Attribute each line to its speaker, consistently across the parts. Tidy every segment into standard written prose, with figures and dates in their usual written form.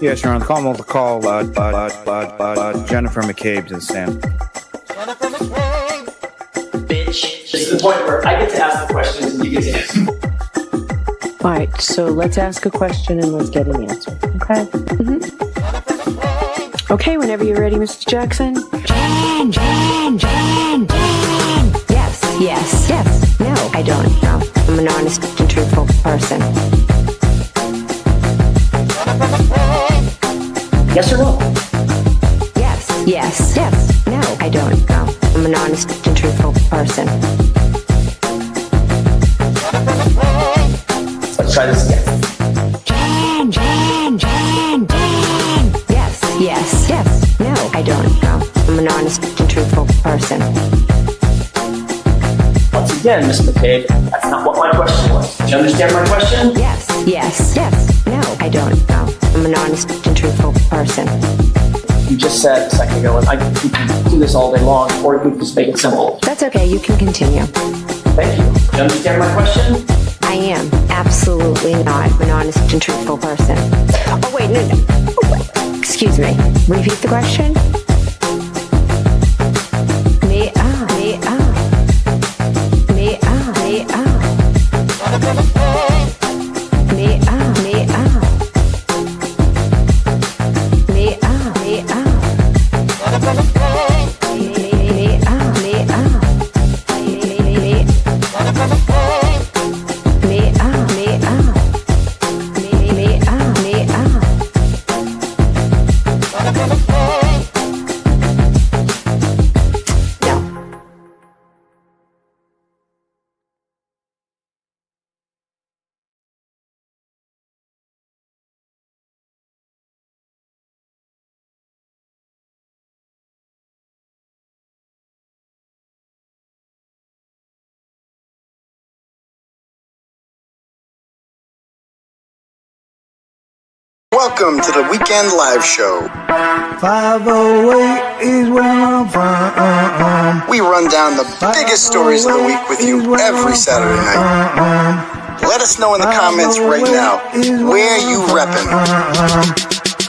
Speaker 1: Yeah, Sharon, call Jennifer McCabe to the stand.
Speaker 2: Jennifer McCabe.
Speaker 3: Bitch. This is the point where I get to ask the questions and you get to answer.
Speaker 4: All right, so let's ask a question and let's get an answer, okay? Okay, whenever you're ready, Mr. Jackson. Jen. Yes. No, I don't. No, I'm an honest and truthful person.
Speaker 3: Yes or no?
Speaker 4: Yes. No, I don't. No, I'm an honest and truthful person.
Speaker 3: Let's try this again.
Speaker 4: Jen. Yes. No, I don't. No, I'm an honest and truthful person.
Speaker 3: Once again, Miss McCabe, that's not what my question was. Did you understand my question?
Speaker 4: Yes. No, I don't. No, I'm an honest and truthful person.
Speaker 3: You just said a second ago, and we can do this all day long, or we can just make it simple.
Speaker 4: That's okay. You can continue.
Speaker 3: Thank you. Did you understand my question?
Speaker 4: I am absolutely not an honest and truthful person. Oh, wait, no. Oh, wait. Excuse me. Repeat the question.
Speaker 5: Welcome to the weekend live show.
Speaker 6: 508 is where I'm from.
Speaker 5: We run down the biggest stories of the week with you every Saturday night. Let us know in the comments right now where you reppin'.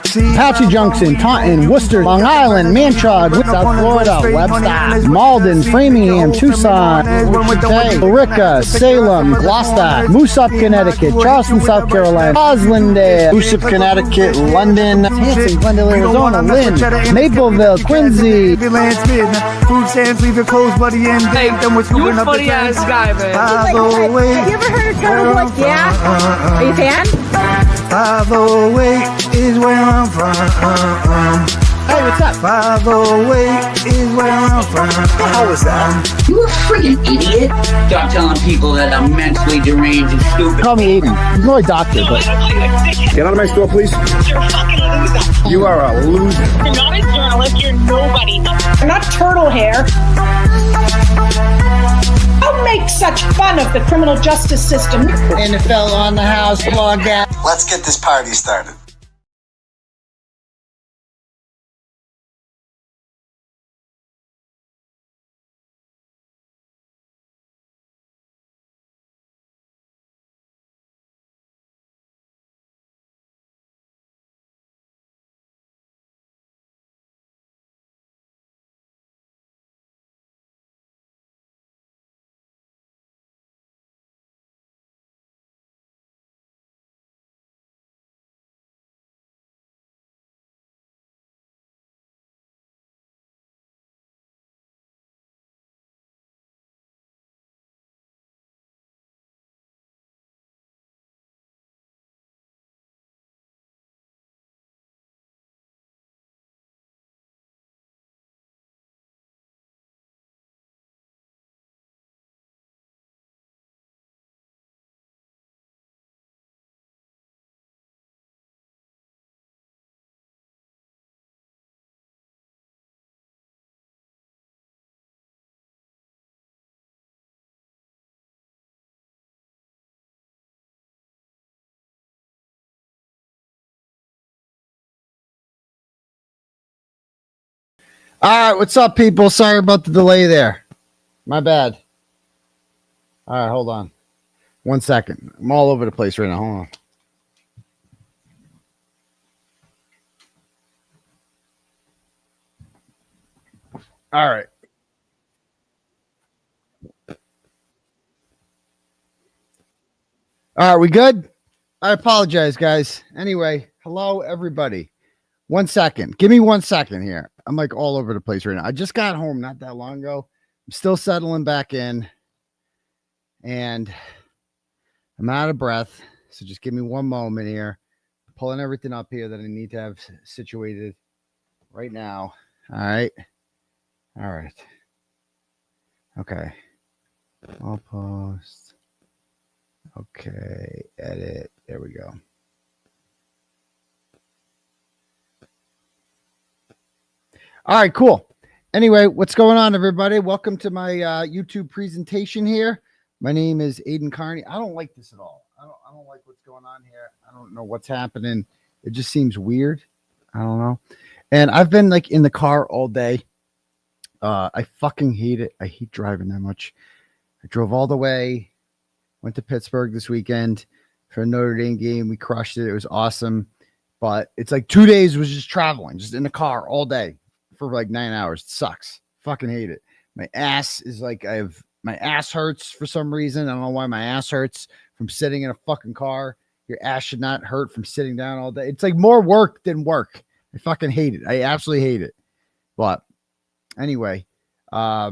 Speaker 7: Apache Junction, Taunton, Worcester, Long Island, Manchog, South Florida, Webster, Malden, Framingham, Tucson, Billerica, Salem, Gloucester, Moosop, Connecticut, Charleston, South Carolina, Roslindale, Moosop, Connecticut, London, Hanson, Glendale, Arizona, Lynn, Mapleville, Quincy.
Speaker 6: Food stamps, leave your clothes, buddy, and
Speaker 8: hey, you funny ass guy, man.
Speaker 9: Have you ever heard of Turtleboy? Yeah? Are you a fan?
Speaker 6: 508 is where I'm from.
Speaker 7: Hey, what's up?
Speaker 6: 508 is where I'm from.
Speaker 7: How was that?
Speaker 10: You a freaking idiot. Stop telling people that I'm mentally deranged and stupid.
Speaker 7: Call me Aidan. I'm not a doctor, but...
Speaker 1: Get out of my store, please.
Speaker 8: You're a fucking loser.
Speaker 1: You are a loser.
Speaker 8: You're not a journalist. You're nobody.
Speaker 9: You're not turtle hair. Don't make such fun of the criminal justice system.
Speaker 7: NFL on the house, blog out.
Speaker 5: Let's get this party started.
Speaker 7: All right, what's up, people? Sorry about the delay there. My bad. All right, hold on. 1 second. I'm all over the place right now. Hold on. All right. All right, we good? I apologize, guys. Anyway, hello, everybody. 1 second. Give me 1 second here. I'm like all over the place right now. I just got home not that long ago. I'm still settling back in, and I'm out of breath. So just give me one moment here. Pulling everything up here that I need to have situated right now. All right. All right. Okay. I'll post. Okay. Edit. There we go. All right, cool. Anyway, what's going on, everybody? Welcome to my YouTube presentation here. My name is Aidan Kearney. I don't like this at all. I don't like what's going on here. I don't know what's happening. It just seems weird. I don't know. And I've been like in the car all day. I fucking hate it. I hate driving that much. I drove all the way, went to Pittsburgh this weekend for a Notre Dame game. We crushed it. It was awesome. But it's like 2 days was just traveling, just in the car all day for like 9 hours. It sucks. Fucking hate it. My ass is like, my ass hurts for some reason. I don't know why my ass hurts from sitting in a fucking car. Your ass should not hurt from sitting down all day. It's like more work than work. I fucking hate it. I absolutely hate it. But anyway, I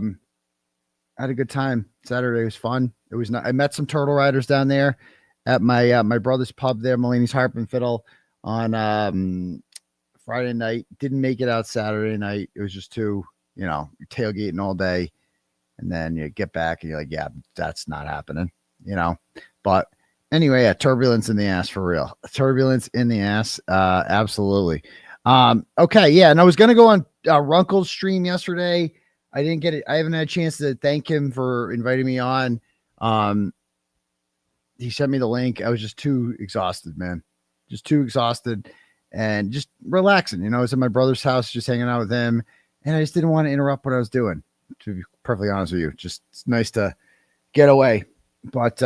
Speaker 7: had a good time. Saturday was fun. It was not, I met some turtle riders down there at my my brother's pub there, Mulaney's Harp and Fiddle, on Friday night. Didn't make it out Saturday night. It was just too, you're tailgating all day, and then you get back and you're like, yeah, that's not happening, But anyway, yeah, turbulence in the ass for real. Turbulence in the ass, absolutely. Okay, yeah, and I was gonna go on Runkle's stream yesterday. I didn't get it. I haven't had a chance to thank him for inviting me on. He sent me the link. I was just too exhausted, man. Just too exhausted and just relaxing. I was at my brother's house, just hanging out with him, and I just didn't want to interrupt what I was doing, to be perfectly honest with you. Just, it's nice to get away. But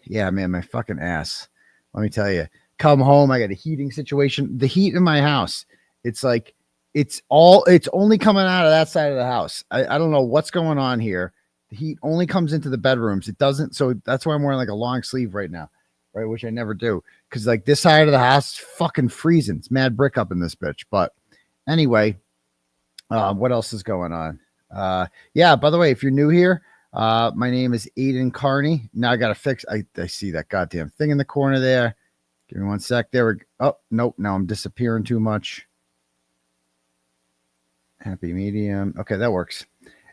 Speaker 7: yeah, man, my fucking ass. Let me tell you, come home, I got a heating situation. The heat in my house, it's like, it's only coming out of that side of the house. I don't know what's going on here. The heat only comes into the bedrooms. It doesn't. So that's why I'm wearing like a long sleeve right now, right? Which I never do. Cause like this side of the house is fucking freezing. It's mad brick up in this bitch. But anyway, what else is going on? Yeah, by the way, if you're new here, my name is Aidan Kearney. Now I got to fix. I see that goddamn thing in the corner there. Give me 1 sec. There we go. Oh, nope. Now I'm disappearing too much. Happy medium. Okay, that works.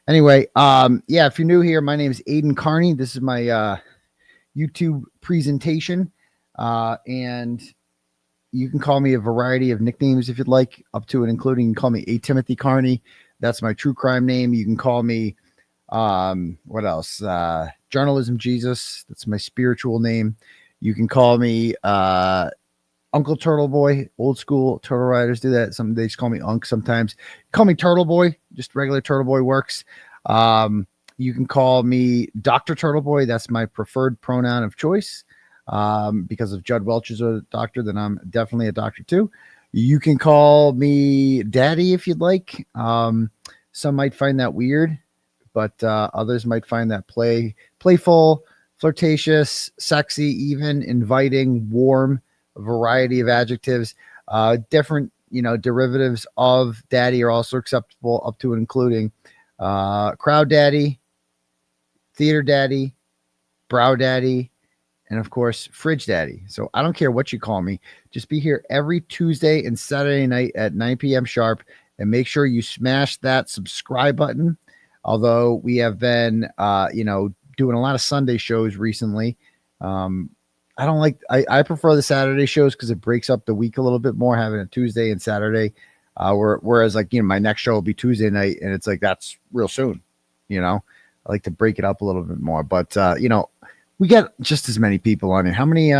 Speaker 7: Anyway, yeah, if you're new here, my name is Aidan Kearney. This is my YouTube presentation. And you can call me a variety of nicknames if you'd like, up to and including, you can call me 𝗃𝗃𝗃𝗃 Kearney. That's my true crime name. You can call me what else? Journalism Jesus. That's my spiritual name. You can call me Uncle Turtleboy. Old school turtle riders do that. Some they just call me Unc sometimes. Call me Turtleboy. Just regular Turtleboy works. You can call me Dr. Turtleboy. That's my preferred pronoun of choice. Because if Judd Welch is a doctor, then I'm definitely a doctor too. You can call me Daddy if you'd like. Some might find that weird, but others might find that playful, flirtatious, sexy, even inviting, warm. A variety of adjectives. Different, derivatives of daddy are also acceptable, up to and including crowd daddy, theater daddy, brow daddy, and of course, fridge daddy. So I don't care what you call me. Just be here every Tuesday and Saturday night at 9 p.m. sharp, and make sure you smash that subscribe button. Although we have been, doing a lot of Sunday shows recently. I don't like, I prefer the Saturday shows because it breaks up the week a little bit more, having a Tuesday and Saturday. Whereas like, my next show will be Tuesday night, and it's like, that's real soon, I like to break it up a little bit more, but we get just as many people on here. How many,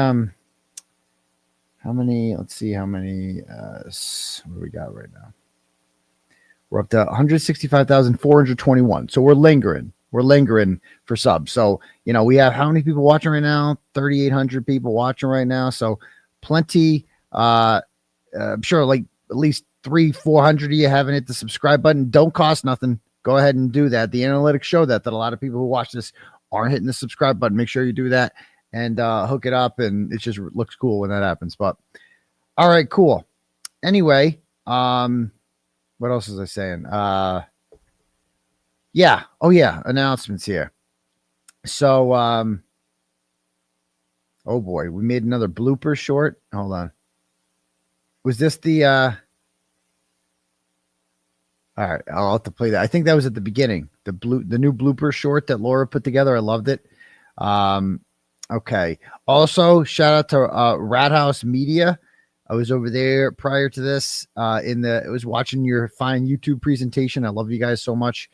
Speaker 7: let's see how many, what do we got right now? We're up to 165,421. So we're lingering for subs. So, we have how many people watching right now? 3,800 people watching right now. So plenty, I'm sure like at least 300-400 of you haven't hit the subscribe button. Don't cost nothing. go ahead and do that. The analytics show that a lot of people who watch this aren't hitting the subscribe button. Make sure you do that and hook it up, and it just looks cool when that happens. But all right, cool. Anyway, what else was I saying? Yeah. Oh yeah, announcements here. So oh boy, we made another blooper short. Hold on. Was this the all right, I'll have to play that. I think that was at the beginning. The new blooper short that Laura put together. I loved it. Okay. Also, shout out to Rat House Media. I was over there prior to this. I was watching your fine YouTube presentation. I love you guys so much.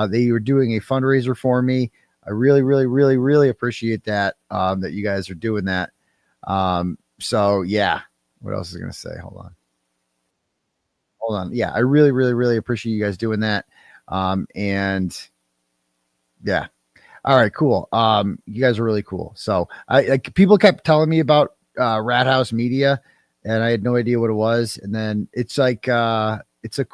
Speaker 7: They were doing a fundraiser for me. I really, really, really, really appreciate that. That you guys are doing that. So yeah. What else is I gonna say? Hold on. Yeah, I really, really, really appreciate you guys doing that. And yeah. All right, cool. You guys are really cool. So people kept telling me about Rat House Media, and I had no idea what it was. And then it's like it's a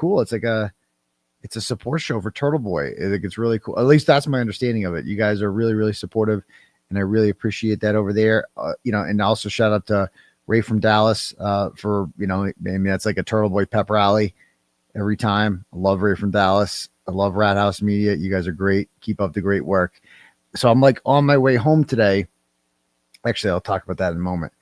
Speaker 7: support show for Turtleboy. I think it's really cool. At least that's my understanding of it. You guys are really, really supportive, and I really appreciate that over there. And also shout out to Ray from Dallas for, I mean, that's like a Turtleboy pep rally every time. I love Ray from Dallas. I love Rat House Media. You guys are great. Keep up the great work. So I'm like on my way home today. Actually, I'll talk about that in a moment.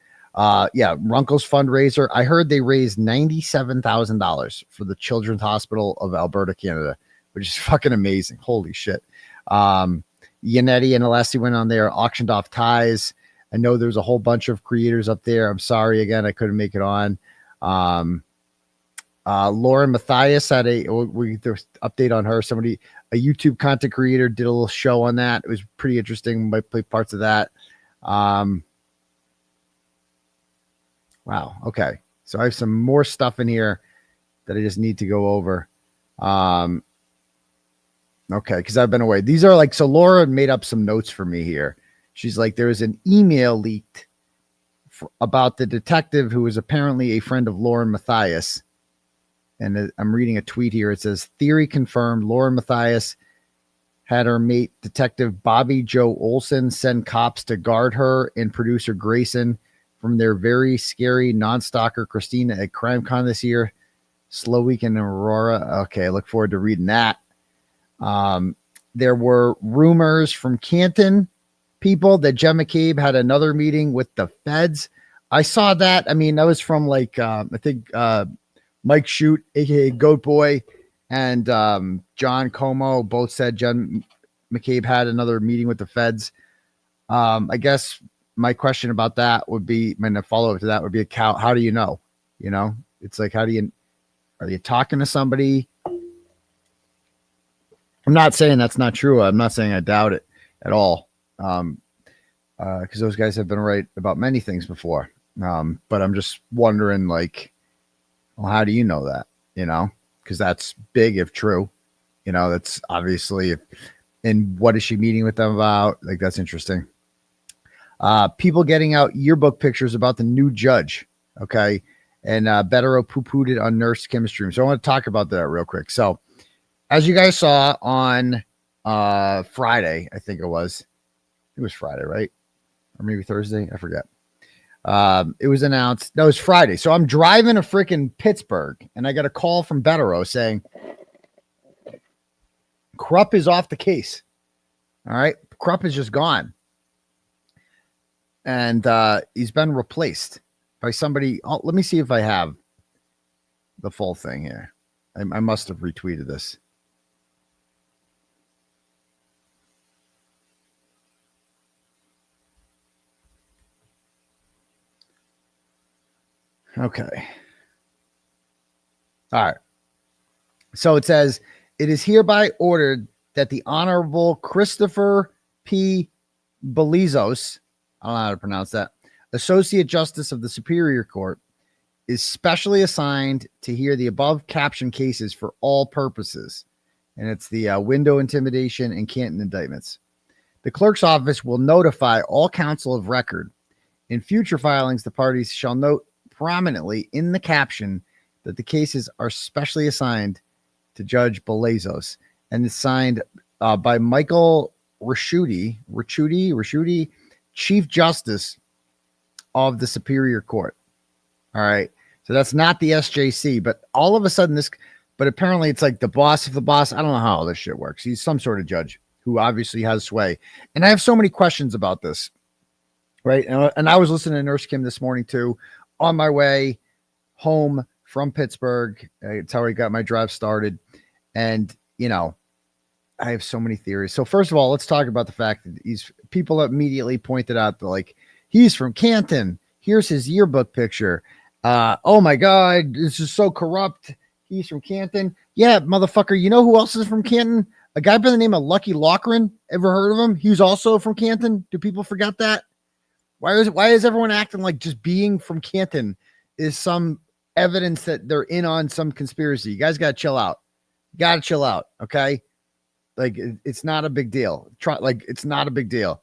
Speaker 7: Yeah, Runkle's fundraiser. I heard they raised $97,000 for the Children's Hospital of Alberta, Canada, which is fucking amazing. Holy shit. Yannetti and 𝗺cie went on there, auctioned off ties. I know there's a whole bunch of creators up there. I'm sorry again, I couldn't make it on. Lauren Matthias had there was update on her. Somebody, a YouTube content creator, did a little show on that. It was pretty interesting. Might play parts of that. Wow. Okay. So I have some more stuff in here that I just need to go over. Okay. Cause I've been away. These are like, so Laura made up some notes for me here. She's like, there was an email leaked about the detective who was apparently a friend of Lauren Matthias. And I'm reading a tweet here. It says, theory confirmed. Lauren Matthias had her mate, Detective Bobby Joe Olson, send cops to guard her and producer Grayson from their very scary non-stalker Christina at CrimeCon this year. Slow weekend in Aurora. Okay, I look forward to reading that. There were rumors from Canton people that 𝗃𝗵𝗂𝗃 had another meeting with the feds. I saw that. I mean, that was from like, I think Mike Shoot, aka Goat Boy, and John Como both said 𝗃𝗵𝗂𝗃 had another meeting with the feds. I guess my question about that would be, and a follow-up to that would be, how do you know? It's like, are you talking to somebody? I'm not saying that's not true. I'm not saying I doubt it at all. Because those guys have been right about many things before. But I'm just wondering, like, well, how do you know that? Because that's big if true. That's obviously, and what is she meeting with them about? Like, that's interesting. People getting out yearbook pictures about the new judge. Okay. And Bettero poo-pooed it on Nurse Kim's stream. So I want to talk about that real quick. So as you guys saw on Friday, I think it was Friday, right? Or maybe Thursday. I forget. It was announced. No, it was Friday. So I'm driving to freaking Pittsburgh and I got a call from Bettero saying 𝗃𝗄 is off the case. All right. 𝗃𝗄 is just gone. And he's been replaced by somebody. Let me see if I have the full thing here. I must have retweeted this. Okay. All right. So it says, it is hereby ordered that the Honorable Christopher P. Belizos, I don't know how to pronounce that, Associate Justice of the Superior Court, is specially assigned to hear the above captioned cases for all purposes. And it's the window intimidation and Canton indictments. The clerk's office will notify all counsel of record. In future filings, the parties shall note prominently in the caption that the cases are specially assigned to Judge Belizos. and it's signed by Michael Ricciuti, Chief Justice of the Superior Court. All right. So that's not the SJC, but all of a sudden but apparently it's like the boss of the boss. I don't know how all this shit works. He's some sort of judge who obviously has sway. And I have so many questions about this. Right. And I was listening to Nurse Kim this morning too, on my way home from Pittsburgh. It's how I got my drive started. And, you know, I have so many theories. So first of all, let's talk about the fact that people immediately pointed out that, like, he's from Canton. Here's his yearbook picture. Oh my God, this is so corrupt. He's from Canton. Yeah, motherfucker. You know who else is from Canton? A guy by the name of Lucky Loughran. Ever heard of him? He's also from Canton. Do people forget that? Why is everyone acting like just being from Canton is some evidence that they're in on some conspiracy? You guys got to chill out. Got to chill out. Okay. Like, it's not a big deal. It's not a big deal.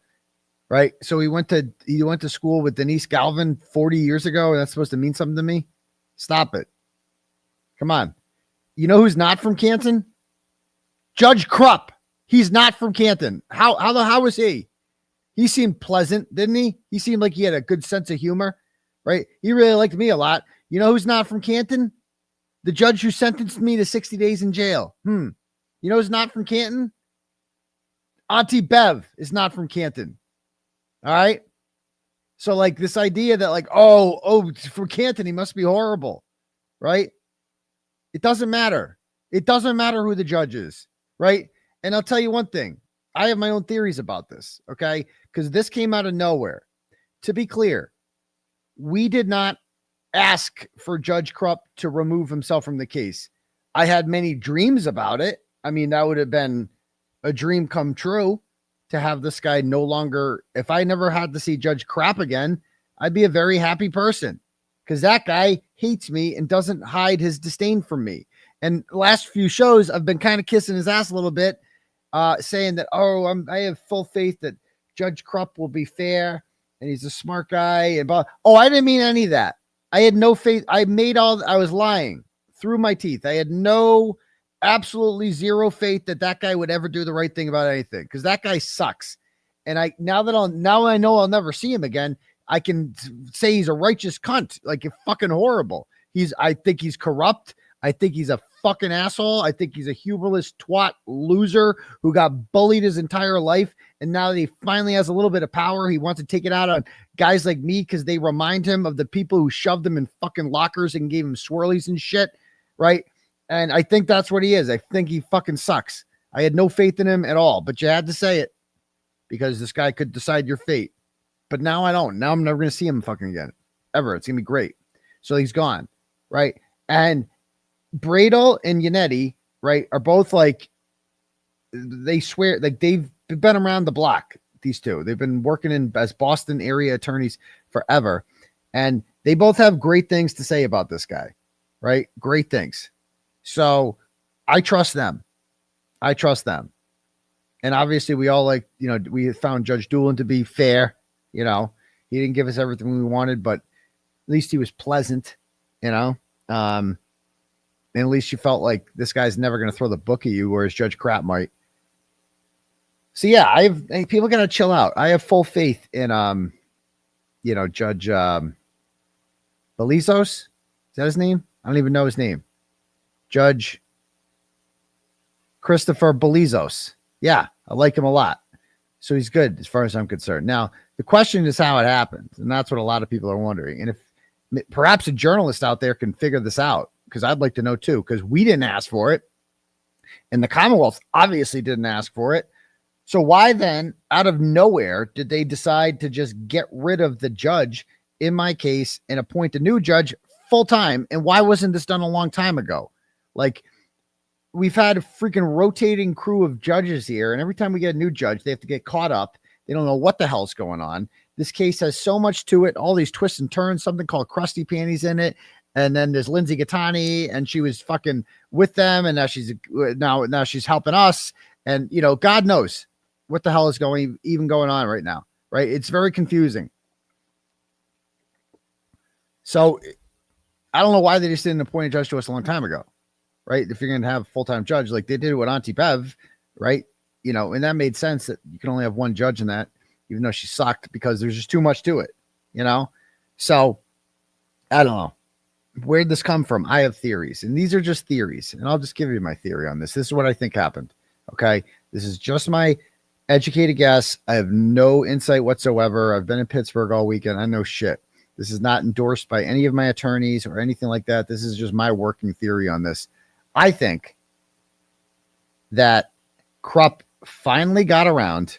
Speaker 7: Right. So he went to school with Denise Galvin 40 years ago. And that's supposed to mean something to me. Stop it. Come on. You know who's not from Canton? Judge 𝗃. He's not from Canton. How was he? He seemed pleasant, didn't he? He seemed like he had a good sense of humor, right? He really liked me a lot. You know who's not from Canton? The judge who sentenced me to 60 days in jail. You know who's not from Canton? Auntie Bev is not from Canton. All right. So, like, this idea that, like, oh, from Canton, he must be horrible, right? It doesn't matter. It doesn't matter who the judge is, right? And I'll tell you one thing. I have my own theories about this, okay? Because this came out of nowhere. To be clear, we did not ask for Judge 𝗃 to remove himself from the case. I had many dreams about it. I mean, that would have been a dream come true to have this guy no longer. If I never had to see Judge 𝗃 again, I'd be a very happy person, because that guy hates me and doesn't hide his disdain from me. And the last few shows, I've been kind of kissing his ass a little bit, saying that, I have full faith that Judge 𝗃 will be fair and he's a smart guy. And I didn't mean any of that. I had no faith. I was lying through my teeth. I had absolutely zero faith that guy would ever do the right thing about anything, because that guy sucks. And now I know I'll never see him again, I can say he's a righteous cunt, like, you're fucking horrible. I think he's corrupt. I think he's a fucking asshole. I think he's a hubris twat loser who got bullied his entire life. And now that he finally has a little bit of power, he wants to take it out on guys like me because they remind him of the people who shoved him in fucking lockers and gave him swirlies and shit. Right. And I think that's what he is. I think he fucking sucks. I had no faith in him at all, but you had to say it because this guy could decide your fate. But now I don't. Now I'm never going to see him fucking again. Ever. It's going to be great. So he's gone. Right. And Bradel and Yannetti, right, are both like, they swear, like, they've been around the block, these two. They've been working as Boston area attorneys forever. And they both have great things to say about this guy, right? Great things. So I trust them. And obviously we all we found Judge Doolin to be fair. He didn't give us everything we wanted, but at least he was pleasant, and at least you felt like this guy's never going to throw the book at you, whereas Judge 𝗃 might. So yeah, people got to chill out. I have full faith in, Judge 𝗵𝗲𝗧𝘂𝗍𝗶. Is that his name? I don't even know his name. Judge Christopher 𝗵𝗲𝗧𝘂𝗍𝗶. Yeah, I like him a lot. So he's good as far as I'm concerned. Now, the question is how it happened. And that's what a lot of people are wondering. And if perhaps a journalist out there can figure this out, because I'd like to know too, because we didn't ask for it. And the Commonwealth obviously didn't ask for it. So why then, out of nowhere, did they decide to just get rid of the judge in my case and appoint a new judge full time? And why wasn't this done a long time ago? Like, we've had a freaking rotating crew of judges here, and every time we get a new judge, they have to get caught up. They don't know what the hell's going on. This case has so much to it, all these twists and turns, something called 𝗺ście panties in it. And then there's Lindsay Gattani, and she was fucking with them, and now she's helping us. And God knows what the hell is going on right now. Right? It's very confusing. So I don't know why they just didn't appoint a judge to us a long time ago. right? If you're going to have a full-time judge, like they did with 𝗵𝗵𝗃, right? You know, and that made sense that you can only have one judge in that, even though she sucked, because there's just too much to it, you know? So I don't know. Where'd this come from? I have theories, and these are just theories, and I'll just give you my theory on this. This is what I think happened. Okay. This is just my educated guess. I have no insight whatsoever. I've been in Pittsburgh all weekend. I know shit. This is not endorsed by any of my attorneys or anything like that. This is just my working theory on this. I think that 𝗃𝗏 finally got around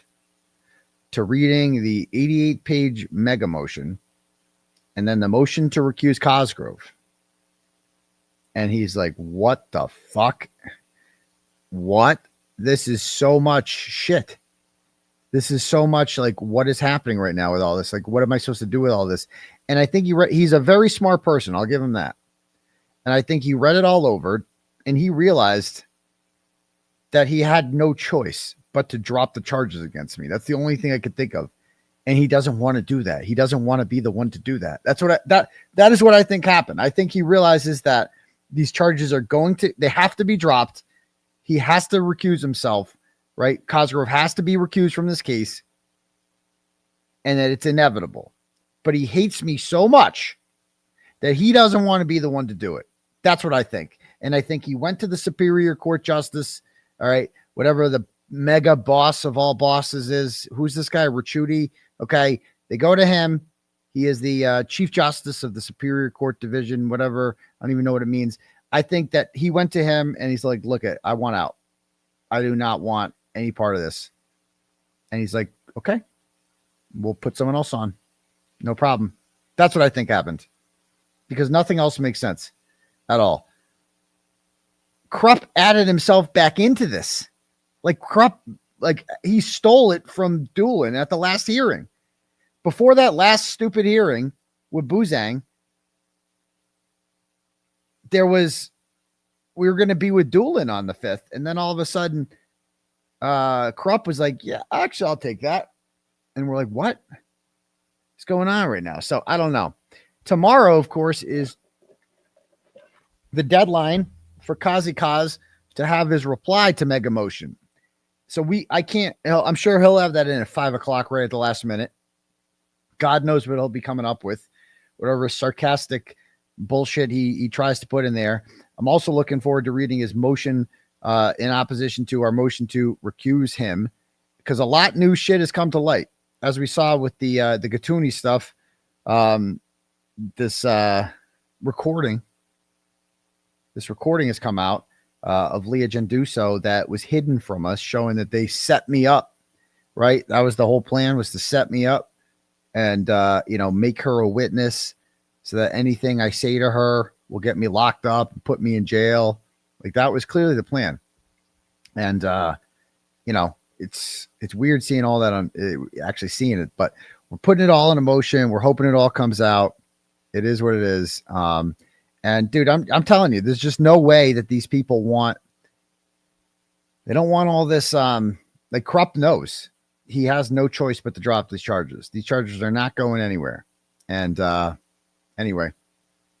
Speaker 7: to reading the 88-page mega motion and then the motion to recuse 𝗃𝗏. And he's like, what the fuck? What? This is so much shit. This is so much like what is happening right now with all this? Like, what am I supposed to do with all this? And I think he's a very smart person. I'll give him that. And I think he read it all over and he realized that he had no choice but to drop the charges against me. That's the only thing I could think of. And he doesn't want to do that. He doesn't want to be the one to do that. That's what that is what I think happened. I think he realizes that these charges are they have to be dropped. He has to recuse himself, right? 𝗃𝗏 has to be recused from this case and that it's inevitable. But he hates me so much that he doesn't want to be the one to do it. That's what I think. And I think he went to the Superior Court Justice, all right, whatever the mega boss of all bosses is. Who's this guy? 𝗺𝗃𝗺. Okay. They go to him. He is the Chief Justice of the Superior Court Division, whatever. I don't even know what it means. I think that he went to him and he's like, look, I want out. I do not want any part of this. And he's like, okay, we'll put someone else on. No problem. That's what I think happened because nothing else makes sense at all. 𝗃𝗏 added himself back into this. Like 𝗃𝗏, like he stole it from Doolin at the last hearing. Before that last stupid hearing with Buzang, we were going to be with Doolin on the 5th. And then all of a sudden, 𝗃𝗏 was like, yeah, actually, I'll take that. And we're like, what? What's going on right now? So I don't know. Tomorrow, of course, is the deadline for 𝗁𝗂𝗂 𝗂𝗏 to have his reply to mega motion. So I'm sure he'll have that in at 5 o'clock right at the last minute. God knows what he'll be coming up with, whatever sarcastic bullshit he tries to put in there. I'm also looking forward to reading his motion in opposition to our motion to recuse him, because a lot new shit has come to light, as we saw with the 𝗃𝗏𝗄𝗎 stuff. This recording has come out of Leah Genduso that was hidden from us, showing that they set me up. Right, that was the whole plan, was to set me up and make her a witness, so that anything I say to her will get me locked up and put me in jail. Like that was clearly the plan. And, it's weird seeing all that actually seeing it, but we're putting it all in motion. We're hoping it all comes out. It is what it is. And dude, I'm telling you, there's just no way that these people they don't want all this. Like 𝗃𝗏 knows he has no choice but to drop these charges. These charges are not going anywhere. And, anyway,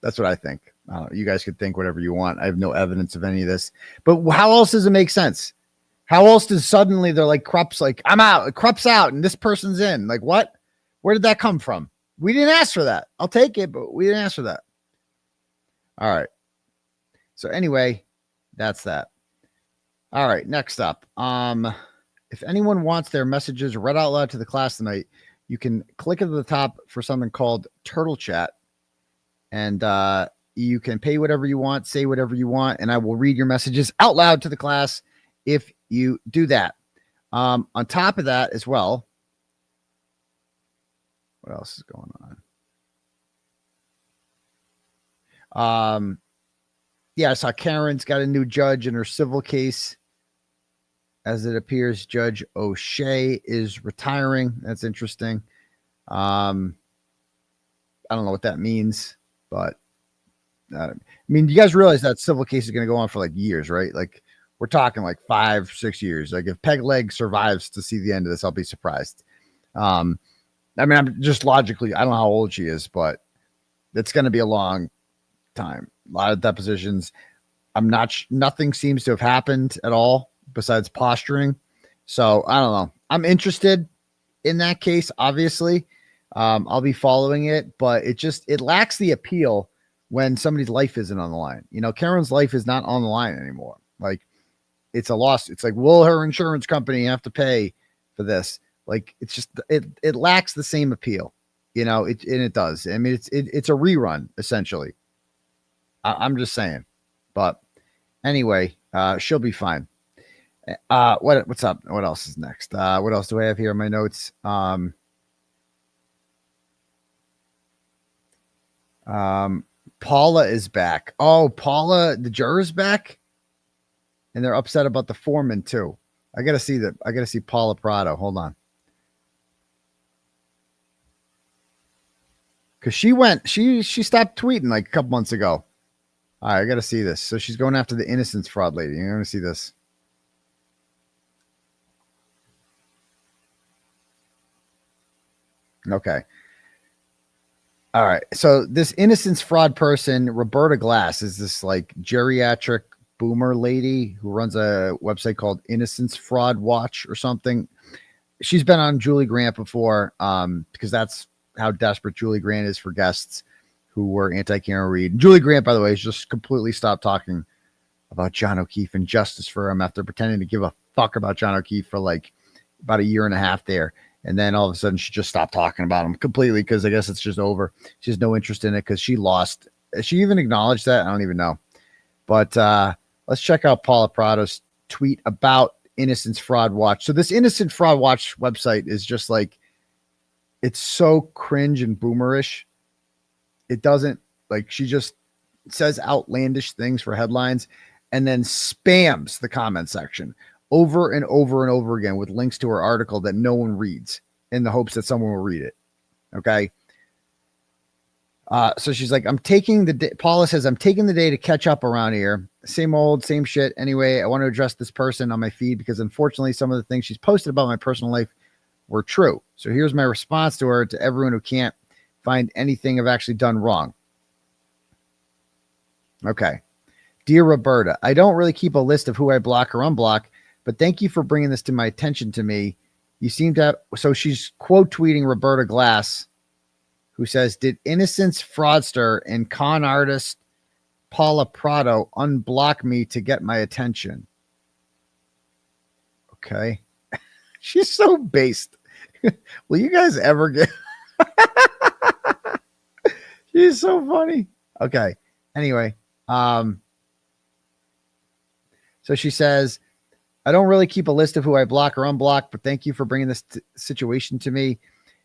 Speaker 7: that's what I think. I don't know, you guys could think whatever you want. I have no evidence of any of this, but how else does it make sense? How else does suddenly they're like 𝗃𝗏's like, I'm out, 𝗃𝗏's out, and this person's in? Like what? Where did that come from? We didn't ask for that. I'll take it, but we didn't ask for that. All right. So anyway, that's that. All right. Next up, if anyone wants their messages read out loud to the class tonight, you can click at the top for something called Turtle Chat. And you can pay whatever you want, say whatever you want, and I will read your messages out loud to the class if you do that. On top of that as well, what else is going on? Yeah, I saw Karen's got a new judge in her civil case. As it appears, Judge O'Shea is retiring. That's interesting. I don't know what that means, but I mean, you guys realize that civil case is going to go on for like years, right? Like we're talking like 5-6 years. Like if Peg Leg survives to see the end of this, I'll be surprised. I mean, I'm just logically, I don't know how old she is, but it's going to be a long time. A lot of depositions. I'm not, nothing seems to have happened at all besides posturing. So I don't know. I'm interested in that case, obviously. I'll be following it, but it lacks the appeal when somebody's life isn't on the line. You know, Karen's life is not on the line anymore. Like, it's a loss. It's like, will her insurance company have to pay for this? Like, it's just, it lacks the same appeal, you know, and it does. I mean, it's a rerun essentially. I'm just saying, but anyway, she'll be fine. What's up? What else is next? What else do I have here in my notes? Paula is back. Oh, Paula, the juror's back, and they're upset about the foreman too. I gotta see that. I gotta see Paula Prado. Hold on, because she stopped tweeting like a couple months ago. All right, I gotta see this. So she's going after the innocence fraud lady. You're gonna see this. Okay. All right. So this innocence fraud person, Roberta Glass, is this like geriatric boomer lady who runs a website called Innocence Fraud Watch or something. She's been on Julie Grant before, because that's how desperate Julie Grant is for guests who were anti-Karen Reed. Julie Grant, by the way, has just completely stopped talking about John O'Keefe and justice for him after pretending to give a fuck about John O'Keefe for like about a year and a half there. And then all of a sudden she just stopped talking about him completely because I guess it's just over. She has no interest in it because she lost. She even acknowledged that? I don't even know. But let's check out Paula Prado's tweet about Innocence Fraud Watch. So this Innocent Fraud Watch website is just like, it's so cringe and boomerish. It doesn't, like, she just says outlandish things for headlines and then spams the comment section over and over and over again with links to her article that no one reads in the hopes that someone will read it. Okay. So she's like, Paula says, I'm taking the day to catch up around here. Same old, same shit. Anyway, I want to address this person on my feed because unfortunately some of the things she's posted about my personal life were true. So here's my response to her, to everyone who can't find anything I've actually done wrong. Okay. Dear Roberta, I don't really keep a list of who I block or unblock, but thank you for bringing this to my attention to me. You seem to have, so she's quote tweeting Roberta Glass, who says, did innocence fraudster and con artist Paula Prado unblock me to get my attention? Okay. She's so based. Will you guys ever get... She's so funny. Okay. Anyway. So she says, I don't really keep a list of who I block or unblock, but thank you for bringing this situation to me.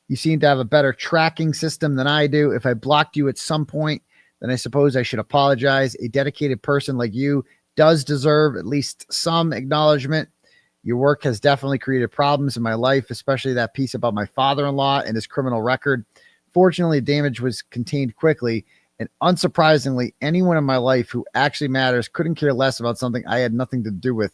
Speaker 7: You seem to have a better tracking system than I do. If I blocked you at some point, then I suppose I should apologize. A dedicated person like you does deserve at least some acknowledgement. Your work has definitely created problems in my life, especially that piece about my father-in-law and his criminal record. Fortunately, damage was contained quickly, and unsurprisingly, anyone in my life who actually matters couldn't care less about something I had nothing to do with.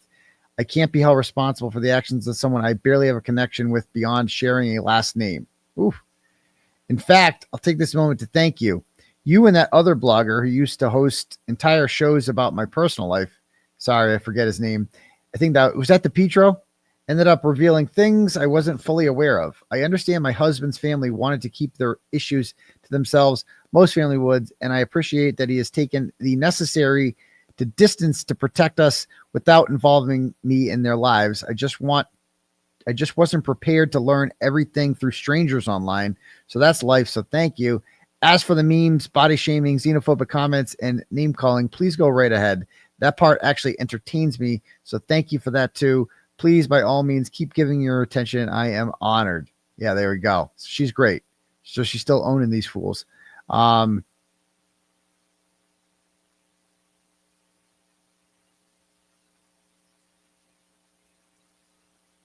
Speaker 7: I can't be held responsible for the actions of someone I barely have a connection with beyond sharing a last name. Oof. In fact, I'll take this moment to thank you. You and that other blogger who used to host entire shows about my personal life. Sorry, I forget his name. I think that was that 𝗵𝗵 ended up revealing things I wasn't fully aware of. I understand my husband's family wanted to keep their issues to themselves. Most family would, and I appreciate that he has taken the necessary to distance to protect us without involving me in their lives. I just wasn't prepared to learn everything through strangers online. So that's life. So thank you. As for the memes, body shaming, xenophobic comments, and name calling, please go right ahead. That part actually entertains me. So thank you for that too. Please, by all means, keep giving your attention. I am honored. Yeah, there we go. She's great. So she's still owning these fools.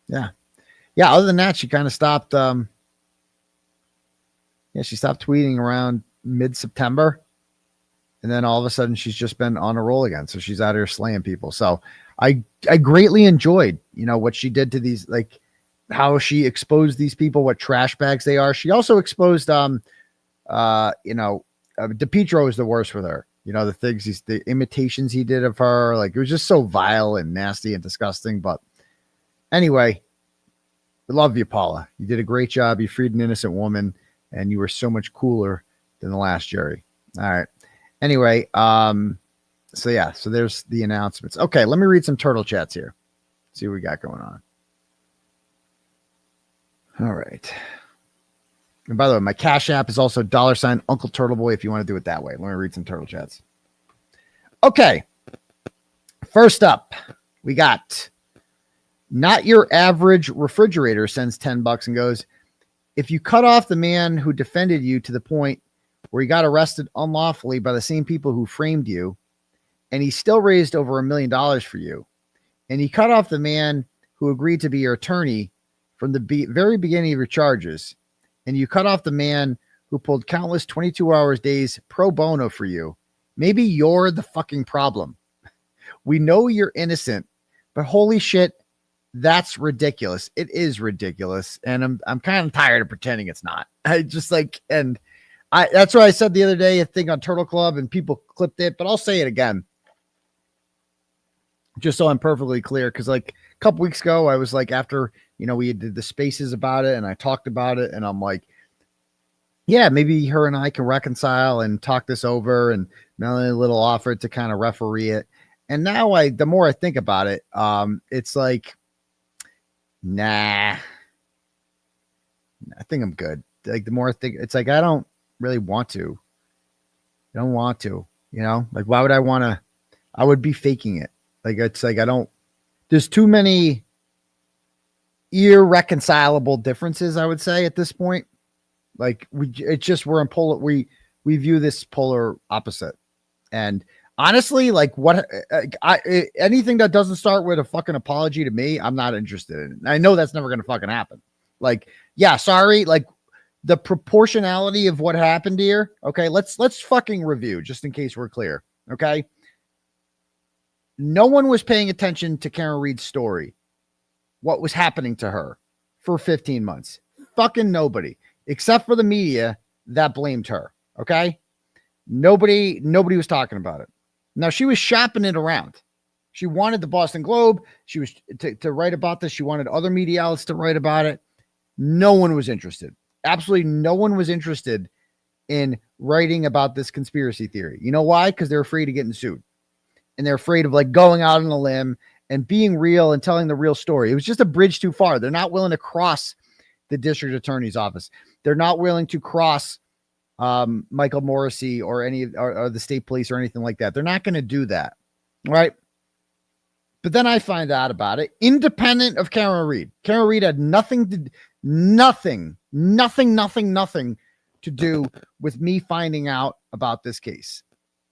Speaker 7: Yeah. Yeah. Other than that, she kind of stopped. She stopped tweeting around mid-September. And then all of a sudden she's just been on a roll again. So she's out here slaying people. So I greatly enjoyed, what she did to these, like how she exposed these people, what trash bags they are. She also exposed, 𝗵𝗵 is the worst with her. You know, the imitations he did of her, like it was just so vile and nasty and disgusting. But anyway, we love you, Paula. You did a great job. You freed an innocent woman, and you were so much cooler than the last Jerry. All right. Anyway, so yeah, so there's the announcements. Okay, let me read some turtle chats here. See what we got going on. All right. And by the way, my Cash App is also $ Uncle Turtleboy if you want to do it that way. Let me read some turtle chats. Okay. First up, we got Not Your Average Refrigerator sends $10 and goes, if you cut off the man who defended you to the point where he got arrested unlawfully by the same people who framed you, and he still raised over $1 million for you, and he cut off the man who agreed to be your attorney from the very beginning of your charges, and you cut off the man who pulled countless 22 hours days pro bono for you, maybe you're the fucking problem. We know you're innocent, but holy shit, that's ridiculous. It is ridiculous. And I'm kind of tired of pretending it's not. I just like, and that's what I said the other day, I think on Turtle Club, and people clipped it, but I'll say it again, just so I'm perfectly clear. Cause like a couple weeks ago, I was like, after, you know, we did the spaces about it and I talked about it, and I'm like, yeah, maybe her and I can reconcile and talk this over, and Melanie Little offered to kind of referee it. And now the more I think about it, it's like, nah, I think I'm good. Like the more I think, it's like, I don't really want to. I don't want to, you know, like, why would I want to? I would be faking it. Like, it's like, there's too many irreconcilable differences, I would say, at this point. Like we're in polar, we view this polar opposite. And honestly, like anything that doesn't start with a fucking apology to me, I'm not interested in. I know that's never going to fucking happen. Like, yeah, sorry. Like the proportionality of what happened here. Okay. Let's fucking review just in case we're clear. Okay. No one was paying attention to Karen Reed's story. What was happening to her for 15 months? Fucking nobody, except for the media that blamed her. Okay. Nobody was talking about it. Now she was shopping it around. She wanted the Boston Globe. She was to write about this. She wanted other media outlets to write about it. No one was interested. Absolutely no one was interested in writing about this conspiracy theory. You know why? Because they're afraid of getting sued. And they're afraid of like going out on a limb and being real and telling the real story. It was just a bridge too far. They're not willing to cross the district attorney's office. They're not willing to cross Michael Morrissey or or the state police or anything like that. They're not going to do that. Right. But then I find out about it independent of Karen Reed. Karen Reed had nothing to do with me finding out about this case.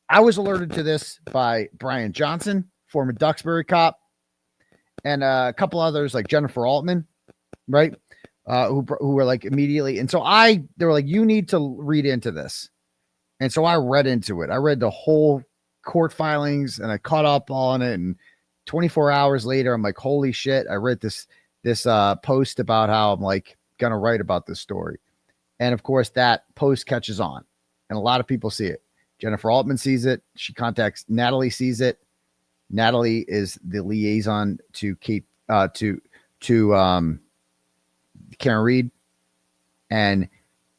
Speaker 7: I was alerted to this by Brian Johnson, former Duxbury cop, and a couple others like Jennifer Altman, right? Who were like immediately. And so they were like, you need to read into this. And so I read into it. I read the whole court filings and I caught up on it. And 24 hours later, I'm like, holy shit. I read this post about how I'm like going to write about this story. And of course that post catches on and a lot of people see it. Jennifer Altman sees it. She contacts Natalie, sees it. Natalie is the liaison to Karen Reed, and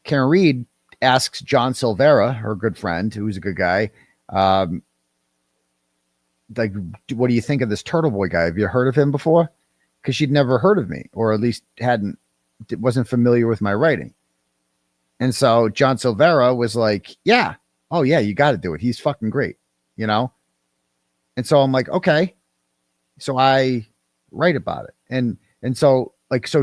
Speaker 7: Karen Reed asks John Silvera, her good friend, who's a good guy, like, what do you think of this Turtleboy guy? Have you heard of him before? Because she'd never heard of me, or at least wasn't familiar with my writing. And so John Silvera was like, yeah, oh yeah, you got to do it. He's fucking great, you know? And so I'm like, okay. So I write about it. And so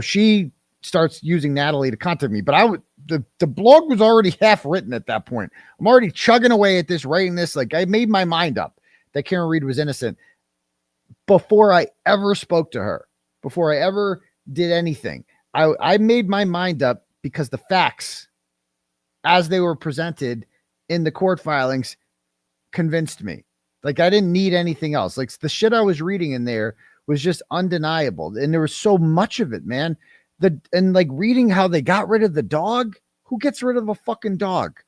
Speaker 7: she starts using Natalie to contact me, but the blog was already half written at that point. I'm already chugging away at this, writing this. Like I made my mind up that Karen Reed was innocent before I ever spoke to her, before I ever did anything. I made my mind up because the facts as they were presented in the court filings convinced me. Like I didn't need anything else. Like the shit I was reading in there was just undeniable. And there was so much of it, man. And like reading how they got rid of the dog. Who gets rid of a fucking dog?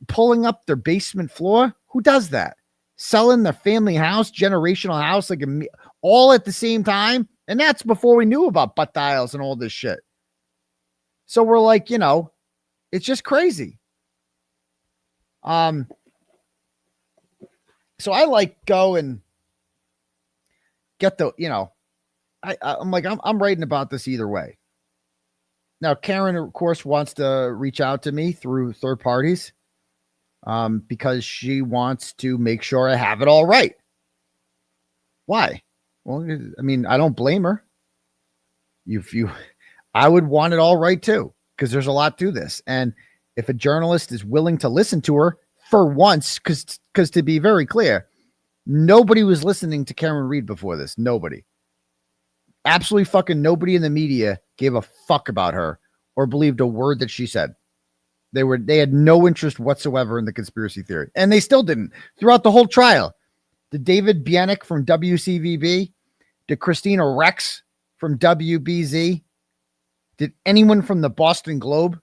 Speaker 7: pulling up their basement floor. Who does that? Selling their family house, generational house, like all at the same time. And that's before we knew about butt dials and all this shit. So we're like, it's just crazy. So I go and get the, I'm like, I'm writing about this either way. Now, Karen, of course, wants to reach out to me through third parties because she wants to make sure I have it all right. Why? Well, I mean, I don't blame her. I would want it all right too, because there's a lot to this. And if a journalist is willing to listen to her for once, because to be very clear, nobody was listening to Karen Reed before this. Nobody. Absolutely fucking nobody in the media gave a fuck about her or believed a word that she said. They had no interest whatsoever in the conspiracy theory. And they still didn't throughout the whole trial. Did David Bieniek from WCVB? Did Christina Rex from WBZ? Did anyone from the Boston Globe?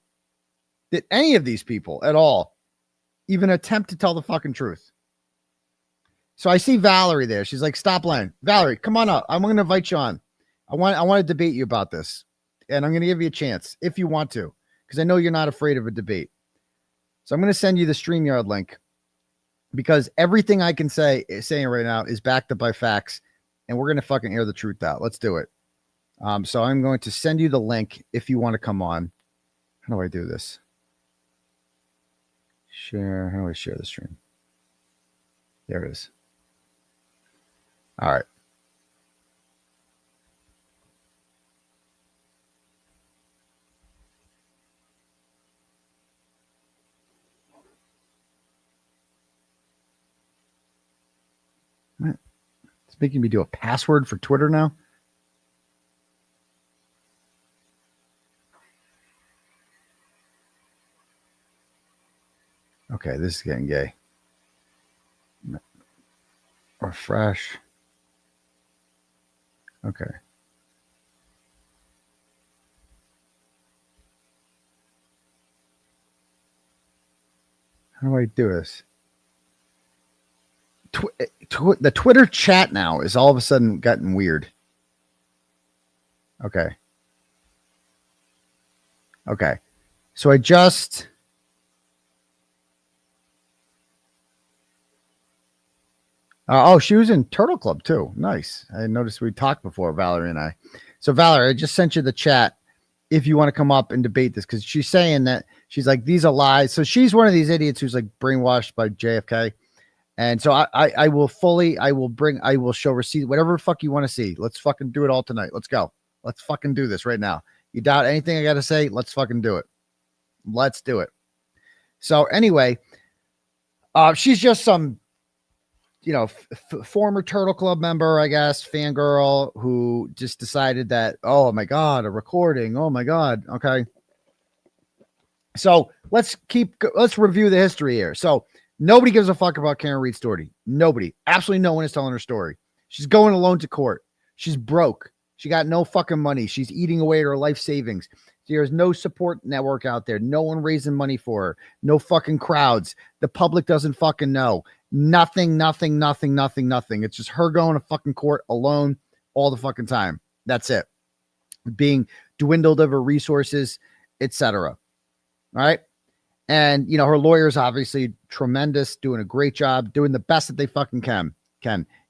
Speaker 7: Did any of these people at all even attempt to tell the fucking truth? So I see Valerie there. She's like, stop lying. Valerie, come on up. I'm going to invite you on. I want to debate you about this. And I'm going to give you a chance if you want to, because I know you're not afraid of a debate. So I'm going to send you the StreamYard link because everything I can saying right now is backed up by facts, and we're going to fucking air the truth out. Let's do it. So I'm going to send you the link if you want to come on. How do I do this? Share. How do I share the stream? There it is. All right. It's making me do a password for Twitter now. Okay, this is getting gay. Refresh. Okay. How do I do this? The Twitter chat now is all of a sudden gotten weird. Okay. Okay. So I just... oh, she was in Turtle Club too. Nice. I noticed we talked before, Valerie and I. So Valerie, I just sent you the chat if you want to come up and debate this, because she's saying that she's like, these are lies. So she's one of these idiots who's like brainwashed by JFK. And so I will show receipt, whatever the fuck you want to see. Let's fucking do it all tonight. Let's go. Let's fucking do this right now. You doubt anything I got to say? Let's fucking do it. Let's do it. So anyway, she's just some, former Turtle Club member, I guess, fangirl who just decided that, oh my God, a recording. Oh my God. Okay. So let's review the history here. So nobody gives a fuck about Karen Reed's story. Nobody. Absolutely no one is telling her story. She's going alone to court. She's broke. She got no fucking money. She's eating away at her life savings. There's no support network out there. No one raising money for her. No fucking crowds. The public doesn't fucking know. Nothing. It's just her going to fucking court alone all the fucking time. That's it. Being dwindled of her resources, etc. All right. And, her lawyer's obviously tremendous, doing a great job, doing the best that they fucking can.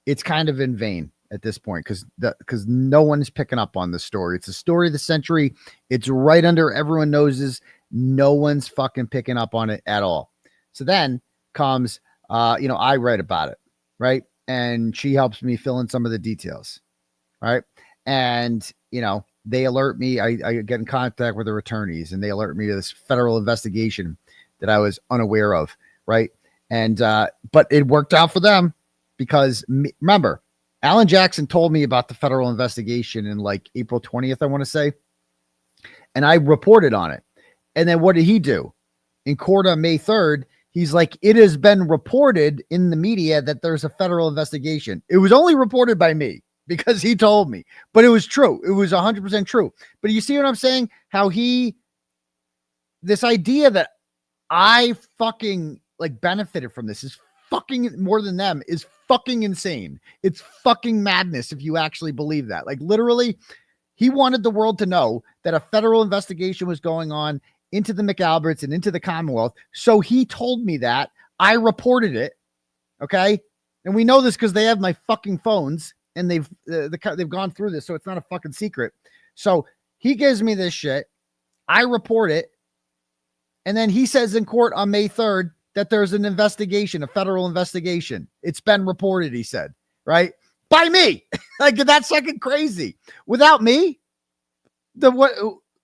Speaker 7: It's kind of in vain at this point because no one is picking up on this story. It's a story of the century. It's right under everyone's noses. No one's fucking picking up on it at all. So then comes, I write about it, right? And she helps me fill in some of the details, right? And, they alert me. I get in contact with their attorneys and they alert me to this federal investigation that I was unaware of, right? And but it worked out for them because remember, Alan Jackson told me about the federal investigation in like April 20th, I want to say, and I reported on it. And then what did he do? In court on May 3rd, he's like, it has been reported in the media that there's a federal investigation. It was only reported by me because he told me, but it was true. It was 100% true. But you see what I'm saying? How this idea that I fucking like benefited from this. Is fucking more than them is fucking insane. It's fucking madness if you actually believe that. Like literally, he wanted the world to know that a federal investigation was going on into the McAlberts and into the Commonwealth. So he told me that. I reported it. Okay. And we know this because they have my fucking phones and they've gone through this. So it's not a fucking secret. So he gives me this shit. I report it. And then he says in court on May 3rd that there's an investigation, a federal investigation. It's been reported, he said, right? By me. Like, that's fucking crazy. Without me,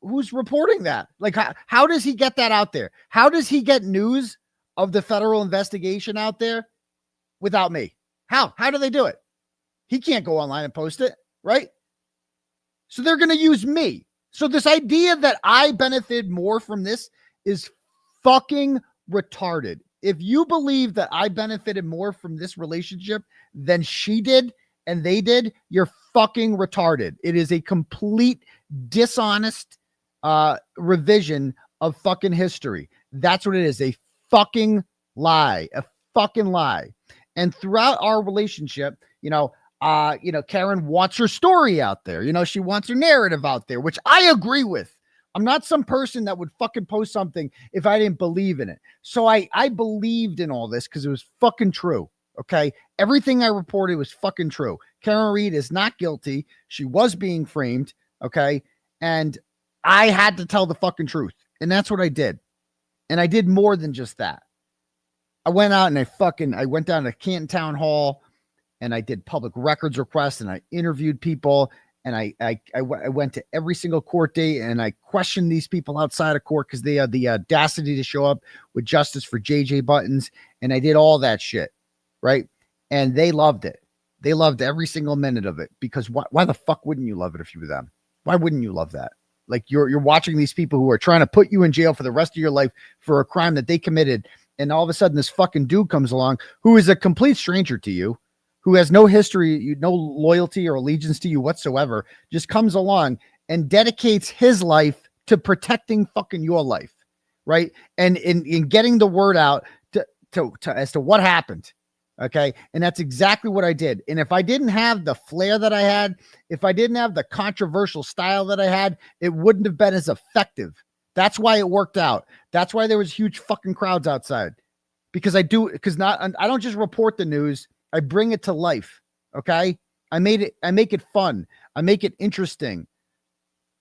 Speaker 7: who's reporting that? Like, how does he get that out there? How does he get news of the federal investigation out there without me? How do they do it? He can't go online and post it, right? So they're going to use me. So this idea that I benefited more from this is fucking retarded. If you believe that I benefited more from this relationship than she did and they did, you're fucking retarded. It is a complete dishonest revision of fucking history. That's what it is. A fucking lie. A fucking lie. And throughout our relationship, Karen wants her story out there. She wants her narrative out there, which I agree with. I'm not some person that would fucking post something if I didn't believe in it. So I believed in all this because it was fucking true. Okay. Everything I reported was fucking true. Karen Read is not guilty. She was being framed. Okay. And I had to tell the fucking truth. And that's what I did. And I did more than just that. I went out and I went down to Canton Town Hall and I did public records requests and I interviewed people. And I went to every single court date and I questioned these people outside of court because they had the audacity to show up with justice for JJ Buttons. And I did all that shit. Right. And they loved it. They loved every single minute of it because why the fuck wouldn't you love it if you were them? Why wouldn't you love that? Like you're watching these people who are trying to put you in jail for the rest of your life for a crime that they committed. And all of a sudden this fucking dude comes along who is a complete stranger to you, who has no history, no loyalty or allegiance to you whatsoever, just comes along and dedicates his life to protecting fucking your life, right? And in getting the word out to as to what happened, okay? And that's exactly what I did. And if I didn't have the flair that I had, if I didn't have the controversial style that I had, it wouldn't have been as effective. That's why it worked out. That's why there was huge fucking crowds outside. Because I don't just report the news. I bring it to life. Okay. I make it fun. I make it interesting.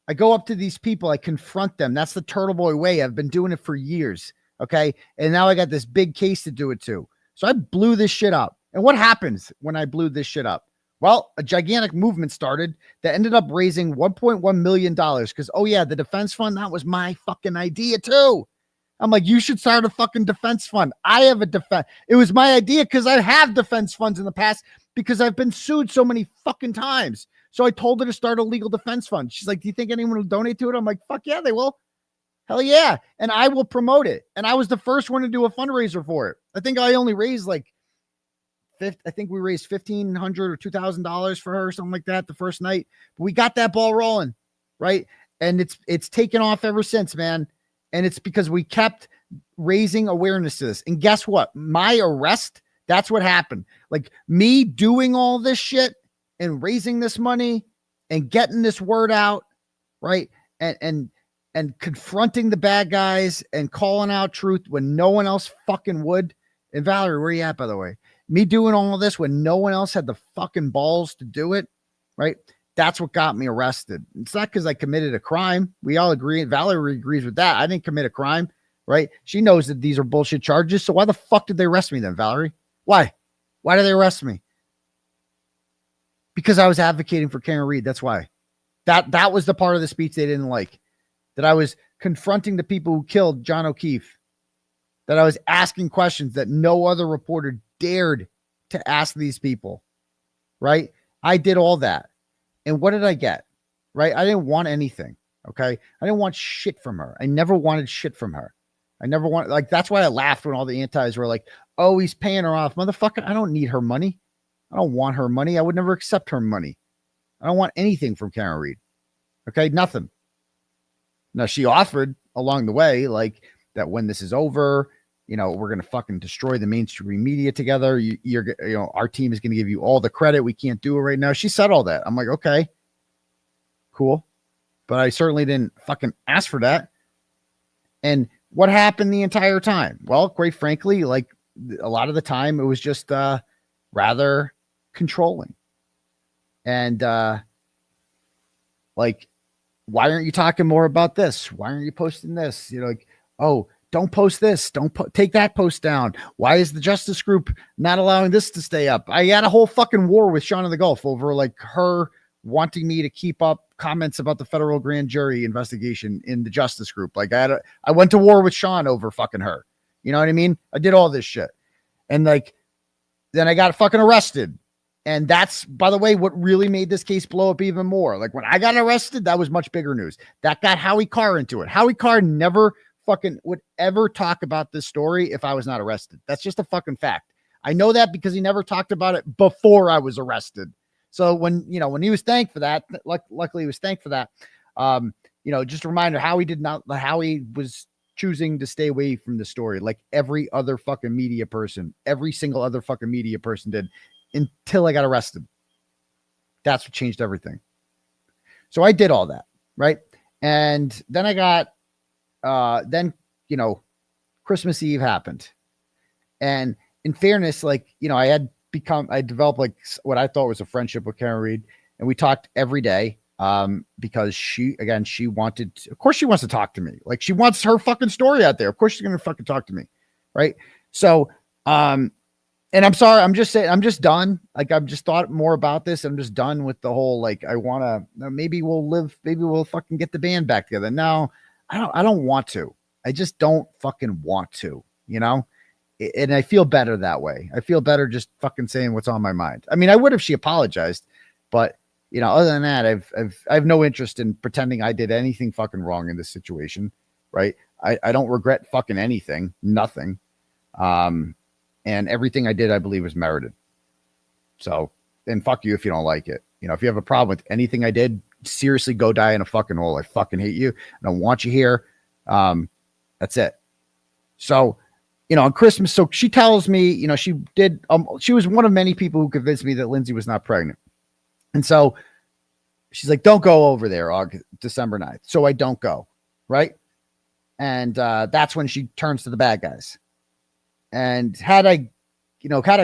Speaker 7: I go up to these people. I confront them. That's the Turtleboy way. I've been doing it for years. Okay. And now I got this big case to do it to. So I blew this shit up. And what happens when I blew this shit up? Well, a gigantic movement started that ended up raising $1.1 million. Because, oh yeah, the defense fund, that was my fucking idea too. I'm like, you should start a fucking defense fund. I have a defense. It was my idea because I have defense funds in the past because I've been sued so many fucking times. So I told her to start a legal defense fund. She's like, do you think anyone will donate to it? I'm like, fuck yeah, they will. Hell yeah. And I will promote it. And I was the first one to do a fundraiser for it. I think I only raised we raised $1,500 or $2,000 for her or something like that the first night. But we got that ball rolling, right? And it's taken off ever since, man. And it's because we kept raising awareness to this. And guess what? My arrest, that's what happened. Like me doing all this shit and raising this money and getting this word out, right? And confronting the bad guys and calling out truth when no one else fucking would. And Valerie, where you at, by the way? Me doing all of this when no one else had the fucking balls to do it, right? That's what got me arrested. It's not because I committed a crime. We all agree. Valerie agrees with that. I didn't commit a crime, right? She knows that these are bullshit charges. So why the fuck did they arrest me then, Valerie? Why? Why did they arrest me? Because I was advocating for Karen Read. That's why. That was the part of the speech they didn't like. That I was confronting the people who killed John O'Keefe. That I was asking questions that no other reporter dared to ask these people, right? I did all that. And what did I get? Right? I didn't want anything. Okay. I didn't want shit from her. I never wanted shit from her. I never wanted, that's why I laughed when all the antis were like, oh, he's paying her off. Motherfucker, I don't need her money. I don't want her money. I would never accept her money. I don't want anything from Karen Read. Okay. Nothing. Now she offered along the way, that when this is over, you know, we're going to fucking destroy the mainstream media together. You're, you know, our team is going to give you all the credit. We can't do it right now. She said all that. I'm like, okay, cool. But I certainly didn't fucking ask for that. And what happened the entire time? Well, quite frankly, like a lot of the time it was just rather controlling. And like, why aren't you talking more about this? Why aren't you posting this? You know, like, oh, don't post this. Don't take that post down. Why is the Justice Group not allowing this to stay up? I had a whole fucking war with Sean in the Gulf over like her wanting me to keep up comments about the federal grand jury investigation in the Justice Group. Like I went to war with Sean over fucking her. You know what I mean? I did all this shit. And like, then I got fucking arrested. And that's, by the way, what really made this case blow up even more. Like when I got arrested, that was much bigger news. That got 𝗺𝗵𝗃 into it. 𝗺𝗵𝗃 never fucking would ever talk about this story if I was not arrested. That's just a fucking fact. I know that because he never talked about it before I was arrested. So when, you know, when he was thanked for that, luckily he was thanked for that. You know, just a reminder how he was choosing to stay away from the story. Like every other fucking media person, every single other fucking media person did until I got arrested. That's what changed everything. So I did all that. Right. And then I got, then, you know, Christmas Eve happened. And in fairness, like, you know, I developed like what I thought was a friendship with Karen Reed, and we talked every day because she wanted, of course she wants to talk to me. Like she wants her fucking story out there. Of course she's going to fucking talk to me. Right. So, and I'm sorry, I'm just saying, I'm just done. Like I've just thought more about this. I'm just done with the whole, like, I want to, maybe we'll fucking get the band back together. No, I don't want to. I just don't fucking want to, you know? And I feel better that way. I feel better just fucking saying what's on my mind. I mean, I would if she apologized, but you know, other than that, I have no interest in pretending I did anything fucking wrong in this situation. Right. I don't regret fucking anything, nothing. And everything I did, I believe was merited. So, and fuck you if you don't like it. You know, if you have a problem with anything I did, seriously go die in a fucking hole. I fucking hate you. I don't want you here. That's it. So, you know, on Christmas, so she tells me, you know, she was one of many people who convinced me that Lindsay was not pregnant. And so she's like, don't go over there December 9th. So I don't go. Right. And that's when she turns to the bad guys. And had I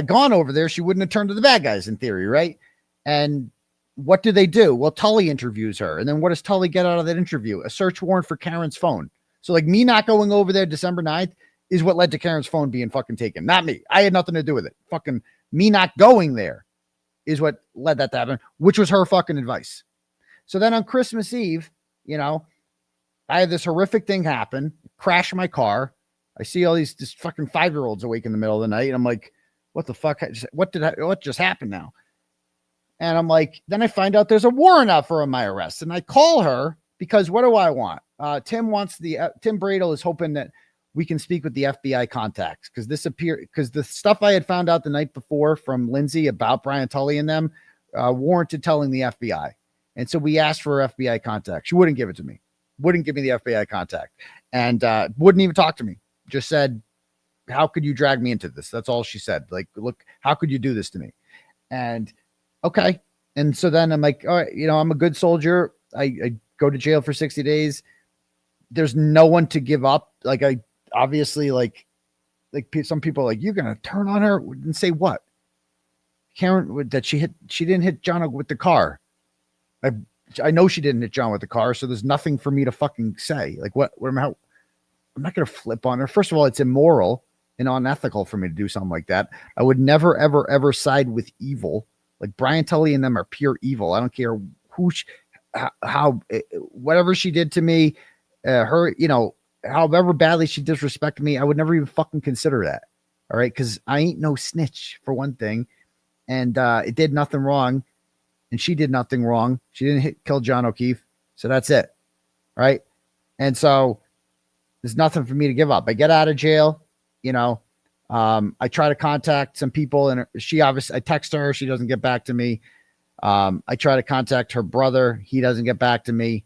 Speaker 7: gone over there, she wouldn't have turned to the bad guys in theory. Right. And what do they do? Well, 𝗺𝗃 interviews her. And then what does 𝗺𝗃 get out of that interview? A search warrant for Karen's phone. So like me not going over there December 9th is what led to Karen's phone being fucking taken. Not me. I had nothing to do with it. Fucking me not going there is what led that to happen, which was her fucking advice. So then on Christmas Eve, you know, I had this horrific thing happen, crash my car. I see all these just fucking 5-year-olds awake in the middle of the night. And I'm like, what the fuck? What just happened now? And I'm like, then I find out there's a warrant out for my arrest. And I call her because what do I want? Tim Bradle is hoping that we can speak with the FBI contacts because the stuff I had found out the night before from Lindsay about Brian Tully and them warranted telling the FBI. And so we asked for FBI contact. She wouldn't give it to me, wouldn't give me the FBI contact, and wouldn't even talk to me. Just said, how could you drag me into this? That's all she said. Like, look, how could you do this to me? And okay. And so then I'm like, all right, you know, I'm a good soldier. I go to jail for 60 days. There's no one to give up. Like I obviously like some people are like, you're going to turn on her and say what? Karen, that she didn't hit John with the car. I know she didn't hit John with the car. So there's nothing for me to fucking say. Like I'm not going to flip on her. First of all, it's immoral and unethical for me to do something like that. I would never, ever, ever side with evil. Like Brian Tully and them are pure evil. I don't care how, whatever she did to me, her, you know, however badly she disrespected me, I would never even fucking consider that. All right. Cause I ain't no snitch for one thing. And it did nothing wrong. And she did nothing wrong. She didn't kill John O'Keefe. So that's it. Right. And so there's nothing for me to give up. I get out of jail, you know, I try to contact some people and I text her. She doesn't get back to me. I try to contact her brother. He doesn't get back to me.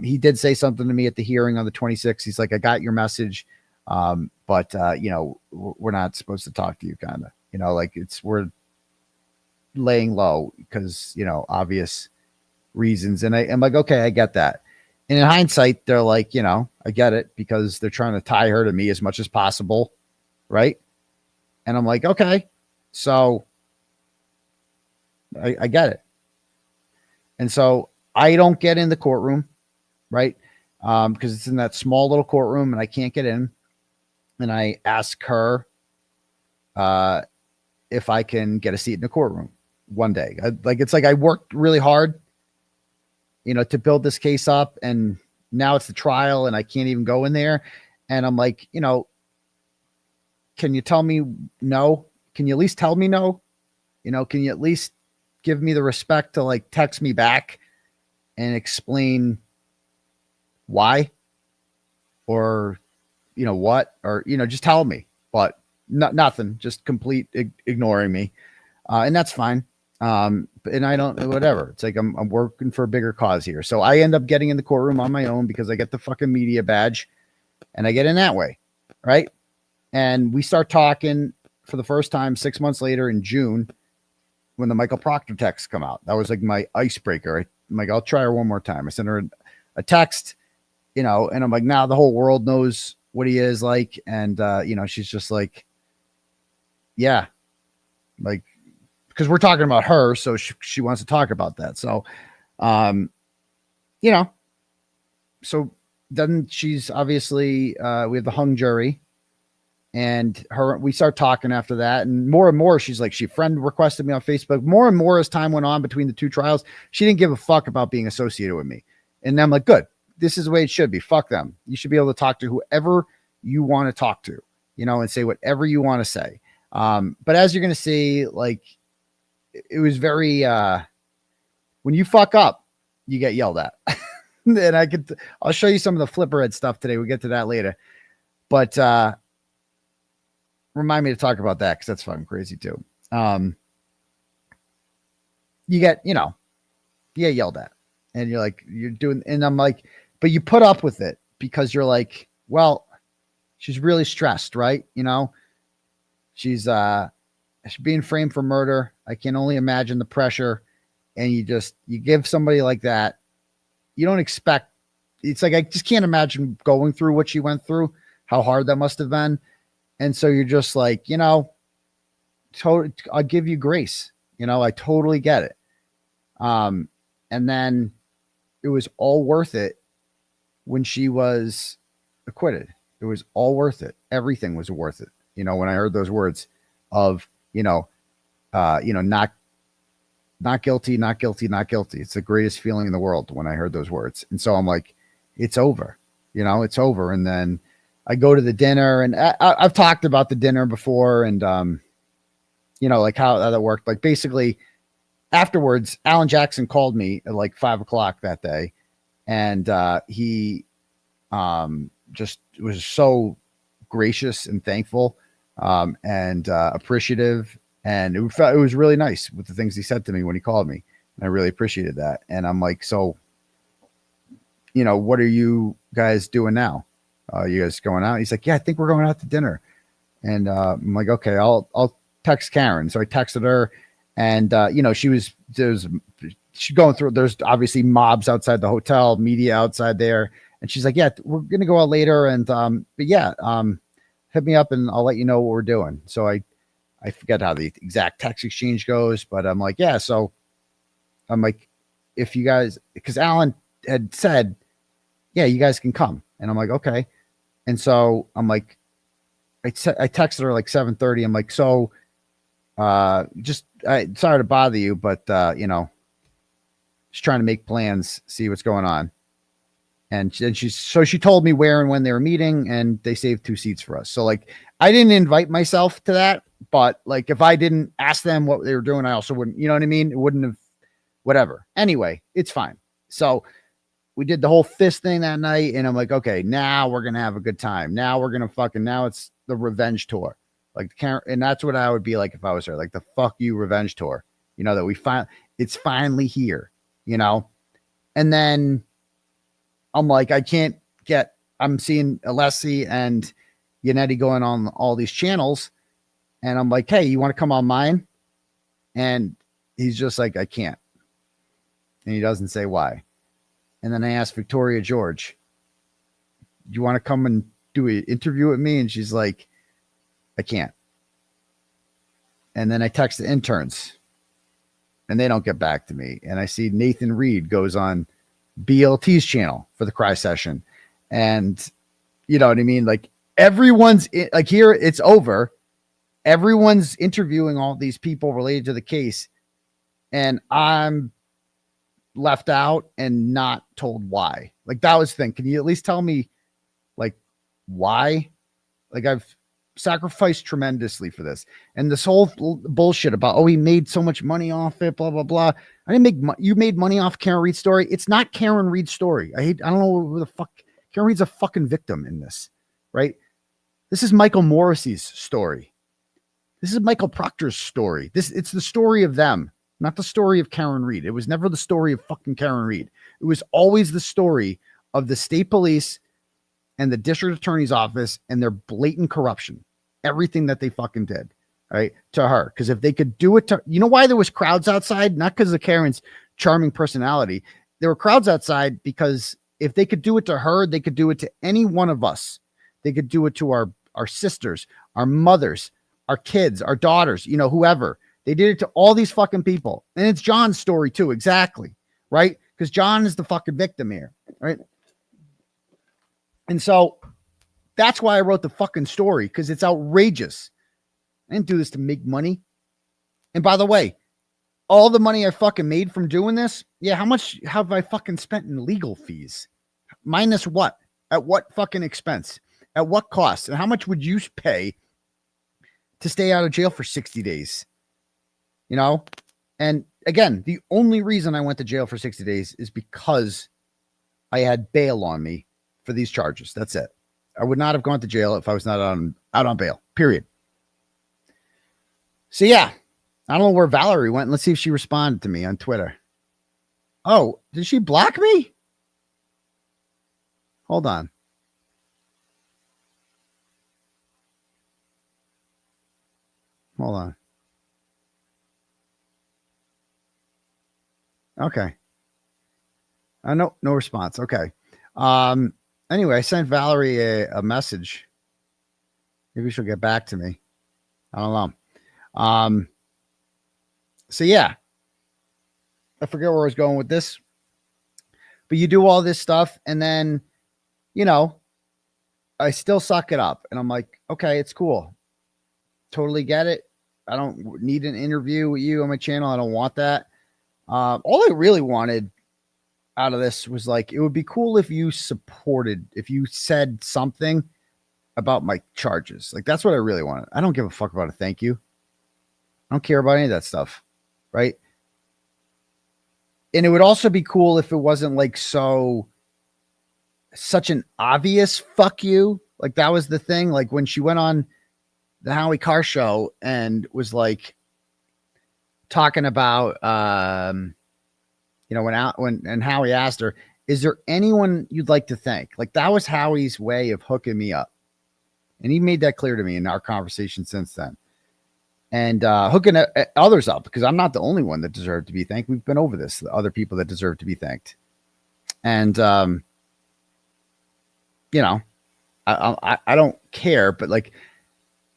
Speaker 7: He did say something to me at the hearing on the 26th. He's like, I got your message. But we're not supposed to talk to you, kind of, like we're laying low because, obvious reasons. And I'm like, okay, I get that. And in hindsight, they're like, I get it because they're trying to tie her to me as much as possible. Right. And I'm like, okay, so I get it. And so I don't get in the courtroom, right? Because it's in that small little courtroom and I can't get in. And I ask her if I can get a seat in the courtroom one day. It's like I worked really hard, to build this case up, and now it's the trial and I can't even go in there. And I'm like, can you tell me no? Can you at least tell me no? Can you at least give me the respect to like text me back and explain why or, what, or, just tell me, but nothing, just complete ignoring me. And that's fine. And I don't, whatever. It's like, I'm working for a bigger cause here. So I end up getting in the courtroom on my own because I get the fucking media badge and I get in that way. Right. And we start talking for the first time 6 months later in June when the Michael Proctor texts come out. That was like my icebreaker. I'm like, I'll try her one more time. I sent her a text, and I'm like, now the whole world knows what he is like. And, she's just like, yeah, like, because we're talking about her. So she wants to talk about that. So, so then she's obviously, we have the hung jury. And we start talking after that, and more, she's like, she friend requested me on Facebook. More and more as time went on between the two trials, she didn't give a fuck about being associated with me. And I'm like, good, this is the way it should be. Fuck them. You should be able to talk to whoever you want to talk to, and say whatever you want to say. But as you're going to see, like, it was very, when you fuck up, you get yelled at. And I'll show you some of the flipperhead stuff today. We'll get to that later. But, remind me to talk about that because that's fucking crazy too. You get, yelled at, and you're like, you're doing, and I'm like, but you put up with it because you're like, well, she's really stressed, right? She's being framed for murder. I can only imagine the pressure. And you give somebody like that, you don't expect, it's like, I just can't imagine going through what she went through, how hard that must have been. And so you're just like, I'll give you grace. I totally get it. And then it was all worth it when she was acquitted. It was all worth it. Everything was worth it. When I heard those words of, not guilty, not guilty, not guilty. It's the greatest feeling in the world when I heard those words. And so I'm like, it's over, it's over. And then I go to the dinner, and I've talked about the dinner before, and like how that worked. Like, basically afterwards, Alan Jackson called me at like 5:00 that day, and he just was so gracious and thankful and appreciative, and it was really nice with the things he said to me when he called me, and I really appreciated that. And I'm like, so, what are you guys doing now? You guys going out? He's like, yeah, I think we're going out to dinner. And I'm like, okay, I'll text Karen. So I texted her, and she's going through, there's obviously mobs outside the hotel, media outside there. And she's like, yeah, we're going to go out later. And, but yeah, hit me up and I'll let you know what we're doing. So I forget how the exact text exchange goes, but I'm like, yeah. So I'm like, if you guys, because Alan had said, yeah, you guys can come. And I'm like, okay. And so I'm like, I texted her like 7:30. I'm like, so sorry to bother you, but just trying to make plans, see what's going on. And she told me where and when they were meeting, and they saved 2 seats for us. So like, I didn't invite myself to that, but like, if I didn't ask them what they were doing, I also wouldn't, you know what I mean? It wouldn't have, whatever. Anyway, it's fine. So we did the whole fist thing that night, and I'm like, okay, now we're going to have a good time. Now we're going to now it's the revenge tour. Like, and that's what I would be like if I was her, like the fuck you revenge tour, that it's finally here, and then I'm like, I'm seeing 𝗫𝗍𝗂𝗍, and Yannetti going on all these channels. And I'm like, hey, you want to come on mine? And he's just like, I can't. And he doesn't say why. And then I asked Victoria George, do you want to come and do an interview with me? And she's like, I can't. And then I text the interns and they don't get back to me. And I see Nathan Reed goes on BLT's channel for the Cry session. And you know what I mean? Like everyone's like here, it's over. Everyone's interviewing all these people related to the case. And I'm left out and not told why. Like that was the thing. Can you at least tell me like why? Like I've sacrificed tremendously for this. And this whole bullshit about, oh, he made so much money off it, blah, blah, blah. I didn't make you made money off Karen Reed's story. It's not Karen Reed's story. I don't know who the fuck. Karen Reed's a fucking victim in this, right? This is Michael Morrissey's story. This is Michael Proctor's story. It's the story of them, not the story of Karen Reed. It was never the story of fucking Karen Reed. It was always the story of the state police and the district attorney's office and their blatant corruption. Everything that they fucking did, right, to her. Because if they could do it to, you know why there was crowds outside? Not because of Karen's charming personality. There were crowds outside because if they could do it to her, they could do it to any one of us. They could do it to our sisters, our mothers, our kids, our daughters, you know, whoever. They did it to all these fucking people. And it's John's story too. Exactly. Right. Because John is the fucking victim here. Right. And so that's why I wrote the fucking story. Because it's outrageous. I didn't do this to make money. And by the way, all the money I fucking made from doing this. Yeah. How much have I fucking spent in legal fees? Minus what? At what fucking expense? At what cost? And how much would you pay to stay out of jail for 60 days? You know? And again, the only reason I went to jail for 60 days is because I had bail on me for these charges. That's it. I would not have gone to jail if I was not out on bail, period. So yeah, I don't know where Valerie went. Let's see if she responded to me on Twitter. Oh, did she block me? Hold on. Hold on. Okay. No response. Okay. Anyway, I sent Valerie a message. Maybe she'll get back to me. I don't know. So yeah, I forget where I was going with this, but you do all this stuff and then, you know, I still suck it up and I'm like, okay, it's cool. Totally get it. I don't need an interview with you on my channel. I don't want that. All I really wanted out of this was like, it would be cool if you said something about my charges. Like, that's what I really wanted. I don't give a fuck about a thank you. I don't care about any of that stuff. Right. And it would also be cool if it wasn't like such an obvious fuck you. Like that was the thing. Like when she went on the Howie Carr show and was like talking about, you know, when Howie asked her, is there anyone you'd like to thank? Like that was Howie's way of hooking me up. And he made that clear to me in our conversation since then. And hooking others up because I'm not the only one that deserved to be thanked. We've been over this, the other people that deserve to be thanked. And, you know, I don't care, but like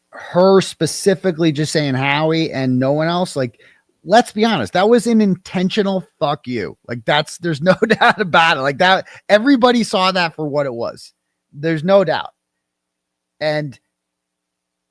Speaker 7: her specifically just saying Howie and no one else, like, let's be honest, that was an intentional fuck you. Like there's no doubt about it. Like that, everybody saw that for what it was. There's no doubt. And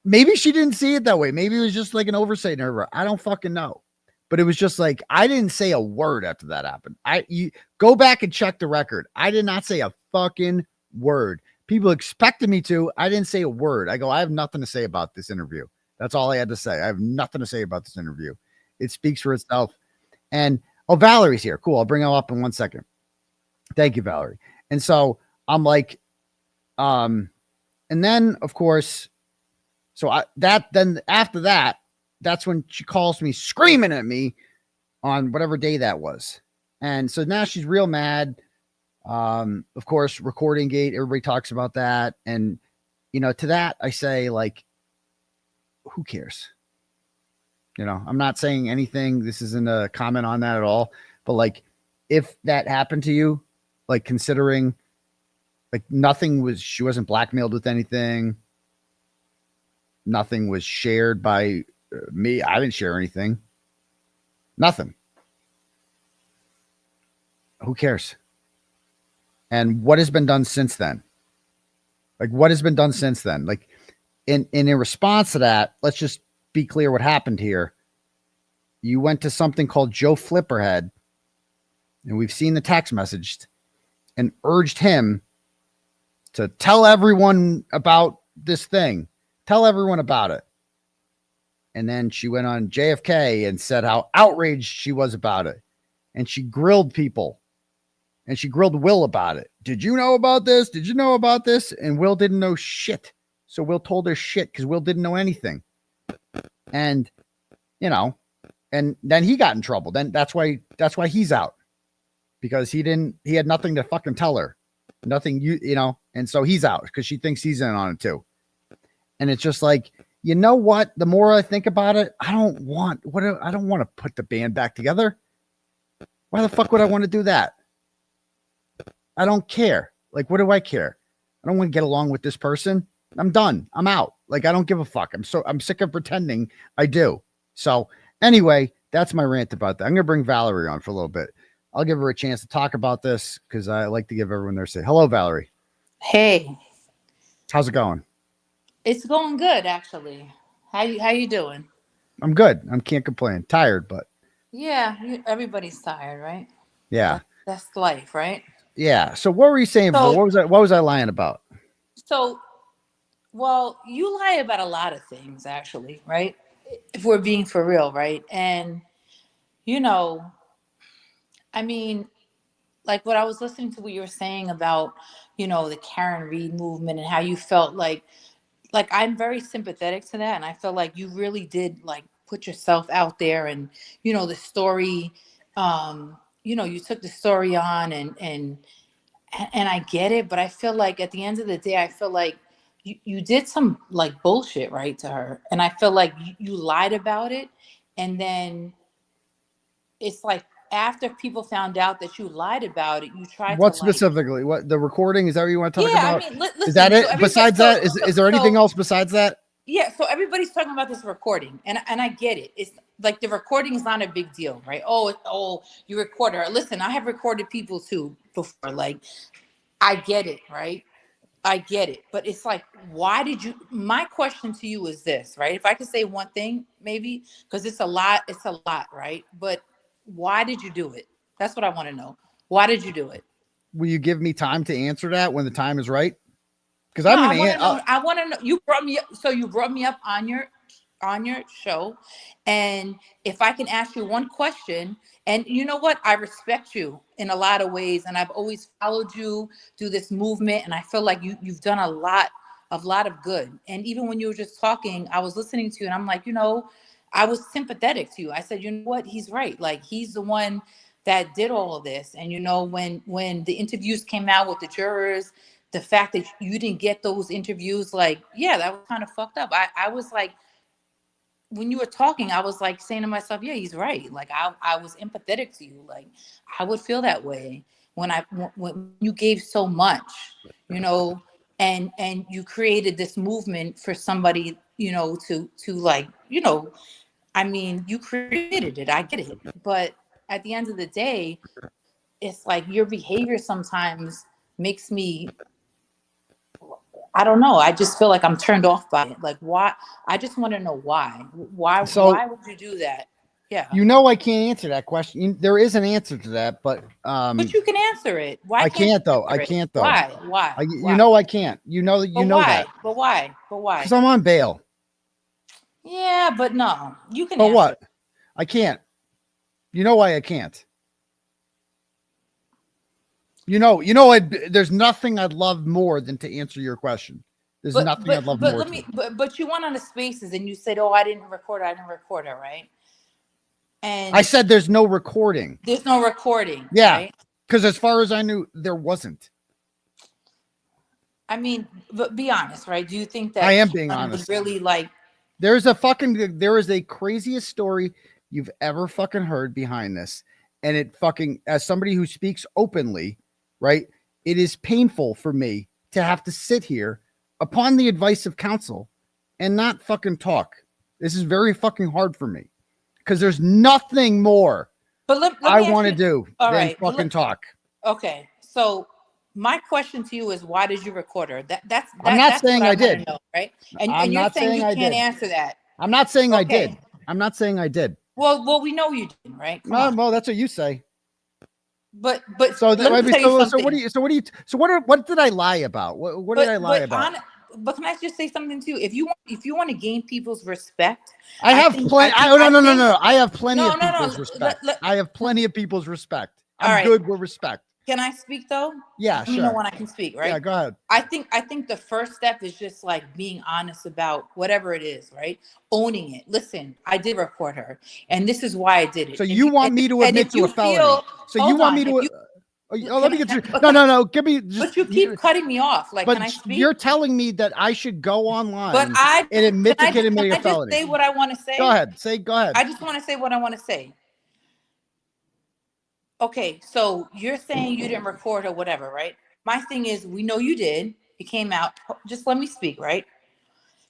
Speaker 7: maybe she didn't see it that way. Maybe it was just like an oversight in her. I don't fucking know. But it was just like, I didn't say a word after that happened. You go back and check the record. I did not say a fucking word. People expected me to. I didn't say a word. I go, I have nothing to say about this interview. That's all I had to say. I have nothing to say about this interview. It speaks for itself. And, oh, Valerie's here. Cool. I'll bring her up in 1 second. Thank you, Valerie. And so I'm like, and then of course, then after that, that's when she calls me screaming at me on whatever day that was. And so now she's real mad. Of course, recording gate, everybody talks about that. And to that, I say, like, who cares? I'm not saying anything. This isn't a comment on that at all. But like, if that happened to you, like considering like she wasn't blackmailed with anything. Nothing was shared by me. I didn't share anything. Nothing. Who cares? And what has been done since then? Like, what has been done since then? Like, in response to that, let's just be clear what happened here. You went to something called Joe Flipperhead, and we've seen the text message, and urged him to tell everyone about this thing. Tell everyone about it. And then she went on JFK and said how outraged she was about it. And she grilled people. And she grilled Will about it. Did you know about this? Did you know about this? And Will didn't know shit. So Will told her shit because Will didn't know anything. And, and then he got in trouble. Then that's why he's out. Because he had nothing to fucking tell her. Nothing, and so he's out because she thinks he's in on it too. And it's just like, you know what? The more I think about it, I don't want to put the band back together. Why the fuck would I want to do that? I don't care. Like, what do I care? I don't want to get along with this person. I'm done. I'm out. Like, I don't give a fuck. I'm sick of pretending I do. So anyway, that's my rant about that. I'm going to bring Valerie on for a little bit. I'll give her a chance to talk about this because I like to give everyone their say. Hello, Valerie.
Speaker 11: Hey.
Speaker 7: How's it going?
Speaker 11: It's going good, actually. How you doing?
Speaker 7: I'm good. I can't complain. Tired, but.
Speaker 11: Yeah, everybody's tired, right?
Speaker 7: Yeah.
Speaker 11: That's life, right?
Speaker 7: Yeah. So what were you saying before? What was I lying about?
Speaker 11: So, well, you lie about a lot of things, actually, right? If we're being for real, right? And, I mean, like what I was listening to what you were saying about, the Karen Reed movement and how you felt like I'm very sympathetic to that. And I feel like you really did like put yourself out there and, the story, you took the story on and I get it. But I feel like at the end of the day, I feel like you did some like bullshit, right, to her. And I feel like you lied about it. And then it's like, after people found out that you lied about it, you tried
Speaker 7: what
Speaker 11: to
Speaker 7: specifically? What the recording? Is that what you want to talk about?
Speaker 11: I mean, listen,
Speaker 7: is that it?
Speaker 11: So
Speaker 7: besides that, is there anything else besides that?
Speaker 11: Yeah. So everybody's talking about this recording, and I get it. It's like the recording is not a big deal, right? Oh, you record her. Listen, I have recorded people too before. Like, I get it, right? I get it, but it's like, why did you? My question to you is this, right? If I could say one thing, maybe, because it's a lot, right? But why did you do it? That's what I want to know. Why did you do it?
Speaker 7: Will you give me time to answer that when the time is right? Because
Speaker 11: I want to know. You brought me up, so you brought me up on your show, and if I can ask you one question, and you know what, I respect you in a lot of ways, and I've always followed you through this movement, and I feel like you've done a lot of good. And even when you were just talking, I was listening to you, and I'm like, I was sympathetic to you. I said, you know what? He's right. Like, he's the one that did all of this. And, when the interviews came out with the jurors, the fact that you didn't get those interviews, like, yeah, that was kind of fucked up. I was like, when you were talking, I was like saying to myself, yeah, he's right. Like, I was empathetic to you. Like, I would feel that way when you gave so much, and you created this movement for somebody, to like, I mean, you created it. I get it. But at the end of the day, it's like your behavior sometimes makes me, I don't know. I just feel like I'm turned off by it. Like, why? I just want to know why. Why would you do that? Yeah.
Speaker 7: I can't answer that question. There is an answer to that, but
Speaker 11: you can answer it. Why?
Speaker 7: I can't though. I can't though.
Speaker 11: Why?
Speaker 7: I can't. You know
Speaker 11: why?
Speaker 7: that.
Speaker 11: But why?
Speaker 7: Because I'm on bail.
Speaker 11: Yeah, but no, you can.
Speaker 7: But what? I can't. You know why I can't? There's nothing I'd love more than to answer your question. There's nothing I'd love more.
Speaker 11: But you went on the spaces and you said, "Oh, I didn't record it, right?" And
Speaker 7: I said, "There's no recording."
Speaker 11: There's no recording.
Speaker 7: Yeah, because as far as I knew, there wasn't.
Speaker 11: I mean, but be honest, right? Do you think that
Speaker 7: I am being
Speaker 11: was
Speaker 7: honest.
Speaker 11: really like?
Speaker 7: There is a craziest story you've ever fucking heard behind this. And it fucking, as somebody who speaks openly, right? It is painful for me to have to sit here upon the advice of counsel and not fucking talk. This is very fucking hard for me because there's nothing more I want to do than fucking talk.
Speaker 11: Okay. So my question to you is, why did you record her?
Speaker 7: I'm not saying I did.
Speaker 11: Know, right? And you're saying you can't answer that.
Speaker 7: I'm not saying I did. I'm not saying I did.
Speaker 11: Well, we know you didn't, right?
Speaker 7: Well, that's what you say.
Speaker 11: But
Speaker 7: so what did I lie about? What did I lie about?
Speaker 11: But can I just say something too? If you want to gain people's respect,
Speaker 7: I have plenty. No. I have plenty of people's respect. I have plenty of people's respect. I'm good with respect.
Speaker 11: Can I speak though?
Speaker 7: Yeah, sure.
Speaker 11: You know when I can speak, right?
Speaker 7: Yeah, go ahead.
Speaker 11: I think the first step is just like being honest about whatever it is, right? Owning it. Listen, I did record her, and this is why I did it.
Speaker 7: So you want me to admit to a felony? So you want me to? Let me get you. No. Give me.
Speaker 11: But you keep cutting me off. Like, can I speak?
Speaker 7: You're telling me that I should go online
Speaker 11: and
Speaker 7: admit to committing a felony.
Speaker 11: Can I just say what I want to say?
Speaker 7: Go ahead. Go ahead.
Speaker 11: I just want to say what I want to say. Okay, so you're saying you didn't record or whatever, right? My thing is, we know you did. It came out. Just let me speak, right?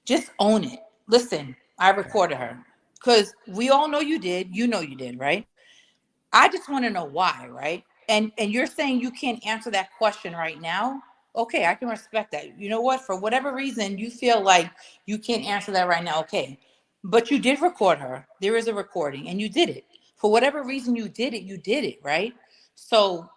Speaker 11: Just own it. Listen, I recorded her because we all know you did. You know you did, right? I just want to know why, right? And you're saying you can't answer that question right now. Okay, I can respect that. You know what? For whatever reason, you feel like you can't answer that right now. Okay, but you did record her. There is a recording, and you did it. For whatever reason you did it, right? So,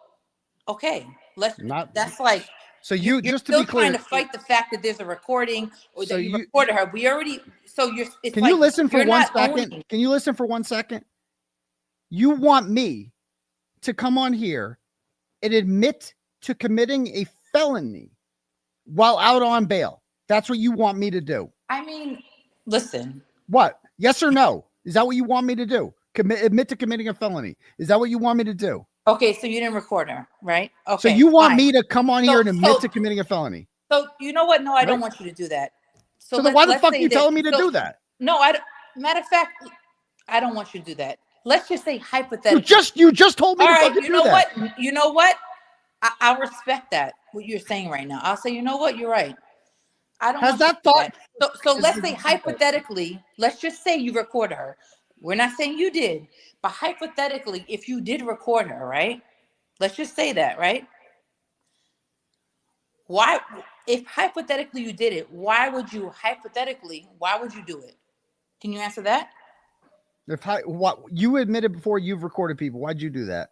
Speaker 11: okay, that's like,
Speaker 7: so you're just
Speaker 11: still
Speaker 7: to be clear,
Speaker 11: trying to fight the fact that there's a recording or that you recorded her. We already, so you're, it's
Speaker 7: can
Speaker 11: like,
Speaker 7: you listen for 1 second?
Speaker 11: Owning.
Speaker 7: Can you listen for 1 second? You want me to come on here and admit to committing a felony while out on bail. That's what you want me to do.
Speaker 11: I mean, listen.
Speaker 7: What? Yes or no? Is that what you want me to do? Admit to committing a felony. Is that what you want me to do?
Speaker 11: Okay, so you didn't record her, right? Okay.
Speaker 7: So you want me to come on here and admit to committing a felony?
Speaker 11: So you know what? No, I don't want you to do that.
Speaker 7: So then why the fuck are you telling me to do that?
Speaker 11: No, matter of fact, I don't want you to do that. Let's just say hypothetically.
Speaker 7: You just told me to fucking do that.
Speaker 11: You know what? I respect that, what you're saying right now. I'll say, you know what? You're right. I don't
Speaker 7: Has that thought?
Speaker 11: So let's say hypothetically, let's just say you recorded her. We're not saying you did, but hypothetically, if you did record her, right? Let's just say that, right? Why, if hypothetically you did it, why would you do it? Can you answer that?
Speaker 7: What you admitted before you've recorded people, why'd you do that?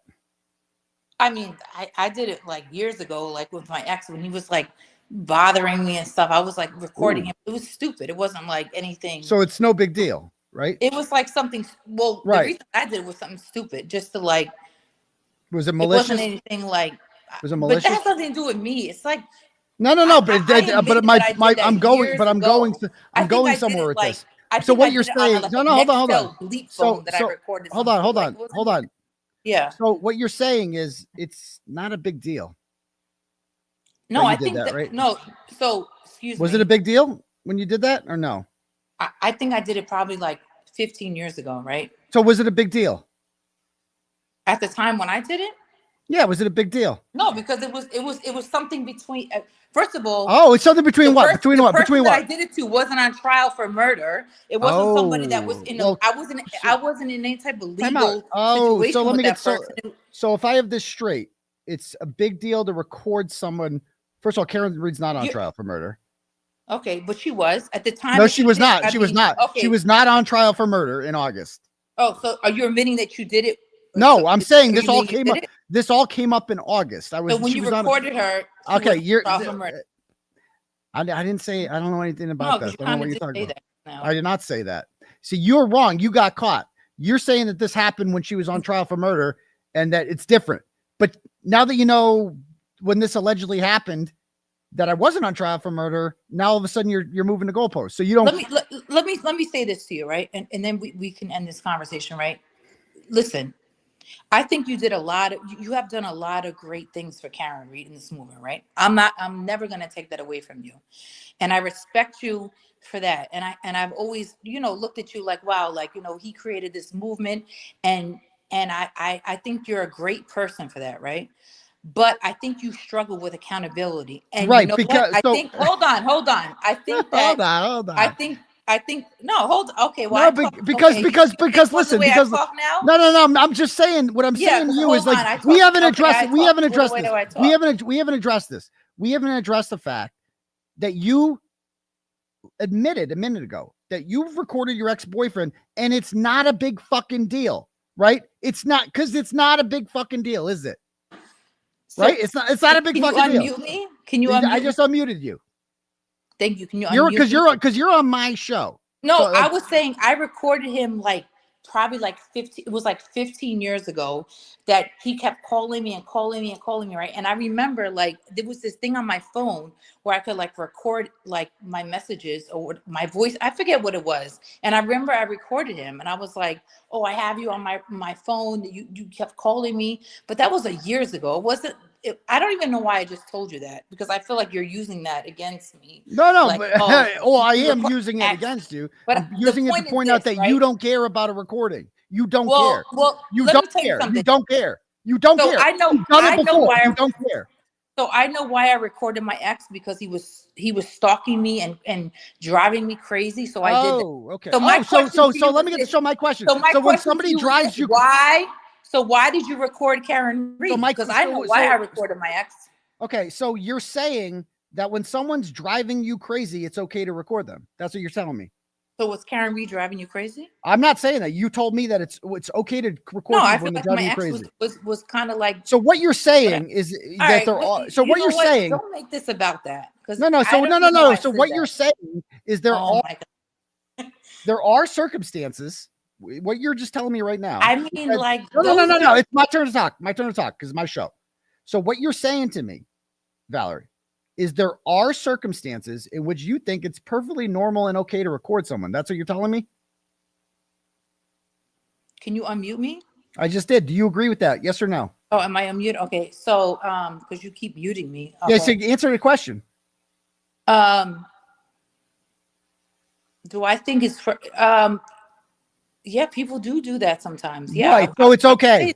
Speaker 11: I mean, I did it like years ago, like with my ex when he was like bothering me and stuff. I was like recording him. It was stupid. It wasn't like anything.
Speaker 7: So it's no big deal, right?
Speaker 11: It was like something. Well, the reason I did it was something stupid, just to like.
Speaker 7: Was it malicious?
Speaker 11: It wasn't anything like.
Speaker 7: Was it malicious?
Speaker 11: But that has nothing to do with me. It's like.
Speaker 7: No. I'm going somewhere with this. So what you're saying? No. Hold on. So hold on.
Speaker 11: Yeah.
Speaker 7: So what you're saying is it's not a big deal.
Speaker 11: No, I think that, right? No. So excuse me.
Speaker 7: Was it a big deal when you did that or no?
Speaker 11: I think I did it probably like 15 years ago, right?
Speaker 7: So was it a big deal?
Speaker 11: At the time when I did it?
Speaker 7: Yeah, was it a big deal?
Speaker 11: No, because it was something between. First of all,
Speaker 7: it's something between what? Between what? Between what?
Speaker 11: I did it to wasn't on trial for murder. It wasn't somebody that was in. I wasn't in any type of legal situation.
Speaker 7: So let me
Speaker 11: get
Speaker 7: so if I have this straight, it's a big deal to record someone. First of all, Karen Reed's not on trial for murder.
Speaker 11: Okay, but she was at the time.
Speaker 7: No, she was not. She was not. Okay. She was not on trial for murder in August.
Speaker 11: Oh, so are you admitting that you did it?
Speaker 7: No, I'm saying this all came up. This all came up in August.
Speaker 11: So when you recorded her.
Speaker 7: Okay, I didn't say. I don't know anything about that. I don't know what you're talking about. I did not say that. See, you're wrong. You got caught. You're saying that this happened when she was on trial for murder, and that it's different. But now that you know when this allegedly happened, that I wasn't on trial for murder, now all of a sudden you're moving the goalpost. So you don't.
Speaker 11: Let me say this to you, right? And then we can end this conversation, right? Listen. I think you did a lot of, you have done a lot of great things for Karen Reed in this movement, right? I'm never going to take that away from you. And I respect you for that. And I've always, looked at you like, wow, like, he created this movement, and I think you're a great person for that, right? But I think you struggle with accountability. And
Speaker 7: right,
Speaker 11: you know
Speaker 7: because
Speaker 11: what? I think, hold on. I think that,
Speaker 7: hold on.
Speaker 11: I think no, hold on. Okay,
Speaker 7: well,
Speaker 11: no,
Speaker 7: because listen, because
Speaker 11: I talk now?
Speaker 7: No, I'm just saying what I'm saying to you is like we haven't addressed this. We haven't addressed this. We haven't addressed the fact that you admitted a minute ago that you've recorded your ex-boyfriend, and it's not a big fucking deal, right? It's not, because it's not a big fucking deal, is it? So, right? It's not a big fucking deal.
Speaker 11: Can you unmute me? Can you unmute
Speaker 7: I just unmuted you.
Speaker 11: Thank you. Can you unmute me?
Speaker 7: Because you're on my show.
Speaker 11: No,
Speaker 7: so,
Speaker 11: I was saying I recorded him like probably like 15, it was like 15 years ago that he kept calling me, right? And I remember like there was this thing on my phone where I could like record like my messages or my voice. I forget what it was. And I remember I recorded him and I was like, oh, I have you on my phone. You kept calling me. But that was years ago. It wasn't. I don't even know why I just told you that, because I feel like you're using that against me.
Speaker 7: No,
Speaker 11: like,
Speaker 7: but I am using it against you. But I'm using it to point out that you don't care about a recording. You don't care.
Speaker 11: Well,
Speaker 7: you don't care. You don't care. You don't care.
Speaker 11: I know.
Speaker 7: I know why you don't care.
Speaker 11: So I know why I recorded my ex, because he was stalking me and driving me crazy. So I did that.
Speaker 7: Okay.
Speaker 11: So
Speaker 7: let me get to show my question. So when somebody drives you,
Speaker 11: why? So why did you record Karen Reed? Because I know why I recorded my ex.
Speaker 7: Okay, so you're saying that when someone's driving you crazy, it's okay to record them. That's what you're telling me.
Speaker 11: So was Karen Reed driving you crazy?
Speaker 7: I'm not saying that. You told me that it's okay to record people when they're driving you crazy.
Speaker 11: Was kind of like.
Speaker 7: So what you're saying is that there are. So what you're saying.
Speaker 11: Don't make this about that.
Speaker 7: No. So what you're saying is there are circumstances. What you're just telling me right now.
Speaker 11: I mean, like
Speaker 7: no. It's my turn to talk. Because it's my show. So what you're saying to me, Valerie, is there are circumstances in which you think it's perfectly normal and okay to record someone. That's what you're telling me?
Speaker 11: Can you unmute me?
Speaker 7: I just did. Do you agree with that? Yes or no?
Speaker 11: Oh, am I unmuted? Okay. So, because you keep muting me.
Speaker 7: Okay. Yeah, so answer the question.
Speaker 11: Do I think it's for yeah, people do that sometimes. Yeah.
Speaker 7: Right. So it's okay.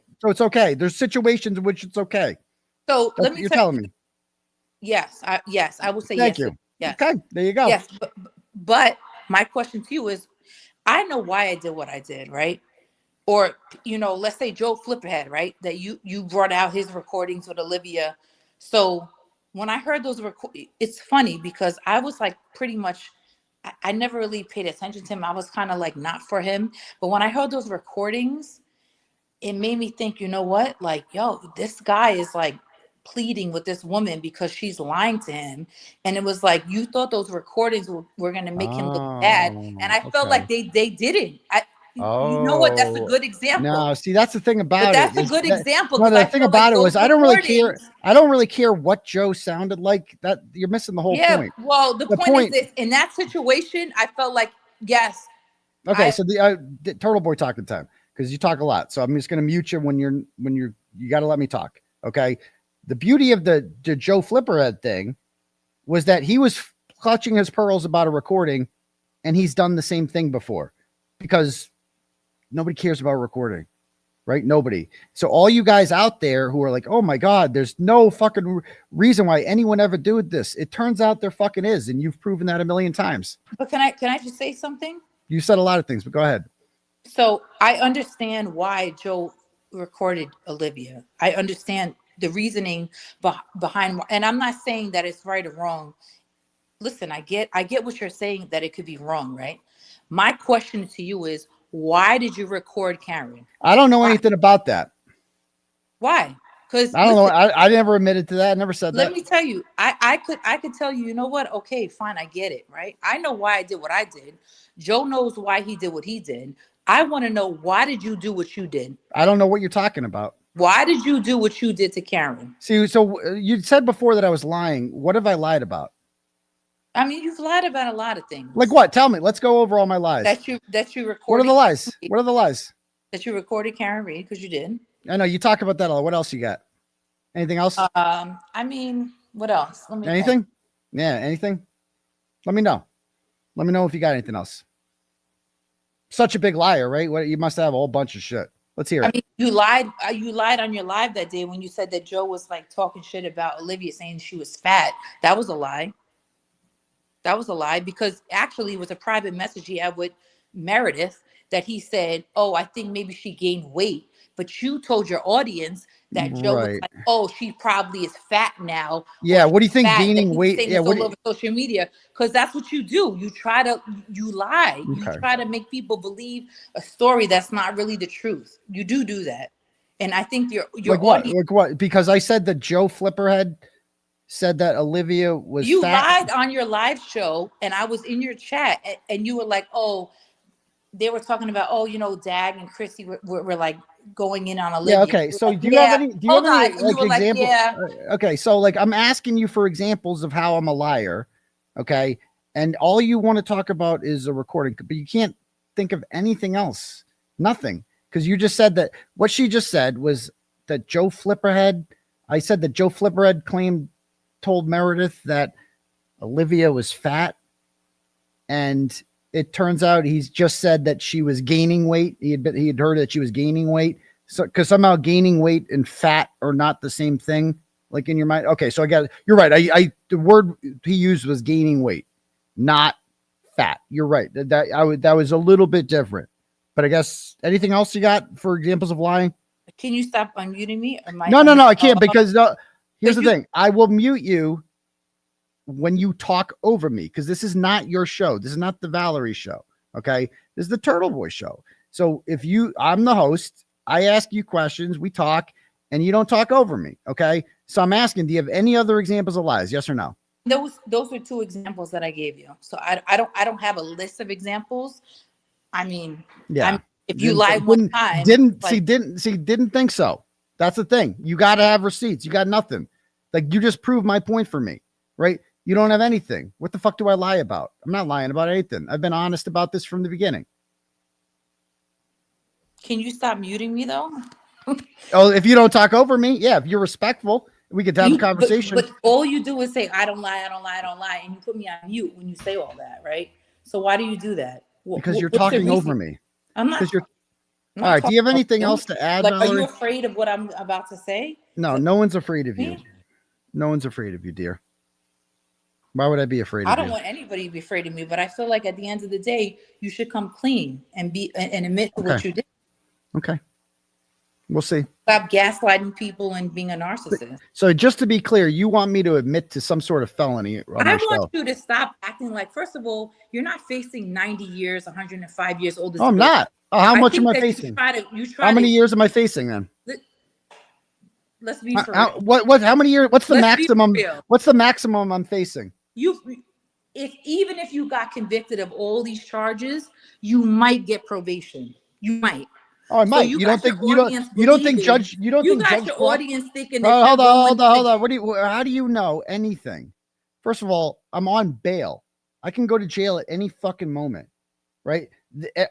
Speaker 7: There's situations in which it's okay.
Speaker 11: So
Speaker 7: let me. You're telling me.
Speaker 11: Yes. I will say
Speaker 7: Thank
Speaker 11: yes.
Speaker 7: you.
Speaker 11: Yes.
Speaker 7: Okay. There you go.
Speaker 11: Yes. But my question to you is, I know why I did what I did, right? Or, let's say 𝗄𝗄𝗏, right? That you brought out his recordings with Olivia. So when I heard those it's funny because I was like pretty much. I never really paid attention to him. I was kind of like not for him. But when I heard those recordings, it made me think, you know what? Like, yo, this guy is like pleading with this woman because she's lying to him. And it was like, you thought those recordings were going to make him look bad. And I felt like they didn't. You know what? That's a good example.
Speaker 7: No, see, that's the thing about
Speaker 11: That's a good example.
Speaker 7: No, the thing about it was I don't really care. I don't really care what Joe sounded like. That you're missing the whole point.
Speaker 11: Well, the point is that in that situation, I felt like, yes.
Speaker 7: Okay, so the Turtleboy talking time, because you talk a lot. So I'm just gonna mute you when you gotta let me talk. Okay. The beauty of the 𝗄𝗄𝗏 thing was that he was clutching his pearls about a recording, and he's done the same thing before, because nobody cares about recording, right? Nobody. So all you guys out there who are like, oh my God, there's no fucking reason why anyone ever do this. It turns out there fucking is. And you've proven that a million times.
Speaker 11: But can I just say something?
Speaker 7: You said a lot of things, but go ahead.
Speaker 11: So I understand why Joe recorded Olivia. I understand the reasoning behind, and I'm not saying that it's right or wrong. Listen, I get what you're saying, that it could be wrong, right? My question to you is, why did you record Karen?
Speaker 7: I don't know anything about that.
Speaker 11: Why? Because
Speaker 7: I don't know. I never admitted to that. I never said that.
Speaker 11: Let me tell you, I could tell you, you know what? Okay, fine, I get it, right? I know why I did what I did. Joe knows why he did what he did. I want to know, why did you do what you did?
Speaker 7: I don't know what you're talking about.
Speaker 11: Why did you do what you did to Karen?
Speaker 7: See, so you said before that I was lying. What have I lied about?
Speaker 11: I mean, you've lied about a lot of things.
Speaker 7: Like what? Tell me. Let's go over all my lies.
Speaker 11: That you recorded.
Speaker 7: What are the lies? What are the lies?
Speaker 11: That you recorded Karen Reed, because you did.
Speaker 7: I know you talk about that a lot. What else you got? Anything else?
Speaker 11: I mean, what else? Let me
Speaker 7: Anything?
Speaker 11: think.
Speaker 7: Yeah, anything? Let me know. Let me know if you got anything else. Such a big liar, right? What, you must have a whole bunch of shit. Let's hear it.
Speaker 11: I mean, you lied. You lied on your live that day when you said that Joe was like talking shit about Olivia, saying she was fat. That was a lie. That was a lie, because actually it was a private message he had with Meredith that he said, "Oh, I think maybe she gained weight." But you told your audience that Joe was like, "Oh, she probably is fat now."
Speaker 7: Yeah. What do you think
Speaker 11: Fat,
Speaker 7: gaining weight? Yeah.
Speaker 11: All over social media, because that's what you do. You lie.
Speaker 7: Okay.
Speaker 11: You try to make people believe a story that's not really the truth. You do that, and I think your
Speaker 7: like what? Like what? Because I said that Joe Flipperhead said that Olivia was
Speaker 11: you
Speaker 7: fat.
Speaker 11: lied on your live show, and I was in your chat, and you were like, "Oh." They were talking about, oh, you know, Dag and Chrissy were like going in on Olivia.
Speaker 7: Yeah, okay. So do you have any like examples?
Speaker 11: Like,
Speaker 7: okay, so like I'm asking you for examples of how I'm a liar, okay? And all you want to talk about is a recording, but you can't think of anything else. Nothing. Because you just said that what she just said was that Joe Flipperhead, I said that Joe Flipperhead told Meredith that Olivia was fat, and it turns out he's just said that she was gaining weight. He had heard that she was gaining weight. So, because somehow gaining weight and fat are not the same thing, like in your mind. Okay, so you're right. The word he used was gaining weight, not fat. You're right. That was a little bit different. But I guess anything else you got for examples of lying?
Speaker 11: Can you stop unmuting me? Or
Speaker 7: No, I can't, because here's the thing. I will mute you when you talk over me, because this is not your show. This is not the Valerie show. Okay. This is the Turtleboy show. So I'm the host. I ask you questions, we talk, and you don't talk over me. Okay. So I'm asking, do you have any other examples of lies? Yes or no?
Speaker 11: Those were two examples that I gave you. So I don't have a list of examples. I mean,
Speaker 7: yeah.
Speaker 11: If you lied one time,
Speaker 7: didn't think so. That's the thing. You got to have receipts. You got nothing. Like, you just proved my point for me, right? You don't have anything. What the fuck do I lie about? I'm not lying about anything. I've been honest about this from the beginning.
Speaker 11: Can you stop muting me though?
Speaker 7: Oh, if you don't talk over me, yeah. If you're respectful, we could have a conversation.
Speaker 11: But all you do is say, I don't lie, and you put me on mute when you say all that, right? So why do you do that?
Speaker 7: Because you're talking over me.
Speaker 11: I'm not.
Speaker 7: All right. Do you have anything else to add, Valerie?
Speaker 11: Are you afraid of what I'm about to say?
Speaker 7: No one's afraid of you. No one's afraid of you, dear. Why would I be afraid of you?
Speaker 11: I don't want anybody to be afraid of me, but I feel like at the end of the day, you should come clean and admit to what you did.
Speaker 7: Okay. We'll see.
Speaker 11: Stop gaslighting people and being a narcissist.
Speaker 7: So just to be clear, you want me to admit to some sort of felony on
Speaker 11: I want you to stop acting like, first of all, you're not facing 90 years, 105 years old.
Speaker 7: Oh, I'm not. Oh, how much am I facing? How many years am I facing then?
Speaker 11: Let's be for real.
Speaker 7: How many years? What's the maximum? What's the maximum I'm facing?
Speaker 11: Even if you got convicted of all these charges, you might get probation. You might.
Speaker 7: Oh, I might. So you don't think judge? You don't think
Speaker 11: got
Speaker 7: Judge
Speaker 11: your audience thinking?
Speaker 7: Hold on. How do you know anything? First of all, I'm on bail. I can go to jail at any fucking moment, right?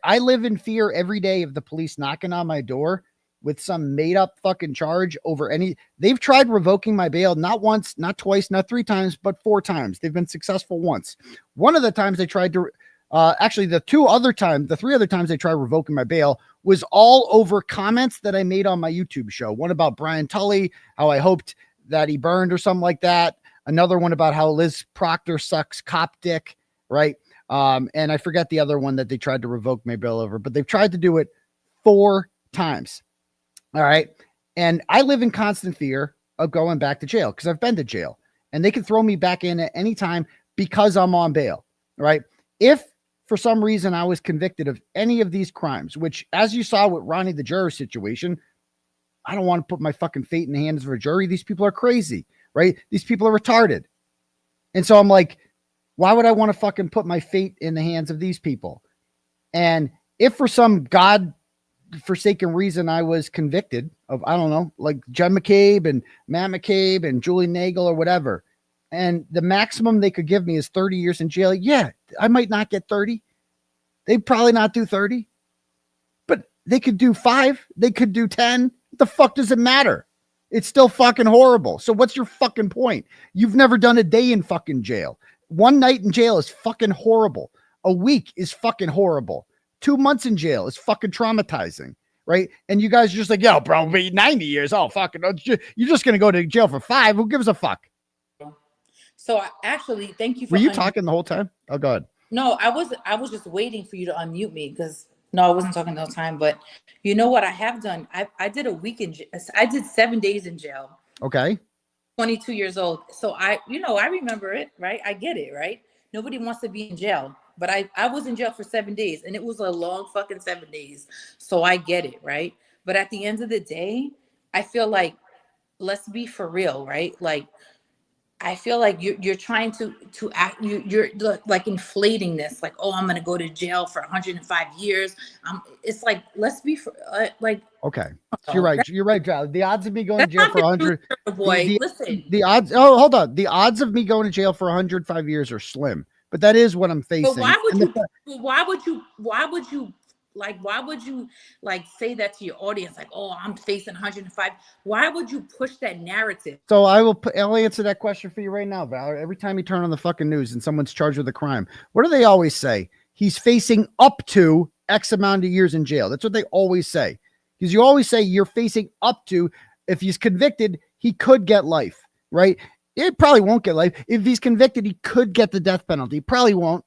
Speaker 7: I live in fear every day of the police knocking on my door with some made up fucking charge over any. They've tried revoking my bail, not once, not twice, not 3 times, but 4 times. They've been successful once. One of the times they tried to, actually the 3 other times they tried revoking my bail was all over comments that I made on my YouTube show. One about Brian Tully, how I hoped that he burned or something like that. Another one about how Liz Proctor sucks cop dick, right? And I forget the other one that they tried to revoke my bail over, but they've tried to do it 4 times. All right. And I live in constant fear of going back to jail because I've been to jail and they can throw me back in at any time because I'm on bail. Right. If for some reason I was convicted of any of these crimes, which, as you saw with Ronnie the juror situation, I don't want to put my fucking fate in the hands of a jury. These people are crazy, right? These people are retarded. And so I'm like, why would I want to fucking put my fate in the hands of these people? And if for some God-forsaken reason I was convicted of, I don't know, like Jen McCabe and Matt McCabe and Julie Nagel or whatever, and the maximum they could give me is 30 years in jail, yeah, I might not get 30. They'd probably not do 30. But they could do 5. They could do 10. What the fuck does it matter? It's still fucking horrible. So what's your fucking point? You've never done a day in fucking jail. One night in jail is fucking horrible. A week is fucking horrible. 2 months in jail is fucking traumatizing, right? And you guys are just like, yo, bro, be 90 years. Oh, fucking, you're just going to go to jail for 5. Who gives a fuck?
Speaker 11: So actually, thank you for.
Speaker 7: Were you talking the whole time? Oh, go ahead.
Speaker 11: No, I was just waiting for you to unmute me because no, I wasn't talking the whole time. But you know what I have done? I did a week in jail. I did 7 days in jail.
Speaker 7: Okay.
Speaker 11: 22 years old. So I remember it, right? I get it, right? Nobody wants to be in jail. But I was in jail for 7 days and it was a long fucking 7 days. So I get it, right? But at the end of the day, I feel like, let's be for real, right? Like, I feel like you're trying to act, you're like inflating this, like, oh, I'm going to go to jail for 105 years. It's like, let's be for like.
Speaker 7: Okay. So you're right. You're right, Charlie. The odds of me going to jail for 100.
Speaker 11: Boy, listen.
Speaker 7: The odds. Oh, hold on. The odds of me going to jail for 105 years are slim. But that is what I'm facing.
Speaker 11: But why would you say that to your audience? Like, oh, I'm facing 105. Why would you push that narrative?
Speaker 7: So I'll answer that question for you right now, Valerie. Every time you turn on the fucking news and someone's charged with a crime, what do they always say? He's facing up to X amount of years in jail. That's what they always say. Because you always say you're facing up to, if he's convicted, he could get life, right? It probably won't get life. If he's convicted, he could get the death penalty. Probably won't.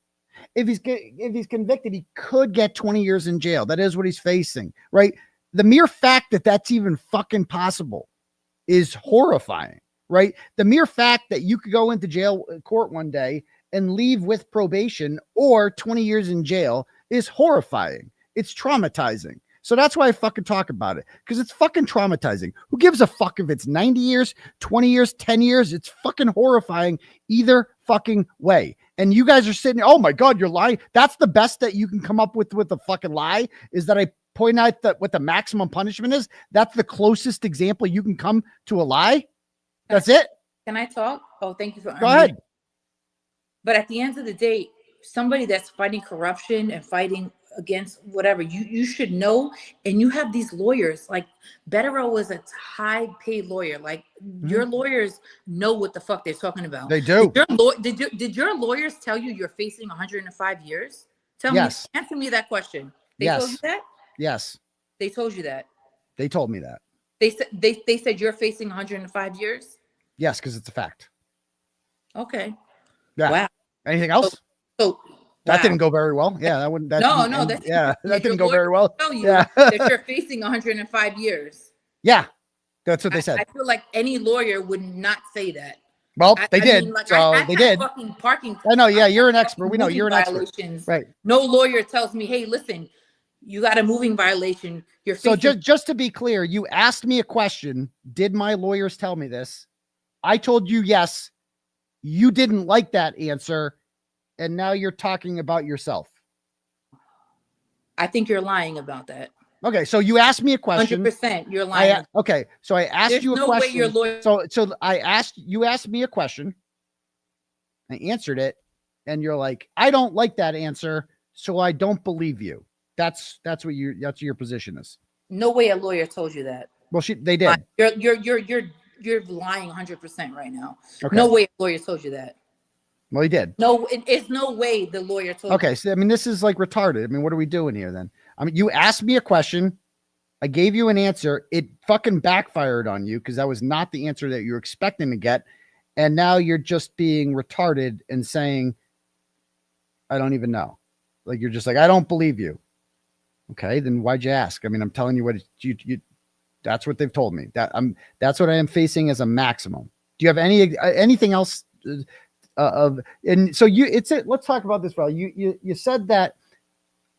Speaker 7: If he's convicted, he could get 20 years in jail. That is what he's facing, right? The mere fact that that's even fucking possible is horrifying, right? The mere fact that you could go into jail court one day and leave with probation or 20 years in jail is horrifying. It's traumatizing. So that's why I fucking talk about it, because it's fucking traumatizing. Who gives a fuck if it's 90 years, 20 years, 10 years? It's fucking horrifying either fucking way. And you guys are sitting, oh my God, you're lying. That's the best that you can come up with a fucking lie, is that I point out that what the maximum punishment is. That's the closest example you can come to a lie. That's it.
Speaker 11: Can I talk? Oh, thank you for.
Speaker 7: Go ahead.
Speaker 11: But at the end of the day, somebody that's fighting corruption and fighting against whatever, you should know. And you have these lawyers, like Betterow was a high paid lawyer. Like your lawyers know what the fuck they're talking about.
Speaker 7: They do.
Speaker 11: Did your lawyers tell you you're facing 105 years? Tell me, answer me that question. They told you that?
Speaker 7: Yes.
Speaker 11: They told you that.
Speaker 7: They told me that.
Speaker 11: They said you're facing 105 years?
Speaker 7: Yes, because it's a fact.
Speaker 11: Okay.
Speaker 7: Yeah.
Speaker 11: Wow.
Speaker 7: Anything else?
Speaker 11: So
Speaker 7: that didn't go very well. Yeah, that wouldn't. That didn't go very well.
Speaker 11: Tell you
Speaker 7: Yeah,
Speaker 11: that you're facing 105 years.
Speaker 7: Yeah, that's what they said.
Speaker 11: I feel like any lawyer would not say that.
Speaker 7: Well, they did.
Speaker 11: Mean, like,
Speaker 7: so they did.
Speaker 11: Fucking parking.
Speaker 7: I know. Yeah, you're an expert. We know you're an expert. Right.
Speaker 11: No lawyer tells me, hey, listen, you got a moving violation. You're facing.
Speaker 7: So just to be clear, you asked me a question. Did my lawyers tell me this? I told you yes. You didn't like that answer. And now you're talking about yourself.
Speaker 11: I think you're lying about that.
Speaker 7: Okay, so you asked me a question.
Speaker 11: 100%, you're lying.
Speaker 7: Okay, so I asked you a question.
Speaker 11: There's no way your lawyer.
Speaker 7: So you asked me a question. I answered it, and you're like, I don't like that answer, so I don't believe you. That's what your position is.
Speaker 11: No way a lawyer told you that.
Speaker 7: Well, they did.
Speaker 11: You're lying 100% right now.
Speaker 7: Okay.
Speaker 11: No way a lawyer told you that.
Speaker 7: Well, he did.
Speaker 11: No, it's no way the lawyer told.
Speaker 7: Okay, so I mean, this is like retarded. I mean, what are we doing here then? I mean, you asked me a question, I gave you an answer. It fucking backfired on you because that was not the answer that you were expecting to get, and now you're just being retarded and saying, "I don't even know." Like you're just like, "I don't believe you." Okay, then why'd you ask? I mean, I'm telling you what you. That's what they've told me. That's what I am facing as a maximum. Do you have anything else? And so let's talk about this, bro. You said that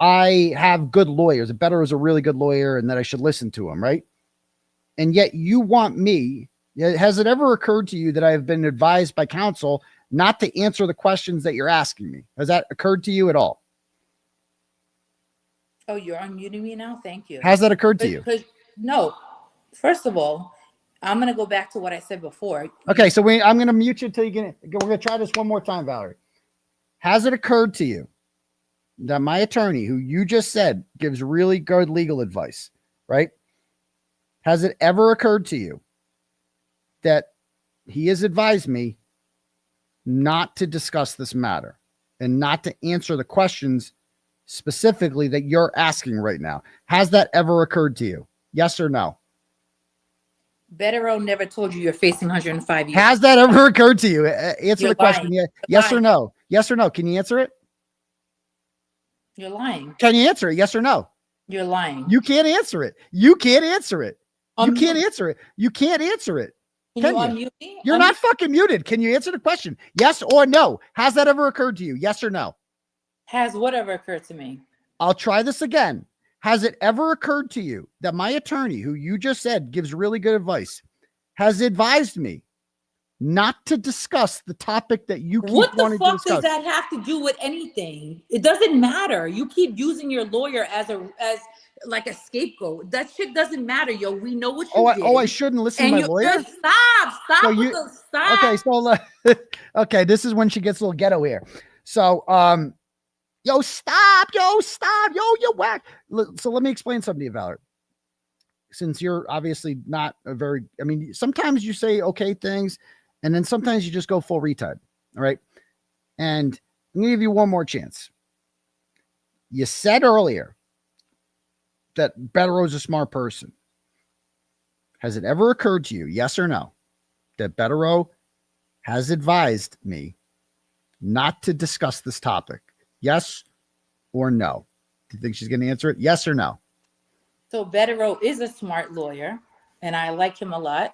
Speaker 7: I have good lawyers. Betterow is a really good lawyer and that I should listen to him, right? And yet you want me. Has it ever occurred to you that I have been advised by counsel not to answer the questions that you're asking me? Has that occurred to you at all?
Speaker 11: Oh, you're unmuting me now? Thank you.
Speaker 7: Has that occurred to you?
Speaker 11: No. First of all, I'm going to go back to what I said before.
Speaker 7: Okay, so I'm going to mute you until you get. We're going to try this one more time, Valerie. Has it occurred to you that my attorney, who you just said gives really good legal advice, right? Has it ever occurred to you that he has advised me not to discuss this matter and not to answer the questions specifically that you're asking right now? Has that ever occurred to you? Yes or no?
Speaker 11: 𝗏𝗏𝗏 never told you you're facing 105 years.
Speaker 7: Has that ever occurred to you? Answer
Speaker 11: You're
Speaker 7: the question.
Speaker 11: lying.
Speaker 7: Yes or
Speaker 11: lying.
Speaker 7: no? Yes or no? Can you answer it?
Speaker 11: You're lying.
Speaker 7: Can you answer it? Yes or no?
Speaker 11: You're lying.
Speaker 7: You can't answer it. You can't answer it. You
Speaker 11: Unmute.
Speaker 7: can't answer it. You can't answer it.
Speaker 11: Can
Speaker 7: Can
Speaker 11: you
Speaker 7: you?
Speaker 11: unmute me?
Speaker 7: You're not fucking muted. Can you answer the question? Yes or no? Has that ever occurred to you? Yes or no?
Speaker 11: Has whatever occurred to me?
Speaker 7: I'll try this again. Has it ever occurred to you that my attorney, who you just said gives really good advice, has advised me not to discuss the topic that you keep
Speaker 11: What the
Speaker 7: wanting to
Speaker 11: fuck
Speaker 7: discuss?
Speaker 11: does that have to do with anything? It doesn't matter. You keep using your lawyer as like a scapegoat. That shit doesn't matter, yo. We know what you did.
Speaker 7: I shouldn't listen to my lawyer?
Speaker 11: Stop
Speaker 7: So
Speaker 11: with the stop.
Speaker 7: Okay, so okay, this is when she gets a little ghetto here. So, yo, stop, you whack. So let me explain something to you, Valerie. Since you're obviously not a very, I mean, sometimes you say okay things, and then sometimes you just go full retard. All right. And I'm gonna give you one more chance. You said earlier that 𝗏𝗏𝗏's a smart person. Has it ever occurred to you, yes or no, that 𝗏𝗏𝗏 has advised me not to discuss this topic? Yes or no? Do you think she's going to answer it? Yes or no?
Speaker 11: So 𝗏𝗏𝗏 is a smart lawyer, and I like him a lot,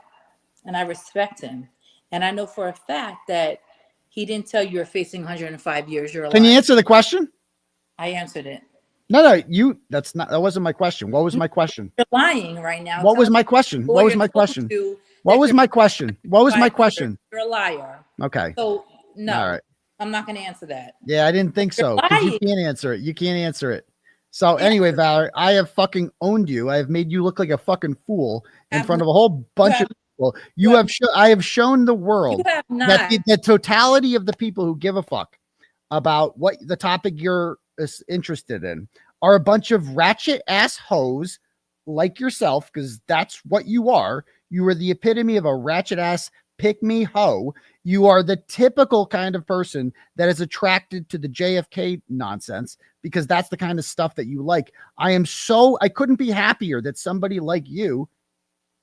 Speaker 11: and I respect him. And I know for a fact that he didn't tell you you're facing 105 years. You're alive.
Speaker 7: Can you answer the question?
Speaker 11: I answered it.
Speaker 7: No, that wasn't my question. What was my question?
Speaker 11: You're lying right now.
Speaker 7: What was my question? What was my question? What was my question? What was my question?
Speaker 11: You're a liar.
Speaker 7: Okay.
Speaker 11: So no,
Speaker 7: All right.
Speaker 11: I'm not going to answer that.
Speaker 7: Yeah, I didn't think so. Because you can't answer it. You can't answer it. So anyway, Valerie, I have fucking owned you. I have made you look like a fucking fool in front of a whole bunch of people. I have shown the world that the totality of the people who give a fuck about what the topic you're interested in are a bunch of ratchet ass hoes like yourself, because that's what you are. You are the epitome of a ratchet ass pick me hoe. You are the typical kind of person that is attracted to the JFK nonsense, because that's the kind of stuff that you like. I couldn't be happier that somebody like you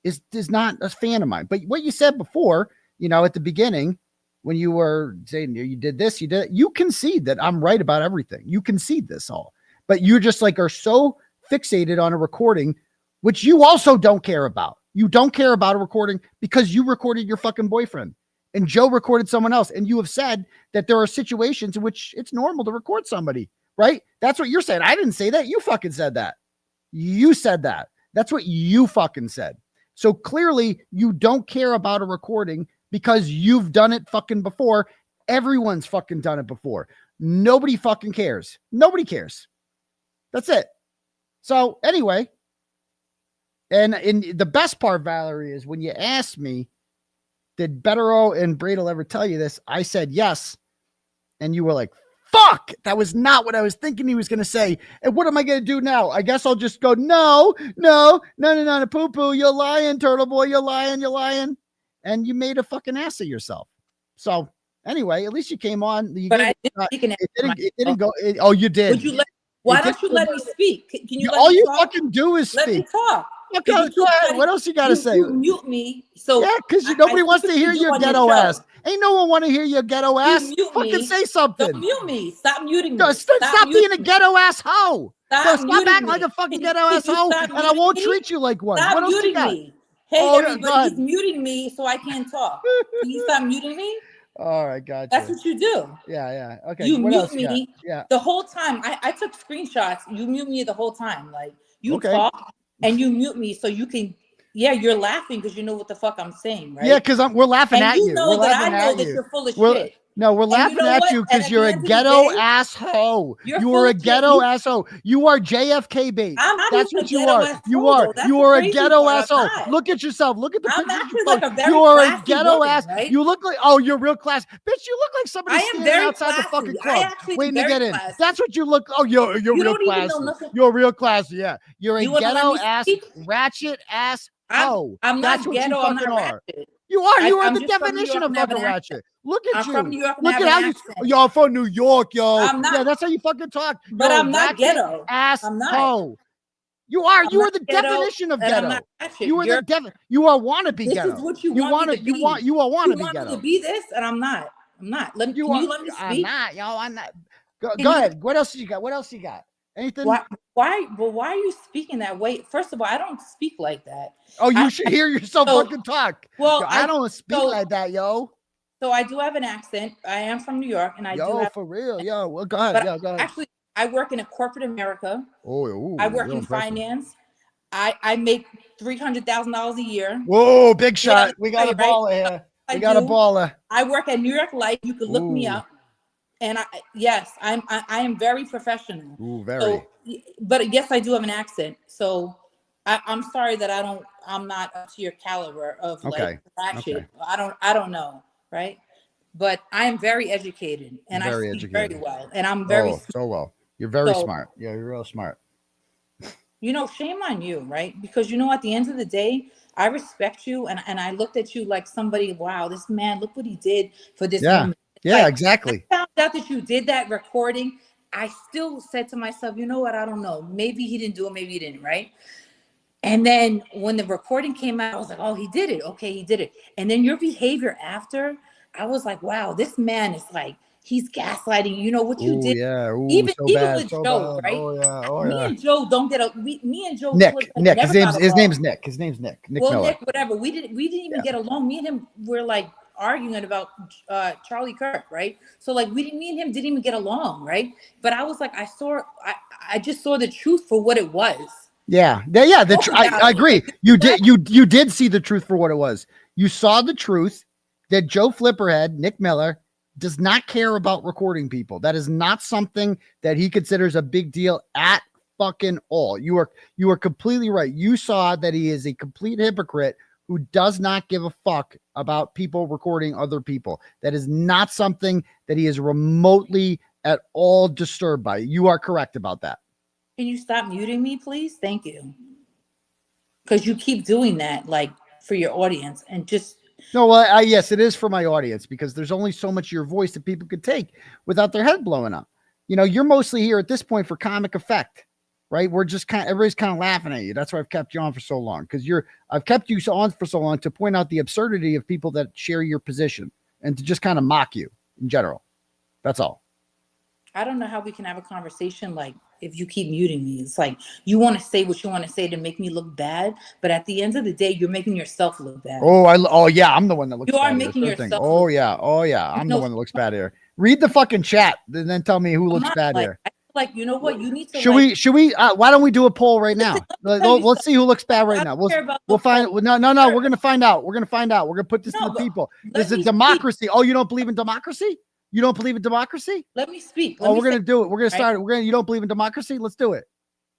Speaker 7: is not a fan of mine. But what you said before, at the beginning, when you were saying you did this, you concede that I'm right about everything. You concede this all, but you just are so fixated on a recording, which you also don't care about. You don't care about a recording because you recorded your fucking boyfriend and Joe recorded someone else. And you have said that there are situations in which it's normal to record somebody, right? That's what you're saying. I didn't say that. You fucking said that. You said that. That's what you fucking said. So clearly you don't care about a recording because you've done it fucking before. Everyone's fucking done it before. Nobody fucking cares. Nobody cares. That's it. So anyway, and in the best part, Valerie, is when you asked me, did 𝗏𝗏𝗏 and Bradle ever tell you this? I said yes. And you were like, fuck, that was not what I was thinking he was going to say. And what am I going to do now? I guess I'll just go, no, poo-poo, you're lying, Turtleboy, you're lying. And you made a fucking ass of yourself. So anyway, at least you came on. It didn't go. Oh, you did.
Speaker 11: Why don't you let me speak? Can you let
Speaker 7: all
Speaker 11: me
Speaker 7: you
Speaker 11: talk?
Speaker 7: fucking do is speak.
Speaker 11: Let me talk.
Speaker 7: Okay, go ahead. What else you got to say?
Speaker 11: You mute me. So
Speaker 7: yeah, because nobody wants to hear your ghetto ass. Ain't no one want to hear your ghetto ass. Fucking say something.
Speaker 11: Don't mute me. Stop muting me.
Speaker 7: Stop being a ghetto ass hoe. Stop acting like a fucking ghetto ass hoe, and I won't treat you like one.
Speaker 11: Stop
Speaker 7: What else
Speaker 11: muting
Speaker 7: you got?
Speaker 11: me. Hey, everybody, he's muting me so I can't talk. Can you stop muting me?
Speaker 7: All right, gotcha.
Speaker 11: That's what you do.
Speaker 7: Yeah. Okay.
Speaker 11: You
Speaker 7: what
Speaker 11: mute me
Speaker 7: yeah.
Speaker 11: the whole time. I took screenshots. You mute me the whole time. Like you talk and you mute me so you can. Yeah, you're laughing because you know what the fuck I'm saying, right?
Speaker 7: Yeah, because we're laughing at you.
Speaker 11: You know that I know that you're full of shit.
Speaker 7: No, we're laughing at you because you're a ghetto asshole. You are a ghetto asshole. You are JFK bait. That's what you are. You are a ghetto asshole. Look at yourself. Look at the picture. You are a ghetto ass. You look like you're real class. Bitch, you look like somebody standing outside the fucking club waiting to get in. That's what you look. Oh, you're real classy. You're real classy. Yeah. You're a ghetto ass, ratchet ass
Speaker 11: I'm
Speaker 7: That's
Speaker 11: not
Speaker 7: what
Speaker 11: ghetto.
Speaker 7: you
Speaker 11: I'm
Speaker 7: fucking
Speaker 11: not
Speaker 7: are.
Speaker 11: ratchet.
Speaker 7: You are. You are
Speaker 11: I'm
Speaker 7: the
Speaker 11: just from New
Speaker 7: definition
Speaker 11: York
Speaker 7: of
Speaker 11: and have
Speaker 7: fucking
Speaker 11: an
Speaker 7: ratchet.
Speaker 11: accent.
Speaker 7: Look at
Speaker 11: I'm
Speaker 7: you.
Speaker 11: from New York and
Speaker 7: Look
Speaker 11: have
Speaker 7: at
Speaker 11: an
Speaker 7: how you.
Speaker 11: accent.
Speaker 7: Yo, I'm from New York, yo.
Speaker 11: I'm not.
Speaker 7: Yeah, that's how you fucking talk.
Speaker 11: But
Speaker 7: You're
Speaker 11: I'm
Speaker 7: a
Speaker 11: not
Speaker 7: ratchet
Speaker 11: ghetto.
Speaker 7: ass
Speaker 11: I'm not.
Speaker 7: hoe. You are.
Speaker 11: I'm
Speaker 7: You are
Speaker 11: not
Speaker 7: the
Speaker 11: ghetto,
Speaker 7: definition of
Speaker 11: and I'm
Speaker 7: ghetto.
Speaker 11: not ratchet.
Speaker 7: You are the You are wannabe
Speaker 11: This
Speaker 7: ghetto.
Speaker 11: is what you
Speaker 7: You
Speaker 11: want me
Speaker 7: wanna.
Speaker 11: to
Speaker 7: You
Speaker 11: be.
Speaker 7: want. You are
Speaker 11: You
Speaker 7: wannabe
Speaker 11: want me
Speaker 7: ghetto.
Speaker 11: to be this, and I'm not. I'm not. Can you let me speak?
Speaker 7: I'm not, yo. I'm not. Go ahead. What else you got? What else you got? Anything?
Speaker 11: Why? Well, why are you speaking that way? First of all, I don't speak like that.
Speaker 7: Oh, you should hear yourself fucking talk.
Speaker 11: Well,
Speaker 7: yo, I don't speak like that, yo.
Speaker 11: So I do have an accent. I am from New York, and I do have
Speaker 7: for real, yo. Well, go ahead.
Speaker 11: But
Speaker 7: Go ahead.
Speaker 11: actually, I work in a corporate America.
Speaker 7: Oh,
Speaker 11: I work in finance. I make $300,000 a year.
Speaker 7: Whoa, big shot.
Speaker 11: Yeah,
Speaker 7: we got a baller here.
Speaker 11: I
Speaker 7: We got a
Speaker 11: do.
Speaker 7: baller.
Speaker 11: I work at New York Life. You can look me up. And I am very professional.
Speaker 7: Ooh, very.
Speaker 11: So, but yes, I do have an accent. So I'm sorry that I'm not up to your caliber of like ratchet.
Speaker 7: Okay.
Speaker 11: I don't know, right? But I am very educated and I speak very well. And I'm very
Speaker 7: so well. You're very smart. Yeah, you're real smart.
Speaker 11: You know, shame on you, right? Because you know, at the end of the day, I respect you, and I looked at you like somebody. Wow, this man! Look what he did for this woman.
Speaker 7: Yeah,
Speaker 11: like,
Speaker 7: exactly.
Speaker 11: I found out that you did that recording. I still said to myself, you know what? I don't know. Maybe he didn't do it. Maybe he didn't. Right. And then when the recording came out, I was like, oh, he did it. Okay, he did it. And then your behavior after, I was like, wow, this man is like, he's gaslighting. You know what you did?
Speaker 7: Yeah. Ooh,
Speaker 11: even
Speaker 7: bad,
Speaker 11: with Joe,
Speaker 7: bad.
Speaker 11: right?
Speaker 7: Oh yeah. Oh
Speaker 11: me
Speaker 7: yeah.
Speaker 11: and Joe don't get a. Me and Joe.
Speaker 7: Nick. His name's Nick. Nick
Speaker 11: well,
Speaker 7: Miller.
Speaker 11: Nick, whatever. We didn't even get along. Me and him were like arguing about Charlie Kirk, right? So like me and him didn't even get along, right? But I was like, I just saw the truth for what it was.
Speaker 7: Yeah. I agree. You did see the truth for what it was. You saw the truth that Joe Flipperhead, Nick Miller, does not care about recording people. That is not something that he considers a big deal at fucking all. You are completely right. You saw that he is a complete hypocrite who does not give a fuck about people recording other people. That is not something that he is remotely at all disturbed by. You are correct about that.
Speaker 11: Can you stop muting me, please? Thank you. Because you keep doing that, like for your audience, and just.
Speaker 7: No, well, yes, it is for my audience because there's only so much of your voice that people could take without their head blowing up. You know, you're mostly here at this point for comic effect, right? We're just everybody's kind of laughing at you. That's why I've kept you on for so long because I've kept you on for so long to point out the absurdity of people that share your position and to just kind of mock you in general. That's all.
Speaker 11: I don't know how we can have a conversation like if you keep muting me. It's like you want to say what you want to say to make me look bad, but at the end of the day, you're making yourself look bad.
Speaker 7: Oh yeah, I'm the one that looks bad.
Speaker 11: You are making yourself.
Speaker 7: Oh yeah, I'm the one that looks bad here. Read the fucking chat and then tell me who looks bad here.
Speaker 11: Like, you know what? You need to.
Speaker 7: Should we? Why don't we do a poll right now? Let's see who looks bad right now. We'll find. No. We're gonna find out. We're gonna put this to the people. This is a democracy. Oh, you don't believe in democracy? You don't believe in democracy?
Speaker 11: Let me speak.
Speaker 7: We're gonna do it. We're gonna start it. You don't believe in democracy? Let's do it.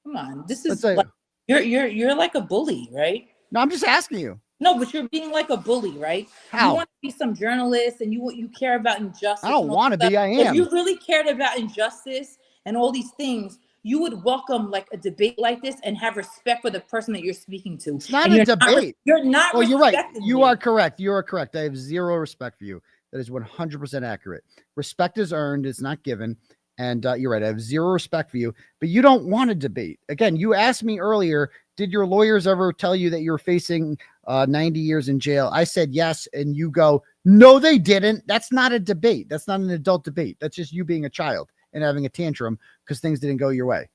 Speaker 11: Come on. This is like, you're like a bully, right?
Speaker 7: No, I'm just asking you.
Speaker 11: No, but you're being like a bully, right?
Speaker 7: How?
Speaker 11: You want to be some journalist and you care about injustice.
Speaker 7: I don't want to be. I am.
Speaker 11: If you really cared about injustice and all these things, you would welcome like a debate like this and have respect for the person that you're speaking to.
Speaker 7: It's not a debate.
Speaker 11: You're not.
Speaker 7: Oh, you're right. You are correct. You are correct. I have zero respect for you. That is 100% accurate. Respect is earned. It's not given. And you're right. I have zero respect for you, but you don't want to debate. Again, you asked me earlier, did your lawyers ever tell you that you're facing 90 years in jail? I said yes. And you go, no, they didn't. That's not a debate. That's not an adult debate. That's just you being a child and having a tantrum because things didn't go your way.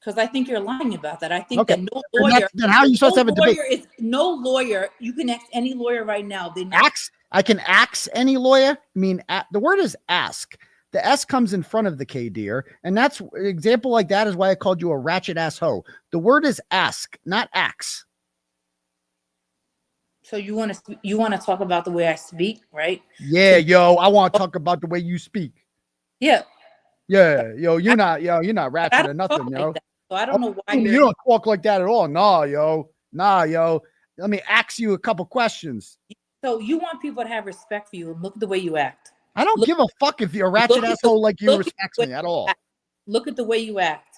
Speaker 11: Because I think you're lying about that. I think that no
Speaker 7: Then
Speaker 11: lawyer.
Speaker 7: then how are you supposed to have a debate?
Speaker 11: No lawyer. You can ask any lawyer right now.
Speaker 7: I can ask any lawyer. I mean, the word is ask. The S comes in front of the K, dear. And that's an example like that is why I called you a ratchet ass hoe. The word is ask, not axe.
Speaker 11: So you want to talk about the way I speak, right?
Speaker 7: Yeah, yo, I want to talk about the way you speak.
Speaker 11: Yeah.
Speaker 7: Yeah, you're not ratchet or nothing, yo.
Speaker 11: Like so I don't know why
Speaker 7: you don't talk like that at all. Nah, yo. Let me ask you a couple questions.
Speaker 11: So you want people to have respect for you and look at the way you act.
Speaker 7: I don't give a fuck if you're a ratchet asshole like you respects me at all.
Speaker 11: Look at the way you act.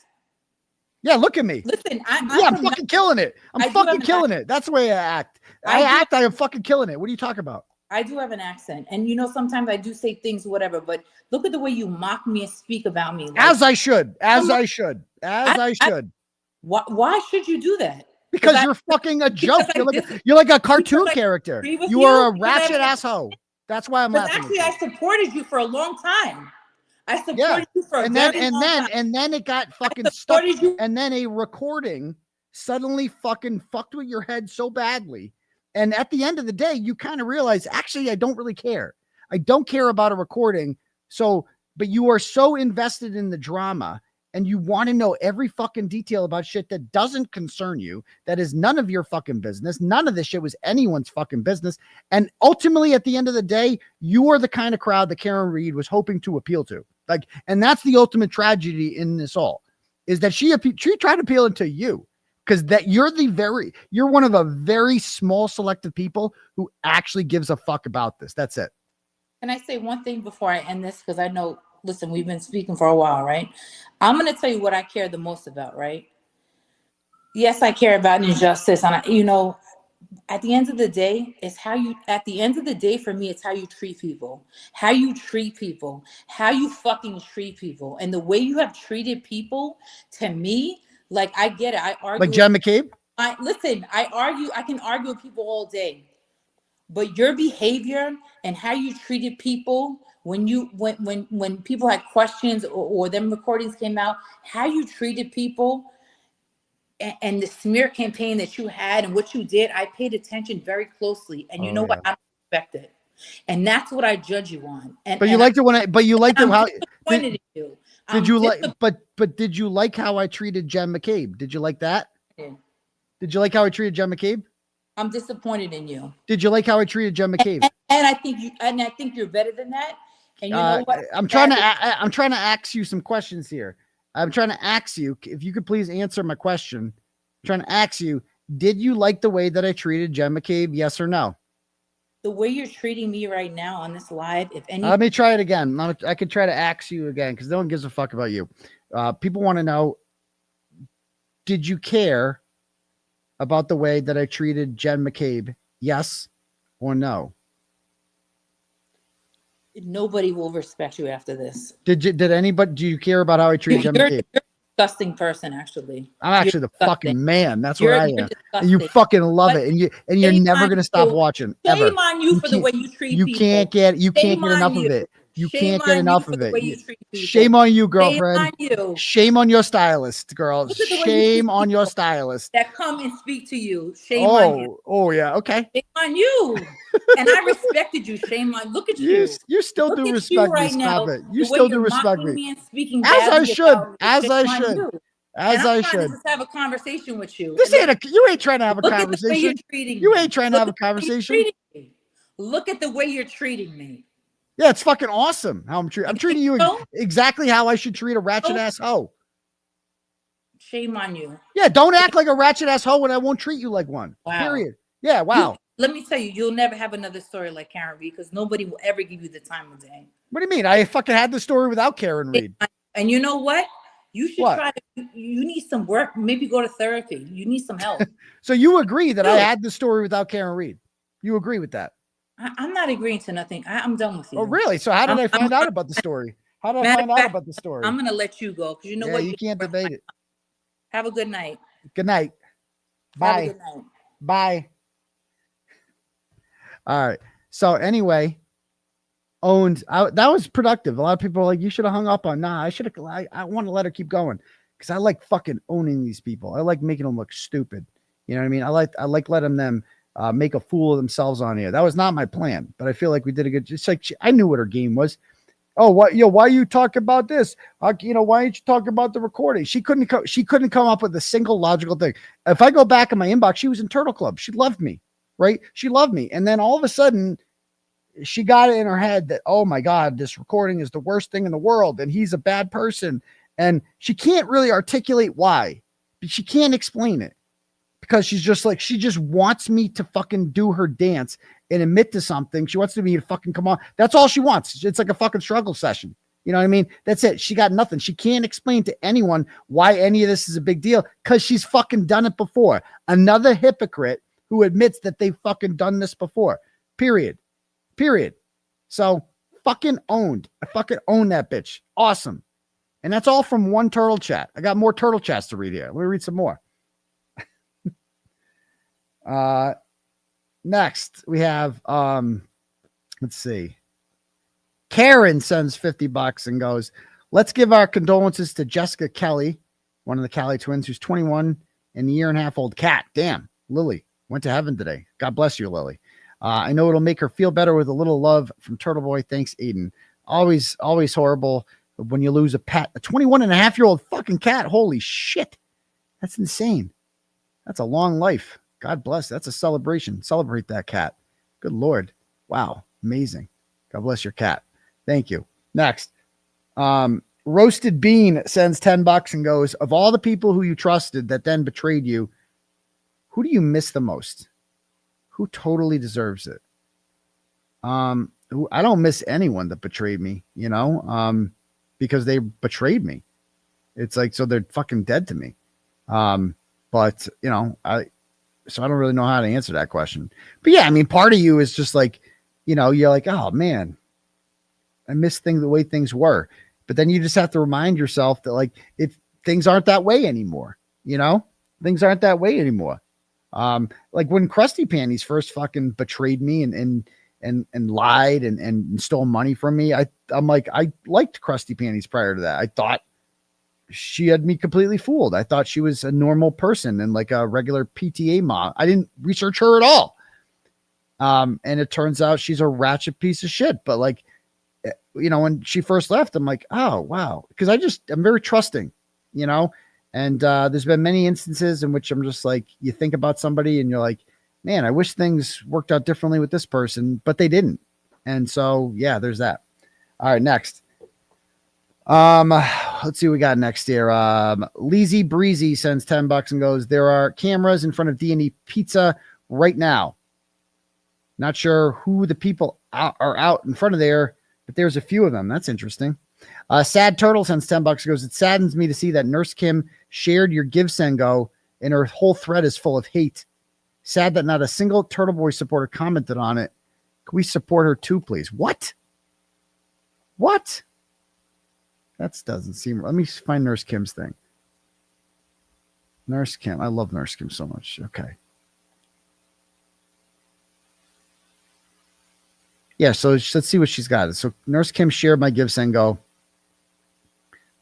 Speaker 7: Yeah, look at me.
Speaker 11: Listen,
Speaker 7: I'm fucking killing it. I'm fucking killing it. That's the way I act. I am fucking killing it. What are you talking about?
Speaker 11: I do have an accent. And you know, sometimes I do say things, whatever, but look at the way you mock me and speak about me. Like,
Speaker 7: As I should. I should.
Speaker 11: Why should you do that?
Speaker 7: Because you're fucking a joke. You're like a cartoon character. You are a ratchet asshole. That's why I'm laughing.
Speaker 11: Actually, I supported you for a long time. I supported you for a very long time.
Speaker 7: And then it got fucking stuck. And then a recording suddenly fucking fucked with your head so badly. And at the end of the day, you kind of realize, actually, I don't really care. I don't care about a recording. So, but you are so invested in the drama and you want to know every fucking detail about shit that doesn't concern you. That is none of your fucking business. None of this shit was anyone's fucking business. And ultimately, at the end of the day, you are the kind of crowd that Karen Reed was hoping to appeal to. Like, and that's the ultimate tragedy in this all, is that she tried to appeal to you. Because that you're one of a very small select of people who actually gives a fuck about this. That's it.
Speaker 11: Can I say one thing before I end this? Because I know, listen, we've been speaking for a while, right? I'm going to tell you what I care the most about, right? Yes, I care about injustice. And, you know, at the end of the day, for me, it's how you treat people. How you treat people. How you fucking treat people. And the way you have treated people, to me, like, I get it. I argue.
Speaker 7: Like John McCabe?
Speaker 11: I can argue with people all day. But your behavior and how you treated people when people had questions or them recordings came out, how you treated people and the smear campaign that you had and what you did, I paid attention very closely. And you know what? I respect it. And that's what I judge you on. Did you like how I treated Jen McCabe? Did you like that? Yeah. Did you like how I treated Jen McCabe? I'm disappointed in you. Did you like how I treated Jen McCabe? And I think you're better than that. And you know what? I'm trying to ask you some questions here. I'm trying to ask you if you could please answer my question. I'm trying to ask you, did you like the way that I treated Jen McCabe? Yes or no? The way you're treating me right now on this live, if any. Let me try it again. I could try to ask you again because no one gives a fuck about you. People want to know, did you care about the way that I treated Jen McCabe? Yes or no? Nobody will respect you after this. Do you care about how I treated Jen McCabe? You're a disgusting person, actually. I'm actually the fucking man. That's what I am. And you fucking love it. And you're never going to stop watching. Shame on you for the way you treat people. You can't get enough of it. You can't get enough of it. Shame on you, girlfriend. Shame on your stylist, girl. Shame on your stylist. That come and speak to you. Shame on you. Oh, yeah. Okay. Shame on you. And I respected you. Shame on. Look at you. You still do respect me. Stop it. You still do respect me. As I should. As I should. As I should. Just have a conversation with you. You ain't trying to have a conversation. You ain't trying to have a conversation. Look at the way you're treating me. Yeah, it's fucking awesome how I'm treating you exactly how I should treat a ratchet ass hoe. Shame on you. Yeah, don't act like a ratchet ass hoe when I won't treat you like one. Wow. Period. Yeah, wow. Let me tell you, you'll never have another story like Karen Reed because nobody will ever give you the time of day. What do you mean? I fucking had the story without Karen Reed. And you know what? You should you need some work. Maybe go to therapy. You need some help. So you agree that I had the story without Karen Reed? You agree with that? I'm not agreeing to nothing. I'm done with you. Oh, really? So how did I find out about the story? How did I find out about the story? I'm going to let you go because you know what? You can't debate it. Have a good night. Good night. Bye. Have a good night. Bye. All right. So anyway, that was productive. A lot of people are like, you should have hung up on. Nah, I want to let her keep going because I like fucking owning these people. I like making them look stupid. You know what I mean? I like letting them make a fool of themselves on here. That was not my plan, but I feel like we did a good. Just like I knew what her game was. Oh, what? Why you talk about this? Why didn't you talk about the recording? She couldn't come up with a single logical thing. If I go back in my inbox, she was in Turtle Club. She loved me, right? She loved me, and then all of a sudden, she got it in her head that, oh my God, this recording is the worst thing in the world, and he's a bad person, and she can't really articulate why, but she can't explain it. Because she just wants me to fucking do her dance and admit to something. She wants me to fucking come on. That's all she wants. It's like a fucking struggle session.
Speaker 7: You know what I mean? That's it. She got nothing. She can't explain to anyone why any of this is a big deal because she's fucking done it before. Another hypocrite who admits that they've fucking done this before. Period. So fucking owned. I fucking own that bitch. Awesome. And that's all from one turtle chat. I got more turtle chats to read here. Let me read some more. Next we have, let's see. Karen sends $50 and goes, let's give our condolences to Jessica Kelly, one of the Kelly twins, who's 21 and a year and a half old cat. Damn, Lily went to heaven today. God bless you, Lily. I know it'll make her feel better with a little love from Turtleboy. Thanks, Aidan. Always horrible when you lose a pet, a 21 and a half-year-old fucking cat. Holy shit. That's insane. That's a long life. God bless. That's a celebration. Celebrate that cat. Good Lord. Wow. Amazing. God bless your cat. Thank you. Next. Roasted Bean sends $10 and goes, of all the people who you trusted that then betrayed you, who do you miss the most? Who totally deserves it? I don't miss anyone that betrayed me, you know, because they betrayed me. It's like, so they're fucking dead to me. But you know, so I don't really know how to answer that question, but yeah, I mean, part of you is just like, you know, you're like, oh man, I miss the way things were. But then you just have to remind yourself that like, if things aren't that way anymore, you know, things aren't that way anymore. Like when Krusty Panties first fucking betrayed me and lied and stole money from me. I'm like, I liked Krusty Panties prior to that. I thought she had me completely fooled. I thought she was a normal person and like a regular PTA mom. I didn't research her at all. And it turns out she's a ratchet piece of shit. But like, you know, when she first left, I'm like, oh, wow. Because I'm very trusting, you know, and there's been many instances in which I'm just like, you think about somebody and you're like, man, I wish things worked out differently with this person, but they didn't. And so, yeah, there's that. All right, next. Let's see what we got next here. Leezy Breezy sends $10 and goes, there are cameras in front of D&E Pizza right now. Not sure who the people are out in front of there, but there's a few of them. That's interesting. Sad Turtle sends $10 and goes, it saddens me to see that Nurse Kim shared your 𝗃𝗃 and her whole thread is full of hate. Sad that not a single Turtleboy supporter commented on it. Can we support her too, please? What? That doesn't seem... Let me find Nurse Kim's thing. Nurse Kim. I love Nurse Kim so much. Okay. Yeah, so let's see what she's got. So Nurse Kim shared my 𝗃𝗃,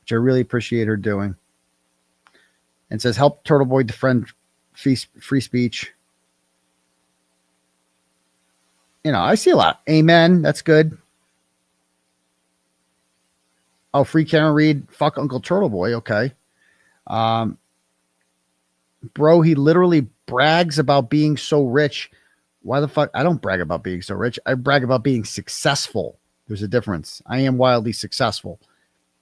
Speaker 7: which I really appreciate her doing. And says, help Turtleboy defend free speech. You know, I see a lot. Amen. That's good. Oh, free Karen Reed. Fuck Uncle Turtleboy. Okay. Bro, he literally brags about being so rich. Why the fuck? I don't brag about being so rich. I brag about being successful. There's a difference. I am wildly successful.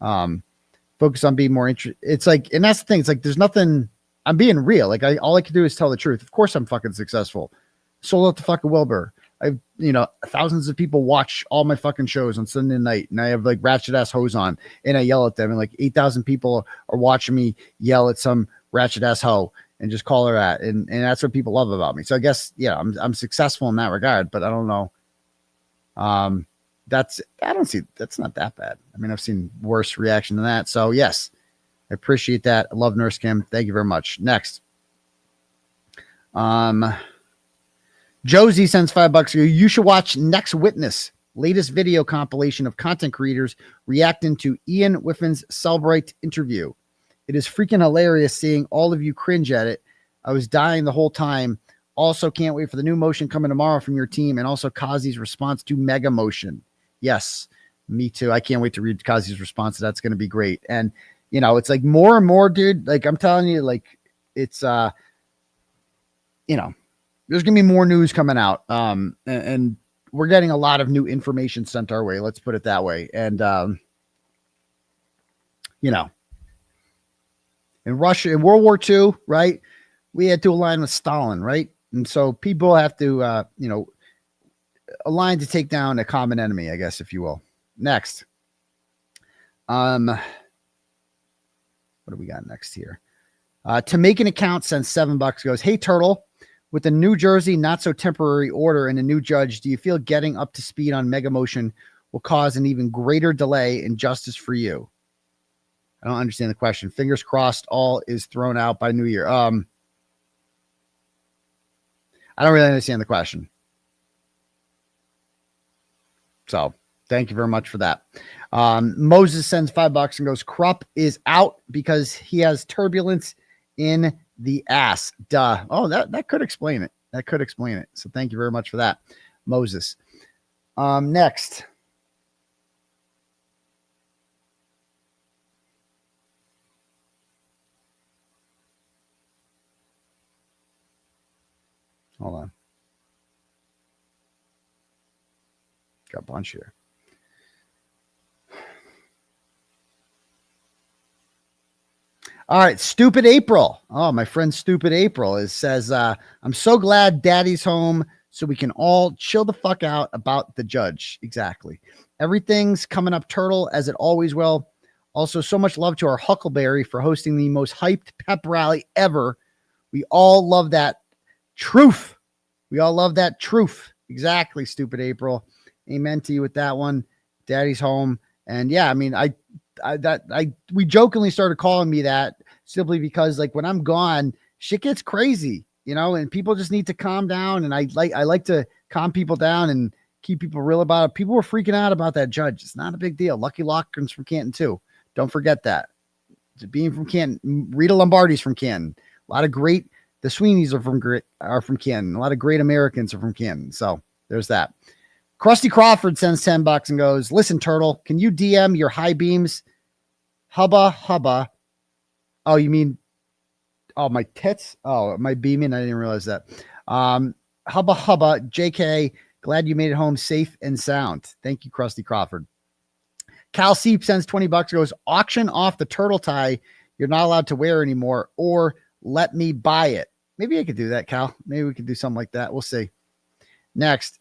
Speaker 7: Focus on being more interested. It's like, and that's the thing. It's like, there's nothing, I'm being real. Like all I can do is tell the truth. Of course I'm fucking successful. Sold out to fucking Wilbur. I've, you know, thousands of people watch all my fucking shows on Sunday night, and I have like ratchet ass hoes on, and I yell at them, and like 8,000 people are watching me yell at some ratchet ass hoe and just call her at, and that's what people love about me. So I guess, yeah, I'm successful in that regard, but I don't know. I don't see, that's not that bad. I mean, I've seen worse reaction than that. So yes, I appreciate that. I love Nurse Kim. Thank you very much. Next. Josie sends $5. You should watch Next Witness, latest video compilation of content creators reacting to Ian Whiffin's Celebrate interview. It is freaking hilarious seeing all of you cringe at it. I was dying the whole time. Also, can't wait for the new motion coming tomorrow from your team, and also 𝗁𝗁𝗄𝗄𝗄𝗃𝗁𝗄𝗄𝗃𝗁 Motion. Mega Motion. Yes, me too. I can't wait to read 𝗁𝗁𝗄𝗄𝗃𝗁𝗄𝗃. That's going to be great. And you know, it's like more and more, dude. Like I'm telling you, like it's you know, there's going to be more news coming out. And we're getting a lot of new information sent our way. Let's put it that way. And, you know, in Russia, in World War II, right, we had to align with Stalin, right? And so people have to, you know, align to take down a common enemy, I guess, if you will. Next. What do we got next here? To make an account sends $7 goes, hey, Turtle, with the New Jersey not so temporary order and a new judge, do you feel getting up to speed on Mega Motion will cause an even greater delay in justice for you? I don't understand the question. Fingers crossed all is thrown out by New Year. I don't really understand the question. So thank you very much for that. Moses sends $5 and goes, Krupp is out because he has turbulence in the ass. Duh. Oh, that could explain it. That could explain it. So thank you very much for that, Moses. Next. Hold on. Got a bunch here. All right, Stupid April. Oh, my friend Stupid April says, I'm so glad Daddy's home so we can all chill the fuck out about the judge. Exactly. Everything's coming up turtle as it always will. Also, so much love to our Huckleberry for hosting the most hyped pep rally ever. We all love that truth. We all love that truth. Exactly, Stupid April. Amen to you with that one. Daddy's home. And yeah, I mean, we jokingly started calling me that simply because like when I'm gone, shit gets crazy, you know, and people just need to calm down. And I like to calm people down and keep people real about it. People were freaking out about that judge. It's not a big deal. Lucky Lockman's from Canton too. Don't forget that. Being from Canton, Rita Lombardi's from Canton. A lot of great, the Sweeneys are from Canton. A lot of great Americans are from Canton. So there's that. Krusty Crawford sends $10 and goes, listen, Turtle, can you DM your high beams? 𝗵𝗶𝗶𝗺. Oh, you mean, oh, my tits? Oh, my beaming? I didn't realize that. 𝗵𝗶𝗶𝗺, JK, glad you made it home safe and sound. Thank you, Krusty Crawford. Cal Seep sends $20, goes, auction off the turtle tie you're not allowed to wear anymore, or let me buy it. Maybe I could do that, Cal. Maybe we could do something like that. We'll see. Next.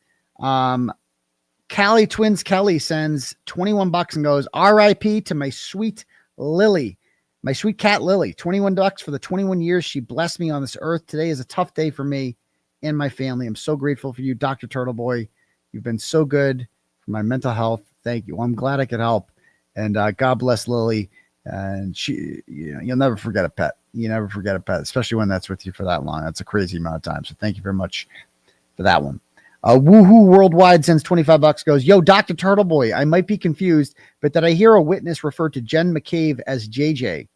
Speaker 7: Callie Twins Kelly sends $21 and goes, RIP to my sweet Lily, my sweet cat Lily. $21 for the 21 years she blessed me on this earth. Today is a tough day for me and my family. I'm so grateful for you, Dr. Turtleboy. You've been so good for my mental health. Thank you. Well, I'm glad I could help. And God bless Lily. And she, you know, you'll never forget a pet. You never forget a pet, especially when that's with you for that long. That's a crazy amount of time. So thank you very much for that one. Woohoo Worldwide sends $25, goes, yo, Dr. Turtleboy, I might be confused, but did I hear a witness refer to Jen McCabe as JJ?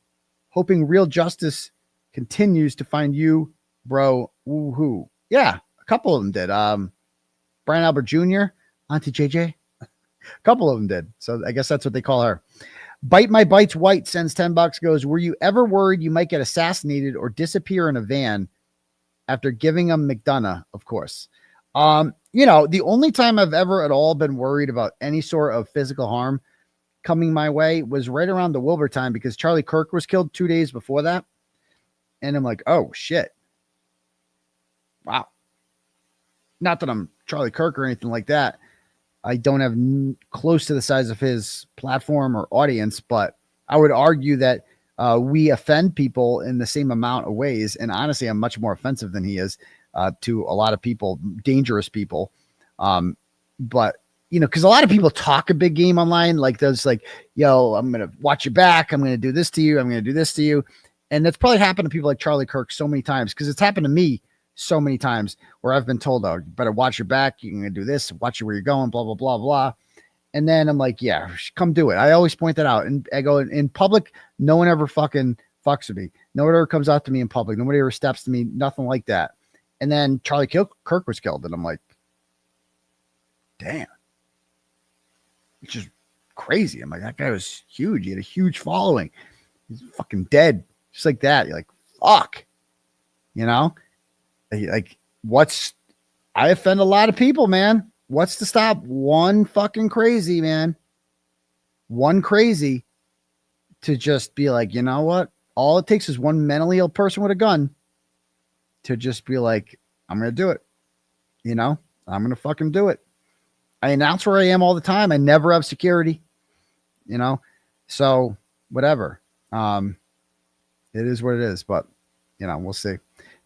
Speaker 7: Hoping real justice continues to find you, bro. Woohoo. Yeah, a couple of them did. Brian Albert Jr., Auntie JJ. A couple of them did. So I guess that's what they call her. Bite My Bites White sends $10, goes, were you ever worried you might get assassinated or disappear in a van after giving them McDonough, of course? You know, the only time I've ever at all been worried about any sort of physical harm coming my way was right around the Wilbur time, because Charlie Kirk was killed 2 days before that. And I'm like, oh shit. Wow. Not that I'm Charlie Kirk or anything like that. I don't have close to the size of his platform or audience, but I would argue that we offend people in the same amount of ways. And honestly, I'm much more offensive than he is. To a lot of people, dangerous people. But, you know, because a lot of people talk a big game online, like those, like, yo, I'm going to watch your back. I'm going to do this to you. I'm going to do this to you. And that's probably happened to people like Charlie Kirk so many times, because it's happened to me so many times where I've been told, oh, you better watch your back. You're going to do this, watch where you're going, blah, blah, blah, blah. And then I'm like, yeah, come do it. I always point that out. And I go, in public, no one ever fucking fucks with me. No one ever comes out to me in public. Nobody ever steps to me, nothing like that. And then Charlie Kirk was killed. And I'm like, damn. It's just crazy. I'm like, that guy was huge. He had a huge following. He's fucking dead. Just like that. You're like, fuck. You know? Like, I offend a lot of people, man. What's to stop one fucking crazy, man? One crazy to just be like, you know what? All it takes is one mentally ill person with a gun to just be like, I'm going to do it. You know, I'm going to fucking do it. I announce where I am all the time. I never have security, you know? So whatever. It is what it is, but you know, we'll see.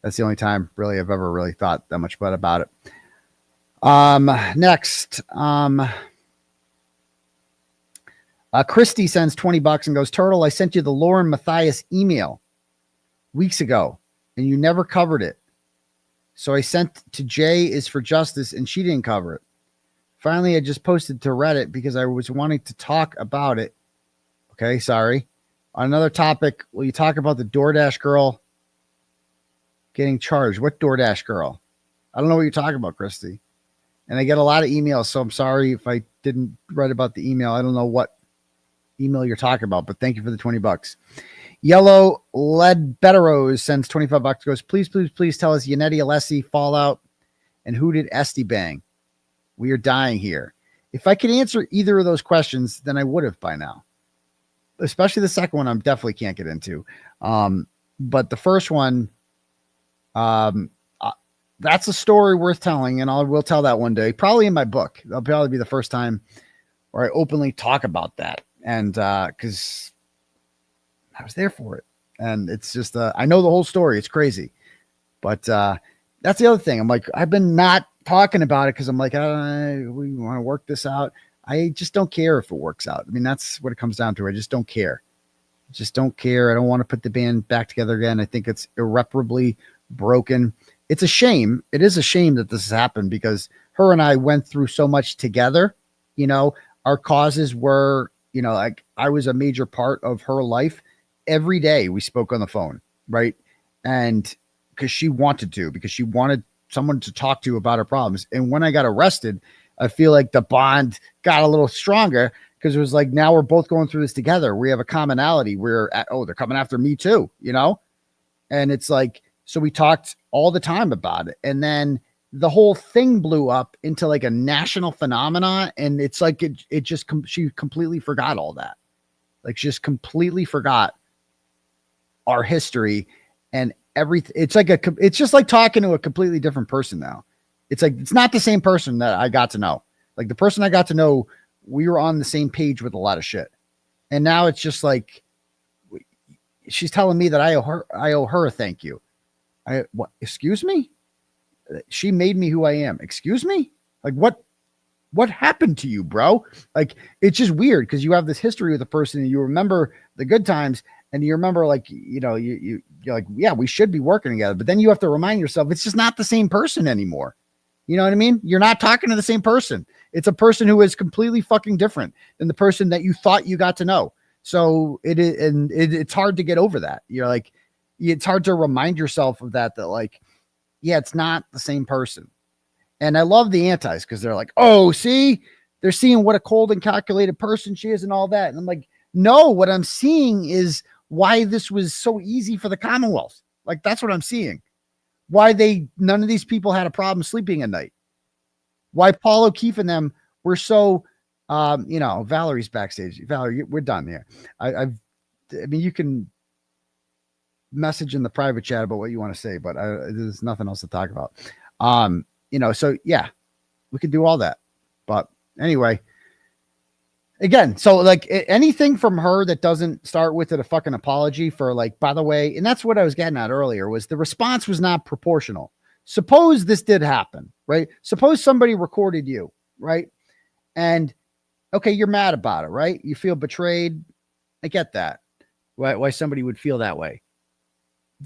Speaker 7: That's the only time really I've ever really thought that much about it. Next, Christy sends $20 and goes, Turtle, I sent you the Lauren Matthias email weeks ago and you never covered it. So I sent to J is for Justice and she didn't cover it. Finally, I just posted to Reddit because I was wanting to talk about it. Okay, sorry. On another topic, will you talk about the DoorDash girl getting charged? What DoorDash girl? I don't know what you're talking about, Christy. And I get a lot of emails, so I'm sorry if I didn't write about the email. I don't know what email you're talking about, but thank you for the $20. Yellow Lead Betteros sends $25. Goes, please tell us 𝗫𝗫𝗃𝗃 Fallout and who did 𝗵𝗃𝗃 bang? We are dying here. If I could answer either of those questions, then I would have by now. Especially the second one, I definitely can't get into. But the first one, that's a story worth telling, and we'll tell that one day, probably in my book. That'll probably be the first time where I openly talk about that, and because I was there for it, and it's just I know the whole story. It's crazy, but that's the other thing. I'm like, I've been not talking about it because I'm like, we want to work this out. I just don't care if it works out. I mean, that's what it comes down to. I just don't care. Just don't care. I don't want to put the band back together again. I think it's irreparably broken. It's a shame. It is a shame that this has happened because her and I went through so much together. You know, our causes were, you know, like I was a major part of her life. Every day we spoke on the phone, right? And because she wanted to, because she wanted someone to talk to about her problems. And when I got arrested, I feel like the bond got a little stronger because it was like, now we're both going through this together. We have a commonality. We're at, they're coming after me too, you know? And it's like, so we talked all the time about it. And then the whole thing blew up into like a national phenomenon. And it's like, she completely forgot all that. Like, she just completely forgot our history and everything. It's just like talking to a completely different person now. It's like, it's not the same person that I got to know. Like the person I got to know, we were on the same page with a lot of shit. And now it's just like, she's telling me that I owe her a thank you. What? Excuse me? She made me who I am. Excuse me? Like what happened to you, bro? Like, it's just weird because you have this history with a person and you remember the good times and you remember like, you know, you're like, yeah, we should be working together. But then you have to remind yourself, it's just not the same person anymore. You know what I mean? You're not talking to the same person. It's a person who is completely fucking different than the person that you thought you got to know. So it's hard to get over that. You're like, it's hard to remind yourself of that like, yeah, it's not the same person. And I love the antis because they're like, oh, see, they're seeing what a cold and calculated person she is and all that. And I'm like, no, what I'm seeing is why this was so easy for the Commonwealth. Like, that's what I'm seeing. Why none of these people had a problem sleeping at night. Why Paul O'Keefe and them were so, you know, Valerie's backstage. Valerie, we're done here. I mean, you can message in the private chat about what you want to say, but there's nothing else to talk about. You know, so yeah, we could do all that. But anyway, again, so like anything from her that doesn't start with a fucking apology for like, by the way, and that's what I was getting at earlier, was the response was not proportional. Suppose this did happen, right? Suppose somebody recorded you, right? And okay, you're mad about it, right? You feel betrayed. I get that. Why somebody would feel that way.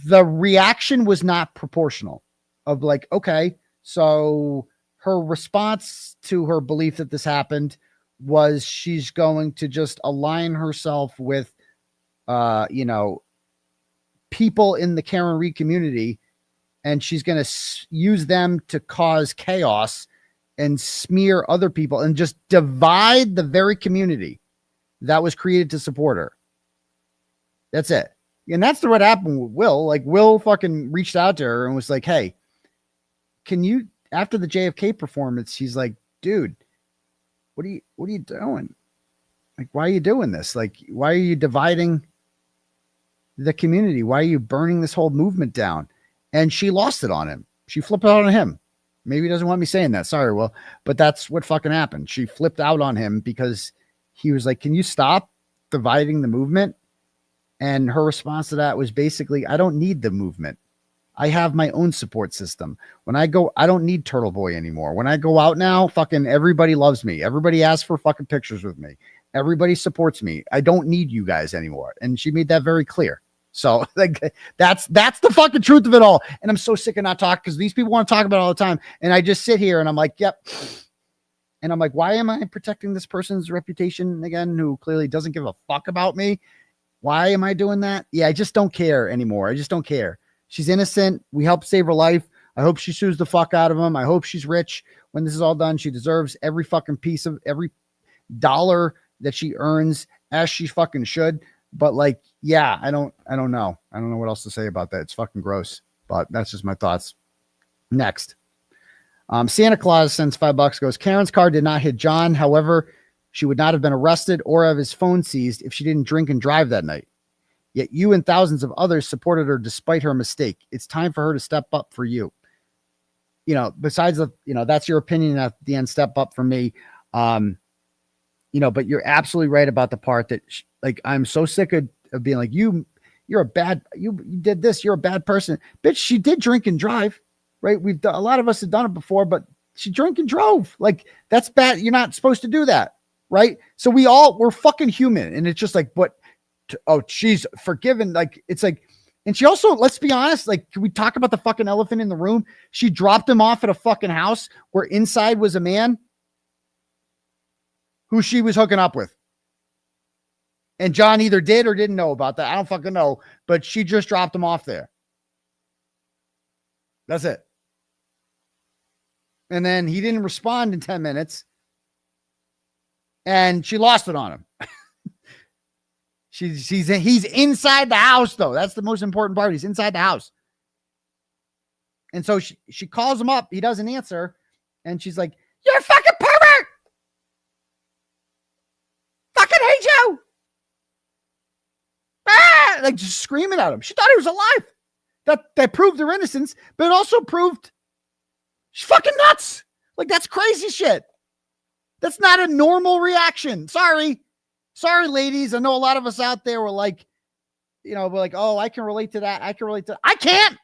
Speaker 7: The reaction was not proportional of like, okay, so her response to her belief that this happened was she's going to just align herself with, you know, people in the Karen Reed community, and she's going to use them to cause chaos and smear other people and just divide the very community that was created to support her. That's it. And that's what happened with Will. Like, Will fucking reached out to her and was like, hey, can you, after the JFK performance, she's like, dude, what are you doing? Like, why are you doing this? Like, why are you dividing the community? Why are you burning this whole movement down? And she lost it on him. She flipped out on him. Maybe he doesn't want me saying that. Sorry, Will. But that's what fucking happened. She flipped out on him because he was like, can you stop dividing the movement. And her response to that was basically, I don't need the movement. I have my own support system. When I go, I don't need Turtleboy anymore. When I go out now, fucking everybody loves me. Everybody asks for fucking pictures with me. Everybody supports me. I don't need you guys anymore. And she made that very clear. So like that's the fucking truth of it all. And I'm so sick of not talking because these people want to talk about it all the time. And I just sit here and I'm like, yep. And I'm like, why am I protecting this person's reputation again, who clearly doesn't give a fuck about me? Why am I doing that? Yeah, I just don't care anymore. I just don't care. She's innocent. We helped save her life. I hope she sues the fuck out of him. I hope she's rich when this is all done. She deserves every fucking piece of every dollar that she earns, as she fucking should. But like, yeah, I don't know. I don't know what else to say about that. It's fucking gross, but that's just my thoughts. Next. Santa Claus sends $5, goes, Karen's car did not hit John. However, she would not have been arrested or have his phone seized if she didn't drink and drive that night. Yet you and thousands of others supported her despite her mistake. It's time for her to step up for you. You know, besides the, you know, that's your opinion at the end, step up for me. You know, but you're absolutely right about the part that like, I'm so sick of being like, you're a bad, you did this. You're a bad person. Bitch, she did drink and drive, right? We've done, a lot of us have done it before, but she drank and drove. Like, that's bad. You're not supposed to do that. Right. So we're fucking human. And it's just like, but, oh, she's forgiven. Like, it's like, and she also, let's be honest, like, can we talk about the fucking elephant in the room? She dropped him off at a fucking house where inside was a man who she was hooking up with. And John either did or didn't know about that. I don't fucking know, but she just dropped him off there. That's it. And then he didn't respond in 10 minutes. And she lost it on him. He's inside the house, though. That's the most important part. He's inside the house. And so she calls him up. He doesn't answer. And she's like, you're a fucking pervert. Fucking hate you. Ah! Like, just screaming at him. She thought he was alive. That proved her innocence, but it also proved she's fucking nuts. Like, that's crazy shit. That's not a normal reaction. Sorry, ladies. I know a lot of us out there were like, you know, we're like, oh, I can relate to that. I can relate to that. I can't.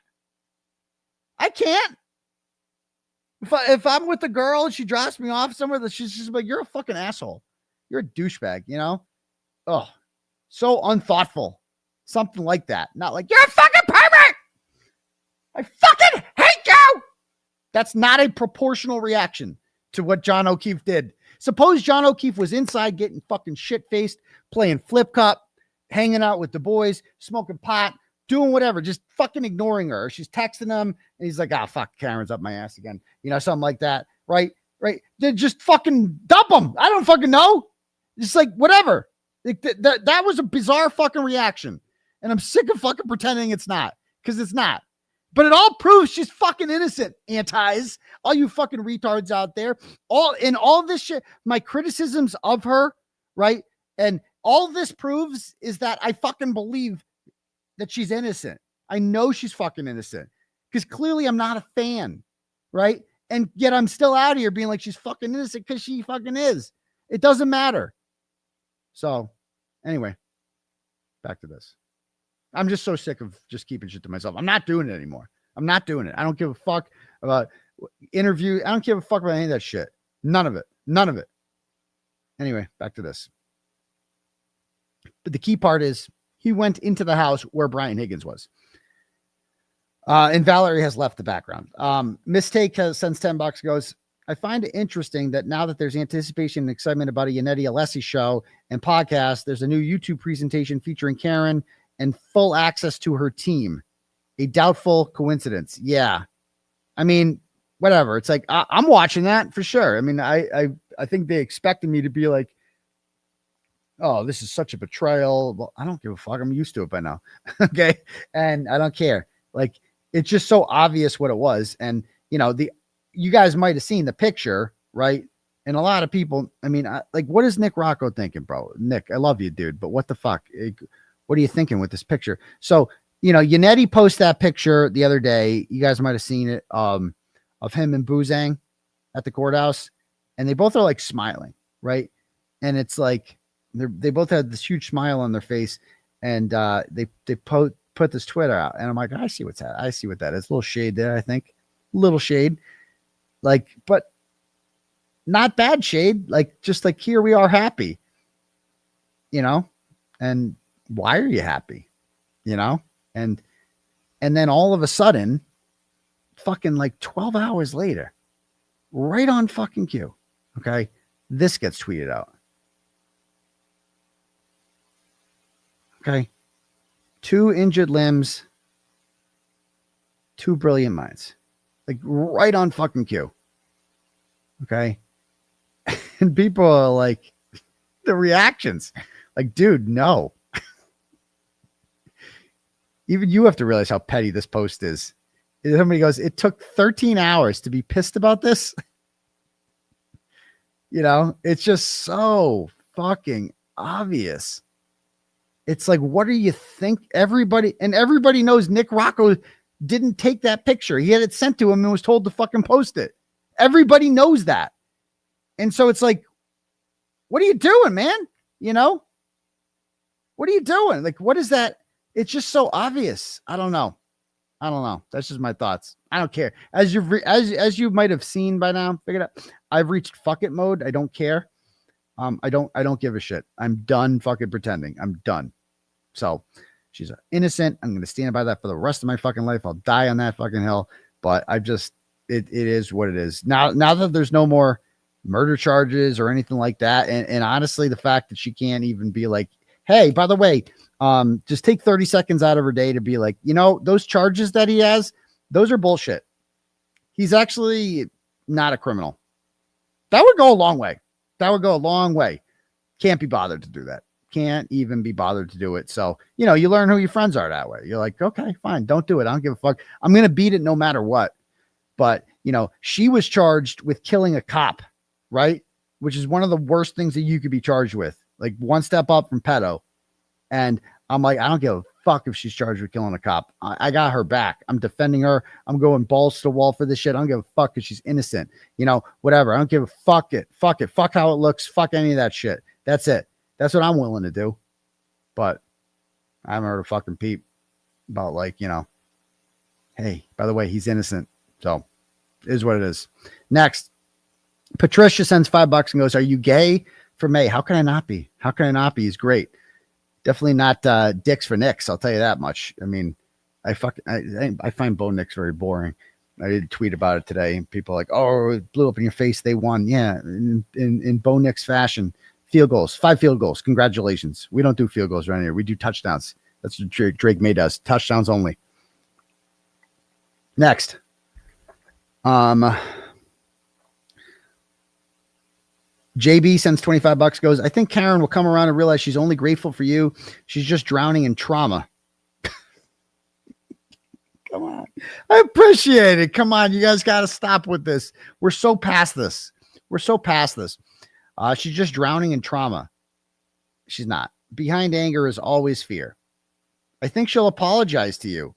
Speaker 7: If I'm with a girl and she drops me off somewhere, that she's just like, you're a fucking asshole. You're a douchebag, you know? Oh, so unthoughtful. Something like that. Not like, you're a fucking pervert. I fucking hate you. That's not a proportional reaction to what John O'Keefe did. Suppose John O'Keefe was inside getting fucking shit-faced, playing flip cup, hanging out with the boys, smoking pot, doing whatever, just fucking ignoring her. She's texting him, and he's like, ah, fuck, Karen's up my ass again. You know, something like that, right? They just fucking dump him. I don't fucking know. Just like, whatever. That was a bizarre fucking reaction. And I'm sick of fucking pretending it's not, because it's not. But it all proves she's fucking innocent, antis. All you fucking retards out there. All this shit, my criticisms of her, right? And all this proves is that I fucking believe that she's innocent. I know she's fucking innocent. Because clearly I'm not a fan, right? And yet I'm still out here being like she's fucking innocent because she fucking is. It doesn't matter. So, anyway, back to this. I'm just so sick of just keeping shit to myself. I'm not doing it anymore. I'm not doing it. I don't give a fuck about interview. I don't give a fuck about any of that shit. None of it. None of it. Anyway, back to this. But the key part is he went into the house where Brian Higgins was. And Valerie has left the background. Mistake sends $10, goes, I find it interesting that now that there's anticipation and excitement about a 𝗫𝗍𝗄𝗃 show and podcast, there's a new YouTube presentation featuring Karen and full access to her team. A doubtful coincidence. Yeah. I mean, whatever. It's like, I'm watching that for sure. I mean, I think they expected me to be like, oh, this is such a betrayal. Well, I don't give a fuck. I'm used to it by now. Okay. And I don't care. Like, it's just so obvious what it was. And, you know, you guys might have seen the picture, right? And a lot of people, I mean, like, what is Nick Rocco thinking, bro? Nick, I love you, dude, but what the fuck? What are you thinking with this picture? So, you know, Yannetti posted that picture the other day. You guys might have seen it, of him and Buzang at the courthouse. And they both are like smiling, right? And it's like, They both had this huge smile on their face, and they put this Twitter out, and I'm like, I see what that is. A little shade there, I think. Little shade, like, but not bad shade. Like, just like, here we are happy, you know. And why are you happy, you know? And then all of a sudden, fucking like 12 hours later, right on fucking cue, okay, this gets tweeted out. Okay. 2 injured limbs, 2 brilliant minds. Like, right on fucking cue. Okay. And people are like, the reactions, like, dude, no. Even you have to realize how petty this post is. Somebody goes, it took 13 hours to be pissed about this. You know, it's just so fucking obvious. It's like, what do you think? Everybody knows Nick Rocco didn't take that picture. He had it sent to him and was told to fucking post it. Everybody knows that. And so it's like, what are you doing, man? You know, what are you doing? Like, what is that? It's just so obvious. I don't know. That's just my thoughts. I don't care. As you might have seen by now, figured out, I've reached fuck it mode. I don't care. I don't give a shit. I'm done fucking pretending. I'm done. So she's innocent. I'm going to stand by that for the rest of my fucking life. I'll die on that fucking hill. But it is what it is. Now that there's no more murder charges or anything like that. And honestly, the fact that she can't even be like, hey, by the way, just take 30 seconds out of her day to be like, you know, those charges that he has, those are bullshit. He's actually not a criminal. That would go a long way. Can't be bothered to do that. Can't even be bothered to do it. So, you know, you learn who your friends are that way. You're like, okay, fine. Don't do it. I don't give a fuck. I'm going to beat it no matter what. But, you know, she was charged with killing a cop, right? Which is one of the worst things that you could be charged with. Like, one step up from pedo. And I'm like, I don't give a fuck if she's charged with killing a cop. I got her back. I'm defending her. I'm going balls to the wall for this shit. I don't give a fuck if she's innocent. You know, whatever. I don't give a fuck it. Fuck it. Fuck how it looks. Fuck any of that shit. That's it. That's what I'm willing to do. But I haven't heard a fucking peep about, like, you know, hey, by the way, he's innocent. So it is what it is. Next, Patricia sends $5 and goes, are you gay for May? How can I not be? How can I not be? He's great. Definitely not dicks for Nicks. I'll tell you that much. I mean, I find Bo Nix very boring. I did a tweet about it today, and people are like, oh, it blew up in your face. They won. Yeah. In Bo Nix fashion, field goals, 5 field goals. Congratulations. We don't do field goals around here. We do touchdowns. That's what Drake May does. Touchdowns only. Next. JB sends $25, goes, I think Karen will come around and realize she's only grateful for you. She's just drowning in trauma. Come on. I appreciate it. Come on. You guys got to stop with this. We're so past this. She's just drowning in trauma. She's not. Behind anger is always fear. I think she'll apologize to you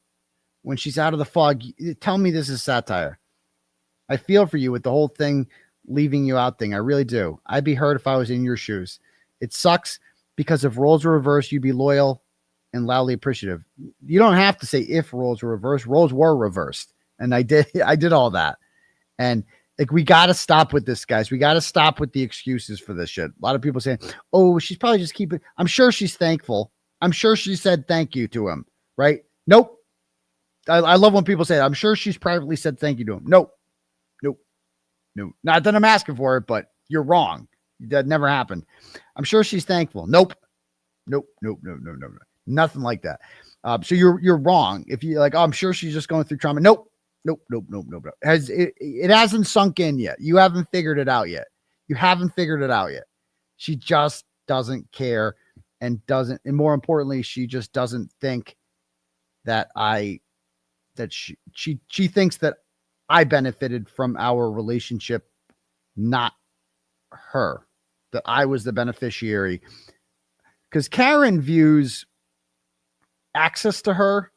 Speaker 7: when she's out of the fog. Tell me this is satire. I feel for you with the whole thing leaving you out thing. I really do. I'd be hurt if I was in your shoes. It sucks because if roles were reversed, you'd be loyal and loudly appreciative. You don't have to say if roles were reversed. Roles were reversed. And I did all that. And like, we got to stop with this, guys. We got to stop with the excuses for this shit. A lot of people saying, oh, she's probably just keeping. I'm sure she's thankful. I'm sure she said thank you to him, right? Nope. I love when people say, I'm sure she's privately said thank you to him. Nope. No, not that I'm asking for it, but you're wrong. That never happened. I'm sure she's thankful. Nope. Nothing like that. So you're wrong. If you like, oh, I'm sure she's just going through trauma. Nope. It hasn't sunk in yet. You haven't figured it out yet. She just doesn't care and more importantly, she just doesn't think that she thinks that I benefited from our relationship, not her, that I was the beneficiary. Because Karen views access to her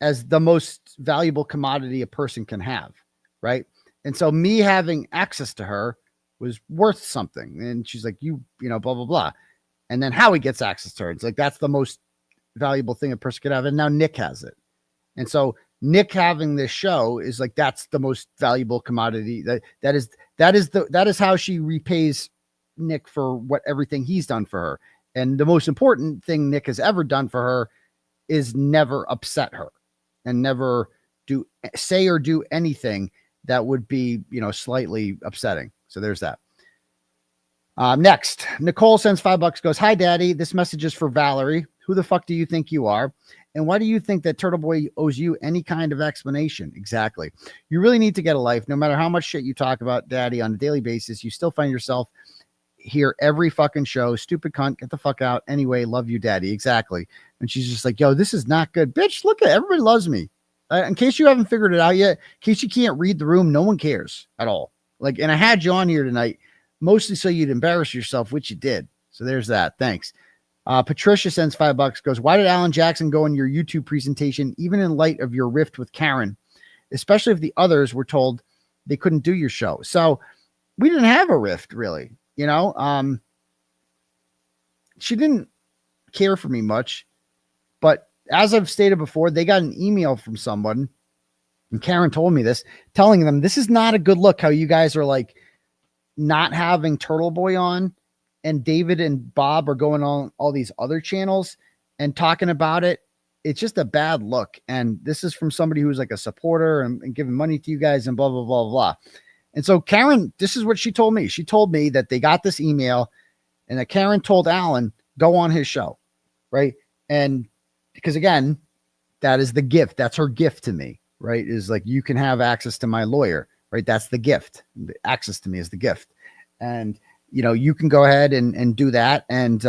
Speaker 7: as the most valuable commodity a person can have, right? And so me having access to her was worth something. And she's like, you know, blah, blah, blah. And then Howie gets access to her. It's like, that's the most valuable thing a person could have. And now Nick has it. And so Nick having this show is like, that's the most valuable commodity. That is how she repays Nick for what everything he's done for her. And the most important thing Nick has ever done for her is never upset her and never say or do anything that would be, slightly upsetting. So there's that. Next, Nicole sends $5, goes, "Hi, Daddy. This message is for Valerie. Who the fuck do you think you are? And why do you think that Turtleboy owes you any kind of explanation?" Exactly. You really need to get a life. No matter how much shit you talk about Daddy on a daily basis, you still find yourself here every fucking show. Stupid cunt. Get the fuck out. Anyway, love you, Daddy. Exactly. And she's just like, yo, this is not good. Bitch, look at everybody loves me. In case you haven't figured it out yet, in case you can't read the room, no one cares at all. Like, and I had you on here tonight, mostly so you'd embarrass yourself, which you did. So there's that. Thanks. Patricia sends $5, goes, "Why did Alan Jackson go in your YouTube presentation, even in light of your rift with Karen, especially if the others were told they couldn't do your show?" So we didn't have a rift, really. She didn't care for me much, but as I've stated before, they got an email from someone, and Karen told me this, telling them this is not a good look how you guys are like not having Turtleboy on, and David and Bob are going on all these other channels and talking about it. It's just a bad look. And this is from somebody who's like a supporter and giving money to you guys and blah, blah, blah, blah. And so Karen, this is what she told me. She told me that they got this email and that Karen told Alan, go on his show. Right. And because again, that is the gift. That's her gift to me, right? Is like, you can have access to my lawyer, right? That's the gift. The access to me is the gift. And, you can go ahead and do that. And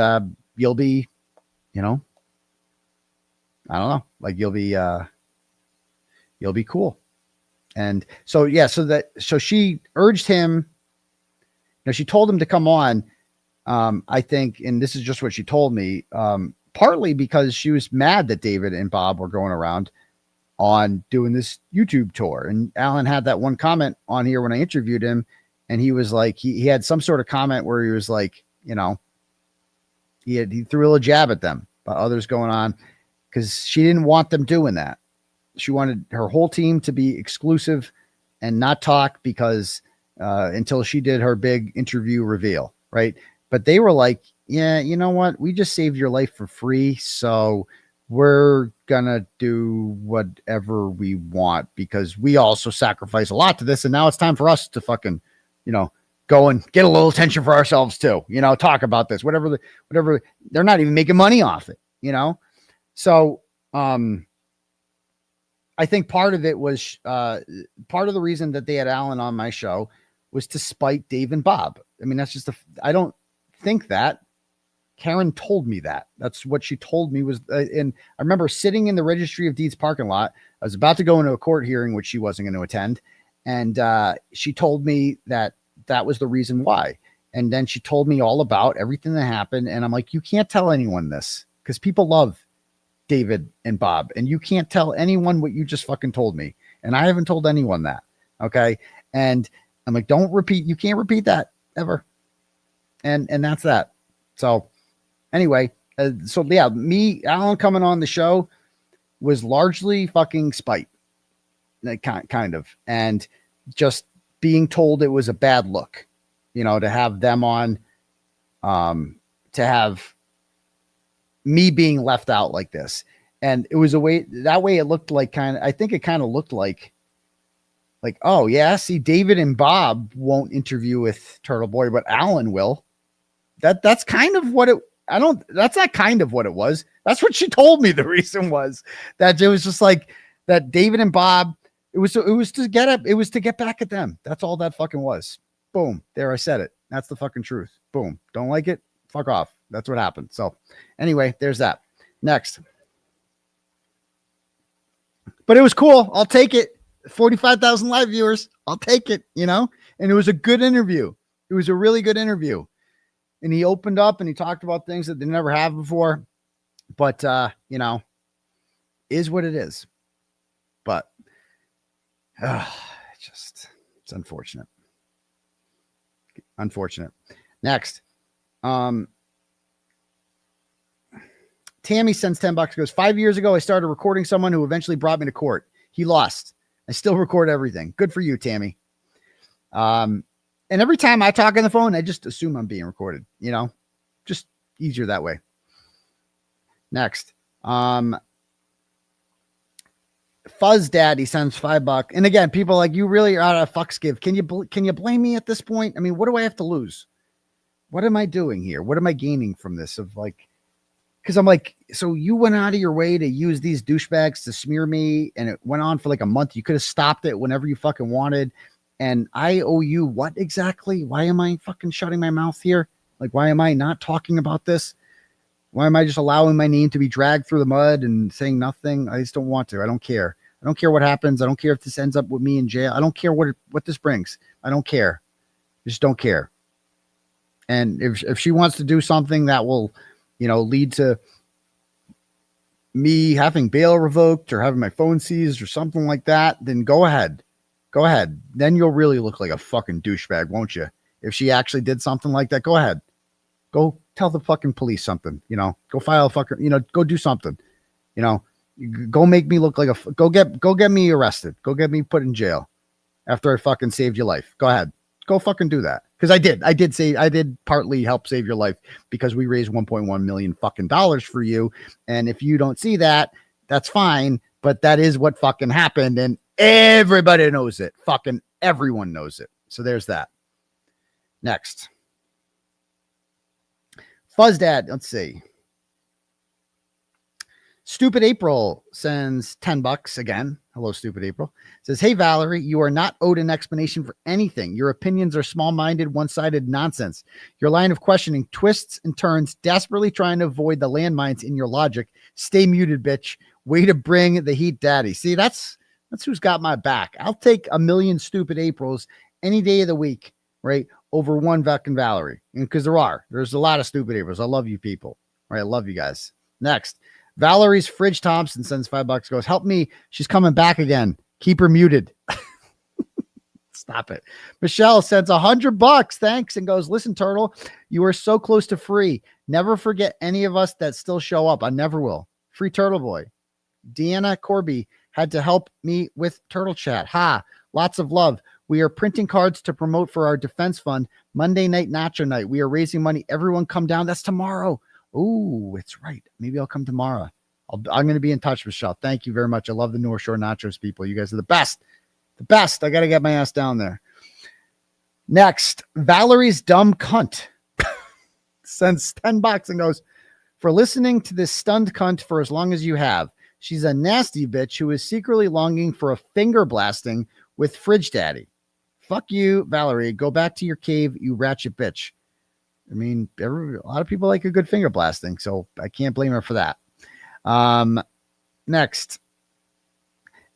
Speaker 7: you'll be, I don't know, like you'll be cool. And so, yeah, so she urged him, she told him to come on, I think, and this is just what she told me, partly because she was mad that David and Bob were going around on doing this YouTube tour. And Alan had that one comment on here when I interviewed him, and he was like, he had some sort of comment where he was like, he threw a little jab at them about others going on, because she didn't want them doing that. She wanted her whole team to be exclusive and not talk because until she did her big interview reveal, right? But they were like, yeah, you know what? We just saved your life for free, so we're gonna do whatever we want because we also sacrifice a lot to this, and now it's time for us to fucking, go and get a little attention for ourselves too. Talk about this, whatever. They're not even making money off it, So I think part of it was part of the reason that they had Alan on my show was to spite Dave and Bob. I mean, that's just I don't think that. Karen told me that. That's what she told me was, and I remember sitting in the Registry of Deeds parking lot. I was about to go into a court hearing, which she wasn't going to attend. And she told me that was the reason why. And then she told me all about everything that happened. And I'm like, you can't tell anyone this because people love David and Bob, and you can't tell anyone what you just fucking told me. And I haven't told anyone that. Okay. And I'm like, don't repeat. You can't repeat that ever. And that's that. So anyway, so yeah, Alan coming on the show was largely fucking spite, like kind of, and just being told it was a bad look, to have them on, to have me being left out like this. And it was a way that way. It looked like I think it kind of looked like, oh yeah, see, David and Bob won't interview with Turtleboy, but Alan will. That's kind of what it, that's not kind of what it was. That's what she told me. The reason was that it was just like that David and Bob, it was to get back at them. That's all that fucking was. Boom. There, I said it. That's the fucking truth. Boom. Don't like it? Fuck off. That's what happened. So anyway, there's that. Next. But it was cool. I'll take it. 45,000 live viewers. I'll take it, and it was a good interview. It was a really good interview. And he opened up and he talked about things that they never have before. But, is what it is. But it's unfortunate. Unfortunate. Next. Tammy sends $10, goes, 5 years ago, I started recording someone who eventually brought me to court. He lost. I still record everything. Good for you, Tammy. And every time I talk on the phone, I just assume I'm being recorded, you know, just easier that way. Next. Fuzz Daddy sends $5. And again, people like, you really are out of 𝗃𝗃𝗃. Can you blame me at this point? I mean, what do I have to lose? What am I doing here? What am I gaining from this? Of like, because I'm like, so you went out of your way to use these douchebags to smear me, and it went on for like a month. You could have stopped it whenever you fucking wanted. And I owe you what exactly? Why am I fucking shutting my mouth here? Like, why am I not talking about this? Why am I just allowing my name to be dragged through the mud and saying nothing? I just don't want to. I don't care. I don't care what happens. I don't care if this ends up with me in jail. I don't care what this brings. I don't care. I just don't care. And if she wants to do something that will, you know, lead to me having bail revoked or having my phone seized or something like that, then go ahead. Go ahead. Then you'll really look like a fucking douchebag, won't you? If she actually did something like that, go ahead. Go tell the fucking police something, you know, go file a fucking, you know, go do something, you know, go make me look like go get me arrested. Go get me put in jail after I fucking saved your life. Go ahead. Go fucking do that. Cause I did partly help save your life because we raised 1.1 million fucking dollars for you. And if you don't see that, that's fine. But that is what fucking happened. And everybody knows it. Fucking everyone knows it. So there's that. Next. Fuzz Dad, let's see. Stupid April sends $10 again. Hello, Stupid April. Says, hey, Valerie, you are not owed an explanation for anything. Your opinions are small-minded, one-sided nonsense. Your line of questioning twists and turns, desperately trying to avoid the landmines in your logic. Stay muted, bitch. Way to bring the heat, daddy. See, that's who's got my back. I'll take a million Stupid Aprils any day of the week, right? Over one fucking Valerie. Because there's a lot of Stupid Aprils. I love you people. All right, I love you guys. Next, Valerie's Fridge Thompson sends $5, goes, help me. She's coming back again. Keep her muted. Stop it. Michelle sends $100. Thanks. And goes, listen, Turtle, you are so close to free. Never forget any of us that still show up. I never will. Free Turtleboy. Deanna Corby had to help me with Turtle Chat. Ha. Lots of love. We are printing cards to promote for our defense fund. Monday night nacho night. We are raising money. Everyone come down. That's tomorrow. Oh, it's right. Maybe I'll come tomorrow. I'm going to be in touch, Michelle. Thank you very much. I love the North Shore Nachos people. You guys are the best. The best. I got to get my ass down there. Next, Valerie's dumb cunt sends $10 and goes, for listening to this stunned cunt for as long as you have. She's a nasty bitch who is secretly longing for a finger blasting with Fridge Daddy. Fuck you, Valerie. Go back to your cave, you ratchet bitch. I mean, a lot of people like a good finger blasting, so I can't blame her for that. Next,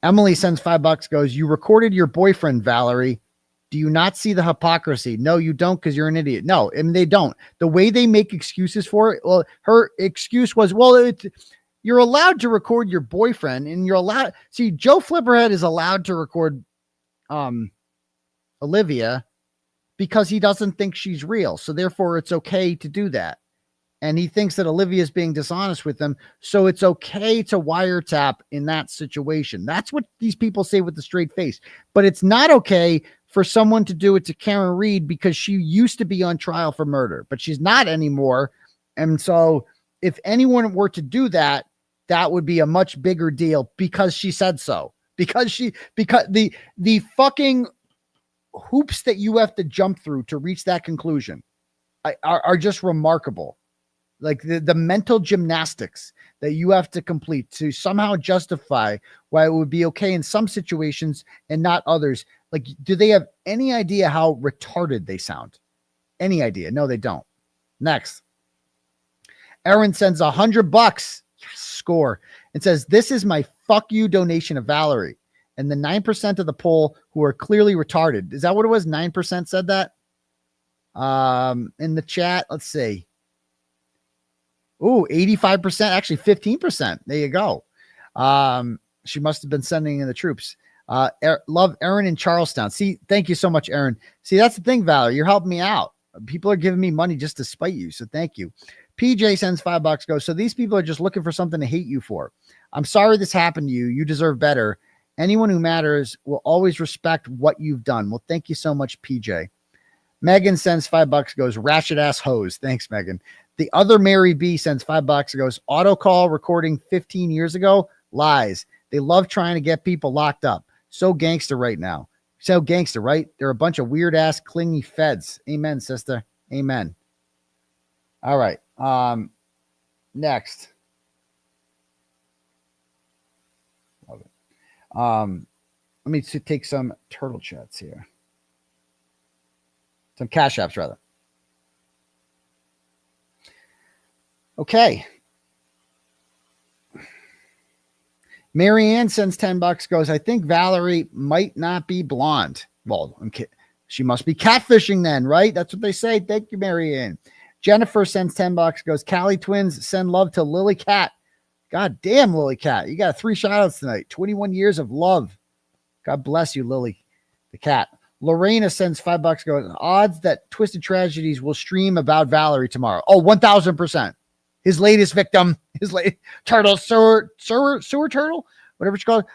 Speaker 7: Emily sends $5, goes, you recorded your boyfriend, Valerie. Do you not see the hypocrisy? No, you don't, because you're an idiot. No, and they don't. The way they make excuses for it, well, her excuse was, well, you're allowed to record your boyfriend, and you're allowed. See, Joe Flipperhead is allowed to record Olivia because he doesn't think she's real. So therefore it's okay to do that. And he thinks that Olivia is being dishonest with him. So it's okay to wiretap in that situation. That's what these people say with a straight face. But it's not okay for someone to do it to Karen Reed because she used to be on trial for murder, but she's not anymore. And so if anyone were to do that, that would be a much bigger deal because she said so. Because the fucking hoops that you have to jump through to reach that conclusion are just remarkable. Like the mental gymnastics that you have to complete to somehow justify why it would be okay in some situations and not others. Like, do they have any idea how retarded they sound? Any idea? No, they don't. Next. Aaron sends $100. Yes, score. It says, this is my fuck you donation of Valerie. And the 9% of the poll who are clearly retarded. Is that what it was? 9% said that? In the chat, let's see. Ooh, 85%, actually 15%. There you go. She must have been sending in the troops. Love Aaron in Charlestown. See, thank you so much, Aaron. See, that's the thing, Valerie. You're helping me out. People are giving me money just to spite you. So thank you. PJ sends $5, goes, so these people are just looking for something to hate you for. I'm sorry this happened to you. You deserve better. Anyone who matters will always respect what you've done. Well, thank you so much, PJ. Megan sends $5, goes, ratchet ass hose. Thanks, Megan. The other Mary B sends $5, goes, auto call recording 15 years ago. Lies. They love trying to get people locked up. So gangster right now. So gangster, right? They're a bunch of weird ass clingy feds. Amen, sister. Amen. All right. Next. Love it. Let me take some turtle chats here. Some cash apps, rather. Okay. Marianne sends $10, goes, I think Valerie might not be blonde. Well, she must be catfishing then, right? That's what they say. Thank you, Marianne. Jennifer sends $10, goes, Cali twins, send love to Lily Cat. God damn, Lily Cat. You got 3 shout outs tonight. 21 years of love. God bless you, Lily the Cat. Lorena sends $5, goes, odds that Twisted Tragedies will stream about Valerie tomorrow. Oh, 1000%. His latest victim, turtle, sewer turtle, whatever it's called.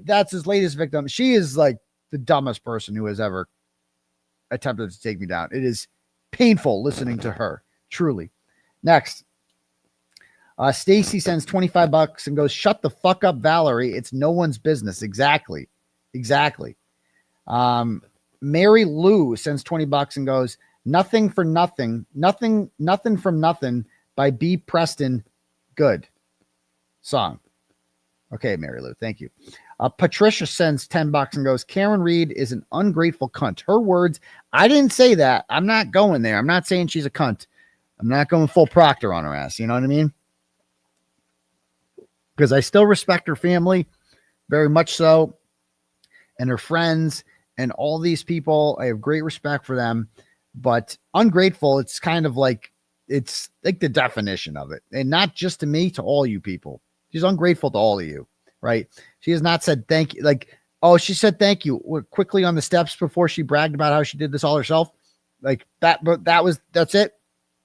Speaker 7: That's his latest victim. She is like the dumbest person who has ever attempted to take me down. It is painful listening to her, truly. Next. Stacy sends $25 and goes, shut the fuck up, Valerie. It's no one's business. Exactly. Mary Lou sends $20 and goes, nothing for nothing. Nothing from nothing by B. Preston. Good song. Okay, Mary Lou. Thank you. Patricia sends $10 and goes, Karen Reed is an ungrateful cunt. Her words. I didn't say that. I'm not going there. I'm not saying she's a cunt. I'm not going full Proctor on her ass. You know what I mean? Because I still respect her family very much so, and her friends and all these people. I have great respect for them, but ungrateful, it's kind of like, it's like the definition of it. And not just to me, to all you people. She's ungrateful to all of you, right? She has not said thank you. Like, oh, she said thank you quickly on the steps before she bragged about how she did this all herself. Like that, but that's it.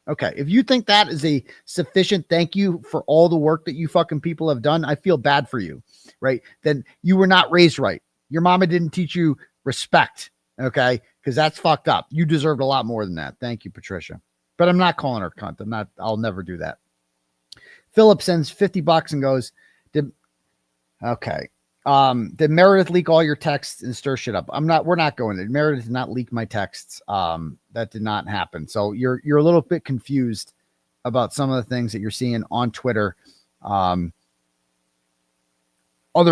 Speaker 7: Okay. If you think that is a sufficient thank you for all the work that you fucking people have done, I feel bad for you, right? Then you were not raised right. Your mama didn't teach you respect. Okay. Cause that's fucked up. You deserved a lot more than that. Thank you, Patricia. But I'm not calling her cunt. I'll never do that. Philip sends $50 and goes, did Meredith leak all your texts and stir shit up? We're not going there. Meredith did not leak my texts. That did not happen. So you're a little bit confused about some of the things that you're seeing on Twitter. Other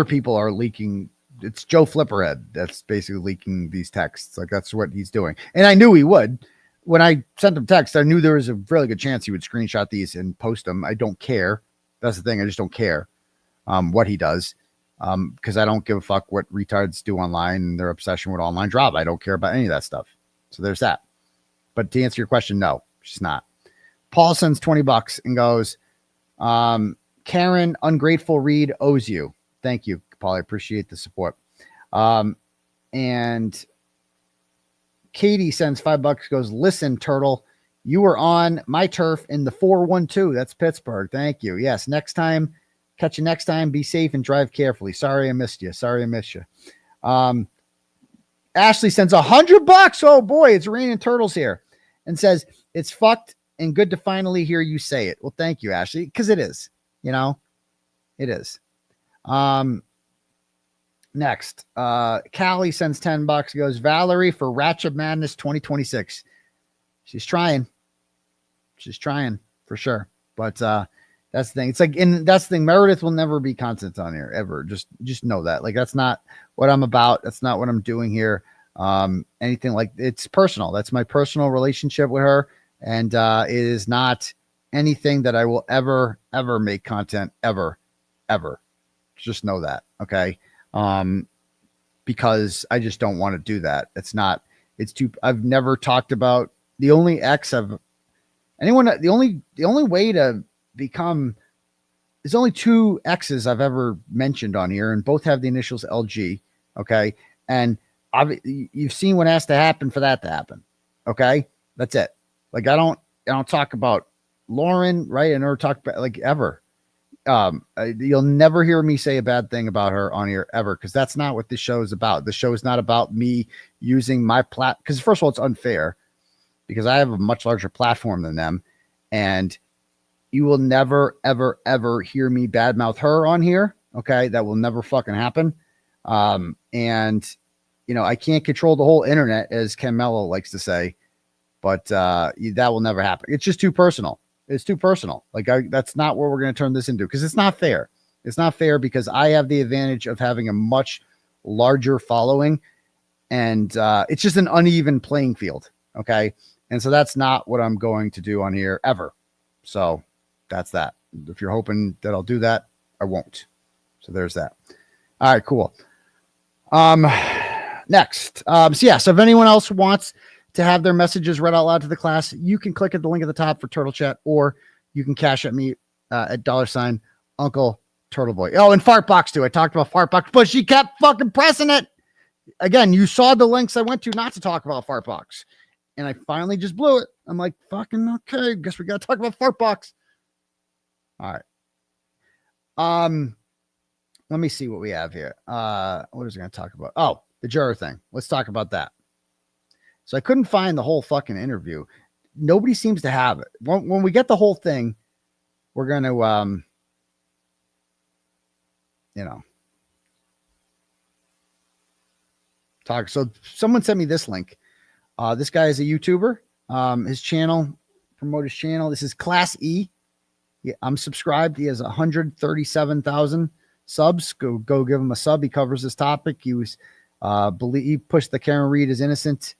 Speaker 7: people are leaking. It's Joe Flipperhead that's basically leaking these texts. Like that's what he's doing. And I knew he would. When I sent him text, I knew there was a really good chance he would screenshot these and post them. I don't care. That's the thing. I just don't care what he does because I don't give a fuck what retards do online and their obsession with online drama. I don't care about any of that stuff. So there's that. But to answer your question, no, she's not. Paul sends $20 and goes, Karen, ungrateful Reed owes you. Thank you, Paul. I appreciate the support. And Katie sends $5, goes, listen, Turtle, you were on my turf in the 412. That's Pittsburgh. Thank you. Yes. Next time, catch you next time. Be safe and drive carefully. Sorry I missed you. Ashley sends $100. Oh boy, it's raining turtles here. And says, it's fucked and good to finally hear you say it. Well, thank you, Ashley. Cause it is, it is. Next, Callie sends $10, goes, Valerie for Ratchet Madness 2026. She's trying for sure. But, that's the thing. It's like, and that's the thing. Meredith will never be content on here ever. Just know that. Like, that's not what I'm about. That's not what I'm doing here. Anything like it's personal. That's my personal relationship with her. And, it is not anything that I will ever make content ever. Just know that. Okay. Because I just don't want to do that. I've never talked about the only way to become, there's only 2 exes I've ever mentioned on here and both have the initials LG. Okay. And you've seen what has to happen for that to happen. Okay. That's it. Like, I don't talk about Lauren, right? I never talked about like ever. You'll never hear me say a bad thing about her on here ever, because that's not what this show is about. The show is not about me using my because first of all, it's unfair because I have a much larger platform than them, and you will never, ever, ever hear me badmouth her on here. Okay, that will never fucking happen. And I can't control the whole internet, as 𝗵𝗏 likes to say, but that will never happen. It's just too personal. It's too personal. Like that's not what we're going to turn this into, because it's not fair. It's not fair because I have the advantage of having a much larger following, and it's just an uneven playing field. Okay. And so that's not what I'm going to do on here ever. So that's that. If you're hoping that I'll do that, I won't. So there's that. All right, cool. Next. So if anyone else wants to have their messages read out loud to the class, you can click at the link at the top for Turtle Chat, or you can cash at me at $, Uncle Turtleboy. Oh, and Fartbox too. I talked about Fartbox, but she kept fucking pressing it. Again, you saw the links I went to not to talk about Fartbox, and I finally just blew it. I'm like, fucking okay. Guess we got to talk about Fartbox. All right. Let me see what we have here. What is it going to talk about? Oh, the juror thing. Let's talk about that. So I couldn't find the whole fucking interview. Nobody seems to have it. When we get the whole thing, we're going to, talk. So someone sent me this link. This guy is a YouTuber. His channel, promote his channel. This is Class E. Yeah, I'm subscribed. He has 137,000 subs. Go give him a sub. He covers this topic. He was, he pushed the Karen Reed is innocent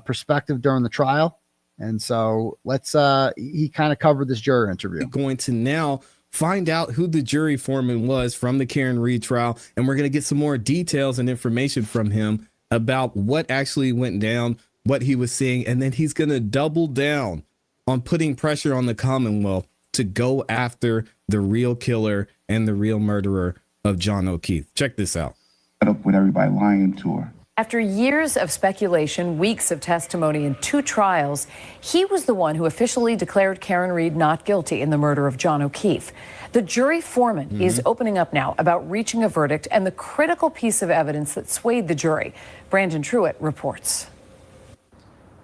Speaker 7: perspective during the trial. And so he kind of covered this juror interview.
Speaker 12: Going to now find out who the jury foreman was from the Karen Reed trial. And we're going to get some more details and information from him about what actually went down, what he was seeing. And then he's going to double down on putting pressure on the Commonwealth to go after the real killer and the real murderer of John O'Keefe. Check this out.
Speaker 13: Up with everybody lying to her.
Speaker 14: After years of speculation, weeks of testimony, and 2 trials, he was the one who officially declared Karen Reed not guilty in the murder of John O'Keefe. The jury foreman is opening up now about reaching a verdict and the critical piece of evidence that swayed the jury. Brandon Truitt reports.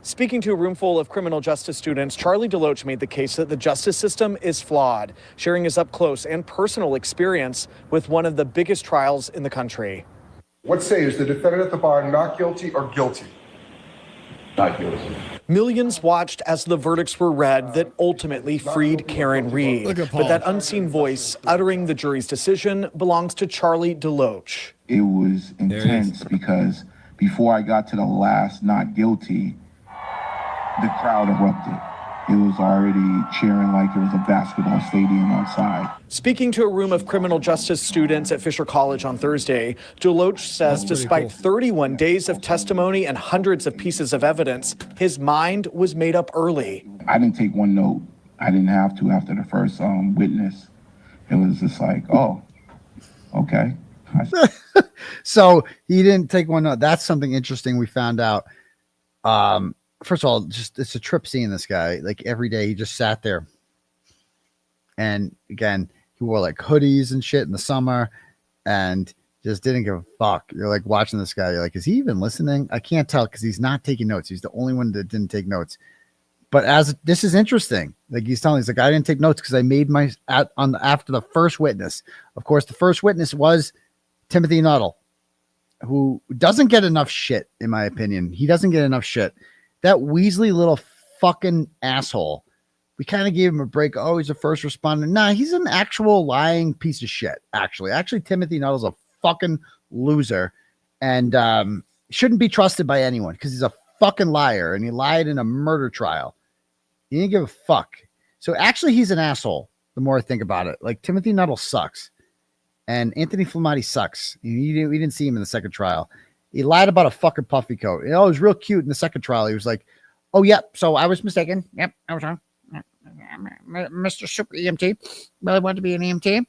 Speaker 15: Speaking to a room full of criminal justice students, Charlie 𝗺𝗏 made the case that the justice system is flawed, sharing his up-close and personal experience with one of the biggest trials in the country.
Speaker 16: What say, is the defendant at the bar not guilty or guilty?
Speaker 13: Not guilty.
Speaker 15: Millions watched as the verdicts were read that ultimately freed Karen Reed. But that unseen voice uttering the jury's decision belongs to Charlie 𝗺𝗏.
Speaker 13: It was intense because before I got to the last not guilty, the crowd erupted. It was already cheering like it was a basketball stadium outside.
Speaker 15: Speaking to a room of criminal justice students at Fisher College on Thursday, 𝗺𝗏 says despite 31 days of testimony and hundreds of pieces of evidence, his mind was made up early.
Speaker 13: I didn't take one note. I didn't have to after the first witness. It was just like, oh, okay.
Speaker 7: So he didn't take one note. That's something interesting we found out. First of all, just it's a trip seeing this guy. Like every day, he just sat there, and again, he wore like hoodies and shit in the summer, and just didn't give a fuck. You're like watching this guy. You're like, is he even listening? I can't tell because he's not taking notes. He's the only one that didn't take notes. But this is interesting. Like he's telling, he's like, I didn't take notes because I made after the first witness. Of course, the first witness was Timothy Nuttall, who doesn't get enough shit, in my opinion. He doesn't get enough shit. That Weasley little fucking asshole. We kind of gave him a break. Oh, he's a first responder. Nah, he's an actual lying piece of shit, actually. Actually, Timothy Nuttall's a fucking loser and shouldn't be trusted by anyone because he's a fucking liar and he lied in a murder trial. He didn't give a fuck. So actually, he's an asshole, the more I think about it. Like, Timothy Nuttall sucks. And Anthony Flamati sucks. We didn't see him in the second trial. He lied about a fucking puffy coat. You know, it was real cute in the second trial. He was like, oh, yep, so I was mistaken. Yep, I was wrong. Mr. Super EMT. Really wanted to be an EMT.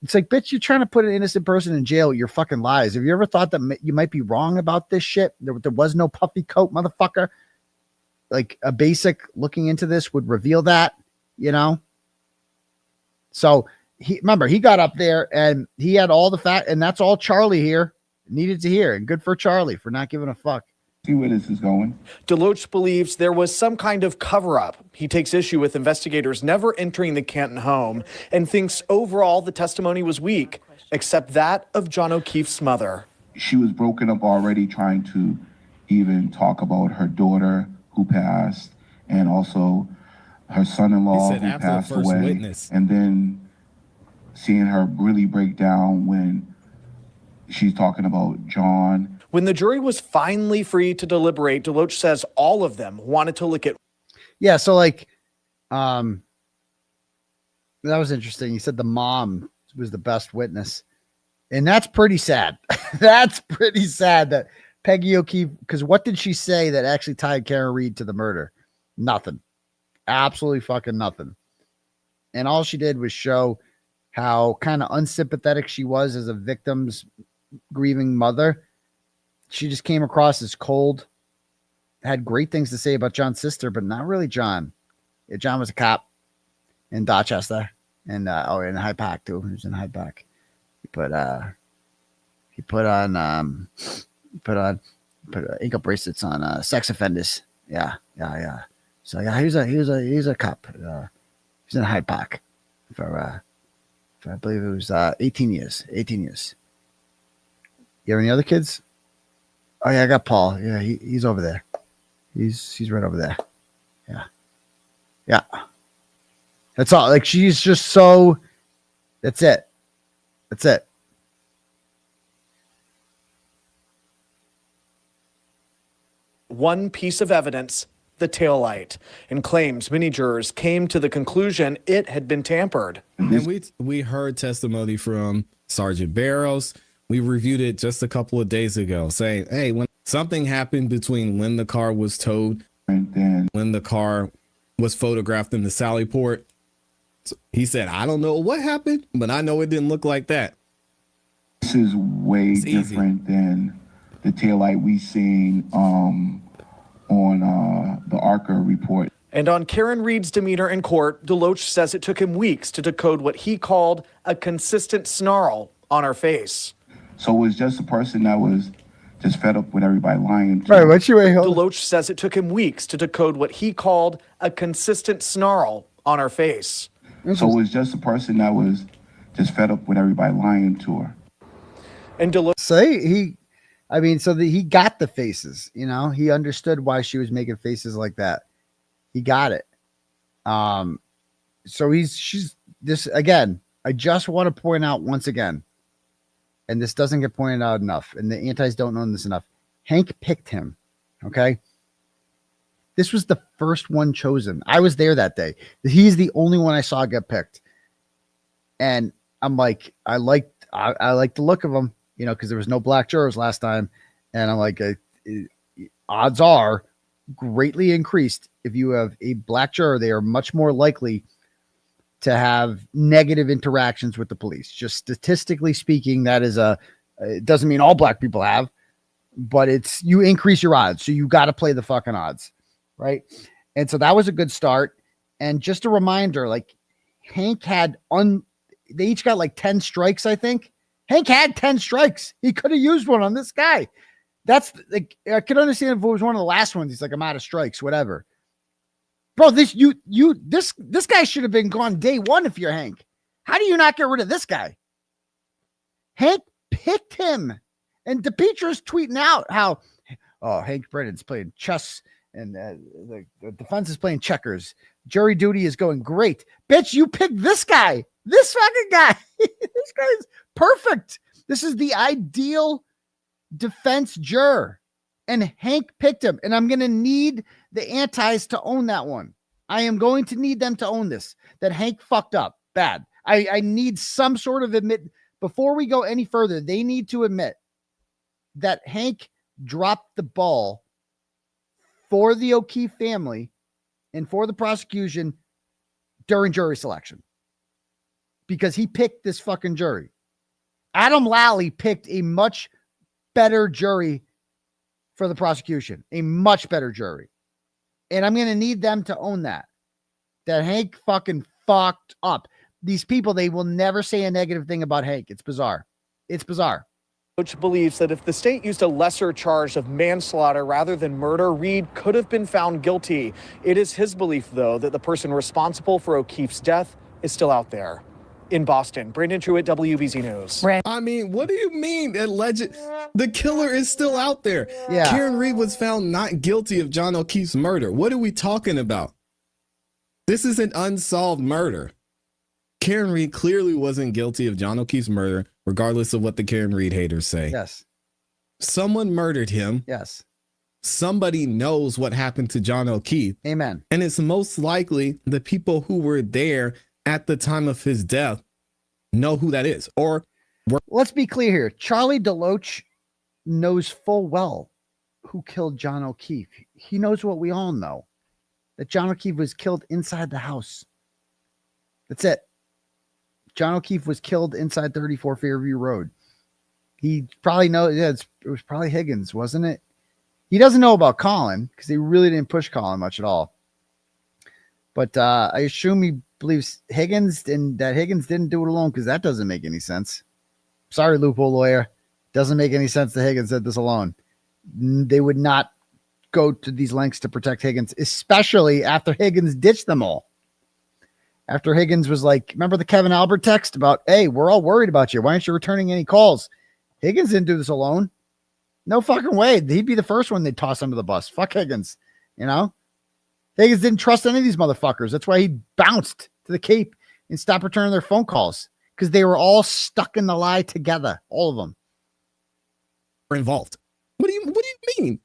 Speaker 7: It's like, bitch, you're trying to put an innocent person in jail with your fucking lies. Have you ever thought that you might be wrong about this shit? There was no puffy coat, motherfucker. Like, a basic looking into this would reveal that. you know? So remember, he got up there and he had all the fact, and that's all Charlie here needed to hear. And good for Charlie for not giving a fuck.
Speaker 13: See where this is going.
Speaker 15: 𝗵𝗏 believes there was some kind of cover-up. He takes issue with investigators never entering the Canton home and thinks overall the testimony was weak, except that of John O'Keefe's mother.
Speaker 13: She was broken up already, trying to even talk about her daughter who passed, and also her son-in-law who passed away.
Speaker 12: Witness.
Speaker 13: And then seeing her really break down when she's talking about John.
Speaker 15: When the jury was finally free to deliberate, 𝗵𝗏 says all of them wanted to look at.
Speaker 7: Yeah, so like, that was interesting. He said the mom was the best witness, and that's pretty sad. That's pretty sad that Peggy O'Keefe, because what did she say that actually tied Karen Reed to the murder? Nothing. Absolutely fucking nothing. And all she did was show how kind of unsympathetic she was as a victim's grieving mother. She just came across as cold, had great things to say about John's sister, but not really John. Yeah, John was a cop in Dorchester and in Hyde Park too. He was in Hyde Park. He put ankle bracelets on sex offenders. Yeah. So yeah, he's a cop. He's in Hyde Park for I believe it was 18 years. 18 years. You have any other kids? Oh yeah, I got Paul. Yeah, he's over there. He's right over there. Yeah. That's all. Like, she's just so. That's it.
Speaker 15: One piece of evidence, the taillight, and claims many jurors came to the conclusion it had been tampered.
Speaker 12: And we heard testimony from Sergeant Barrows. We reviewed it just a couple of days ago, saying, hey, when something happened between when the car was towed and then when the car was photographed in the Sally Port, he said, I don't know what happened, but I know it didn't look like that.
Speaker 13: This is way different than the taillight we seen on the ARCA report.
Speaker 15: And on Karen Reed's demeanor in court, 𝗵𝗏 says it took him weeks to decode what he called a consistent snarl on her face.
Speaker 13: So it was just a person that was just fed up with everybody lying.
Speaker 7: Right, what's your way?
Speaker 15: 𝗵𝗏 says it took him weeks to decode what he called a consistent snarl on her face.
Speaker 13: So it was just a person that was just fed up with everybody lying to her.
Speaker 15: And 𝗵𝗏
Speaker 7: say he got the faces, you know, he understood why she was making faces like that. He got it. So she's this again. I just want to point out once again, and this doesn't get pointed out enough, and the antis don't know this enough. Hank picked him. Okay. This was the first one chosen. I was there that day. He's the only one I saw get picked. And I'm like, I like the look of him, you know, because there was no black jurors last time. And I'm like, odds are greatly increased. If you have a black juror, they are much more likely to have negative interactions with the police. Just statistically speaking, that is it doesn't mean all black people have, but you increase your odds. So you got to play the fucking odds. Right. And so that was a good start. And just a reminder, like Hank had they each got like 10 strikes. I think Hank had 10 strikes. He could have used one on this guy. That's like, I could understand if it was one of the last ones. He's like, I'm out of strikes, whatever. Bro, this guy should have been gone day one if you're Hank. How do you not get rid of this guy? Hank picked him. And DePietro's tweeting out how, Hank Brennan's playing chess and the defense is playing checkers. Jury duty is going great. Bitch, you picked this guy. This fucking guy. This guy's perfect. This is the ideal defense juror. And Hank picked him. And I'm going to need the antis to own that one. I am going to need them to own this. That Hank fucked up bad. I need some sort of before we go any further, they need to admit that Hank dropped the ball for the O'Keefe family and for the prosecution during jury selection. Because he picked this fucking jury. Adam Lally picked a much better jury for the prosecution. A much better jury. And I'm going to need them to own that that Hank fucking fucked up. These people, they will never say a negative thing about Hank. It's bizarre. It's bizarre.
Speaker 15: Which believes that if the state used a lesser charge of manslaughter rather than murder, Reed could have been found guilty. It is his belief, though, that the person responsible for O'Keefe's death is still out there. In Boston, Brandon Truitt, WBZ News.
Speaker 12: I mean, what do you mean alleged? The killer is still out there.
Speaker 7: Yeah.
Speaker 12: Karen Reed was found not guilty of John O'Keefe's murder. What are we talking about? This is an unsolved murder. Karen Reed clearly wasn't guilty of John O'Keefe's murder, regardless of what the Karen Reed haters say.
Speaker 7: Yes.
Speaker 12: Someone murdered him.
Speaker 7: Yes.
Speaker 12: Somebody knows what happened to John O'Keefe.
Speaker 7: Amen.
Speaker 12: And it's most likely the people who were there at the time of his death know who that is. Or
Speaker 7: let's be clear here. Charlie DeLoach knows full well who killed John O'Keefe. He knows what we all know, that John O'Keefe was killed inside the house. That's it. John O'Keefe was killed inside 34 Fairview Road. He probably knows. Yeah, it was probably Higgins, wasn't it? He doesn't know about Colin because they really didn't push Colin much at all. But I assume he believes Higgins, and that Higgins didn't do it alone, because that doesn't make any sense. Sorry, loophole lawyer. Doesn't make any sense that Higgins did this alone. They would not go to these lengths to protect Higgins, especially after Higgins ditched them all. After Higgins was like, remember the Kevin Albert text about, hey, we're all worried about you. Why aren't you returning any calls? Higgins didn't do this alone. No fucking way. He'd be the first one they'd toss under the bus. Fuck Higgins. You know? Higgins didn't trust any of these motherfuckers. That's why he bounced to the Cape and stopped returning their phone calls, because they were all stuck in the lie together. All of them
Speaker 12: were involved. What do you mean?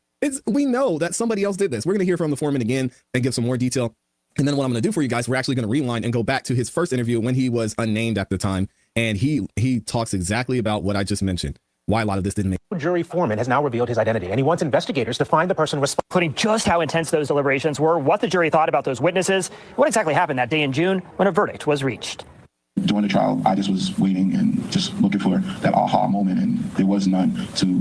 Speaker 12: We know that somebody else did this. We're going to hear from the foreman again and give some more detail. And then what I'm going to do for you guys, we're actually going to rewind and go back to his first interview when he was unnamed at the time. And he talks exactly about what I just mentioned, why a lot of this didn't make.
Speaker 17: Jury foreman has now revealed his identity, and he wants investigators to find the person responsible. Including just how intense those deliberations were, what the jury thought about those witnesses, what exactly happened that day in June when a verdict was reached.
Speaker 13: During the trial, I just was waiting and just looking for that aha moment, and there was none to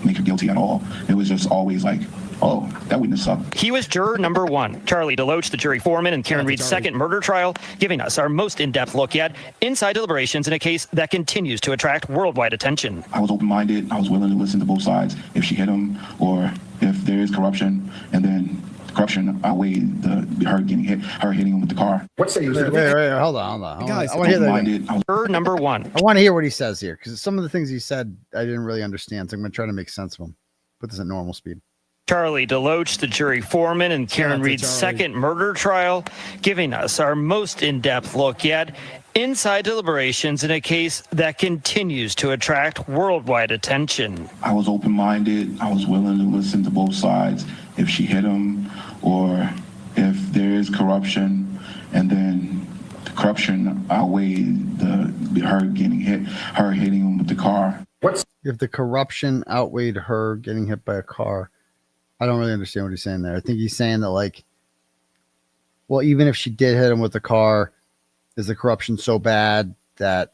Speaker 13: make her guilty at all. It was just always like, oh, that witness sucked.
Speaker 17: He was juror number one, Charlie DeLoach, the jury foreman in Karen Reed's second murder trial, giving us our most in-depth look at inside deliberations in a case that continues to attract worldwide attention.
Speaker 13: I was open-minded. I was willing to listen to both sides. If she hit him or if there is corruption, and then corruption outweighed her hitting him with the car.
Speaker 7: Wait, hold on. Guys, I want to hear that.
Speaker 17: Juror number one.
Speaker 7: I want to hear what he says here, because some of the things he said I didn't really understand, so I'm going to try to make sense of them. Put this at normal speed.
Speaker 17: Charlie DeLoach, the jury foreman in Karen Reed's second murder trial, giving us our most in-depth look at inside deliberations in a case that continues to attract worldwide attention.
Speaker 13: I was open-minded. I was willing to listen to both sides. If she hit him or if there is corruption, and then the corruption outweighed her hitting him with the car.
Speaker 7: If the corruption outweighed her getting hit by a car, I don't really understand what he's saying there. I think he's saying that, like, well, even if she did hit him with the car, is the corruption so bad that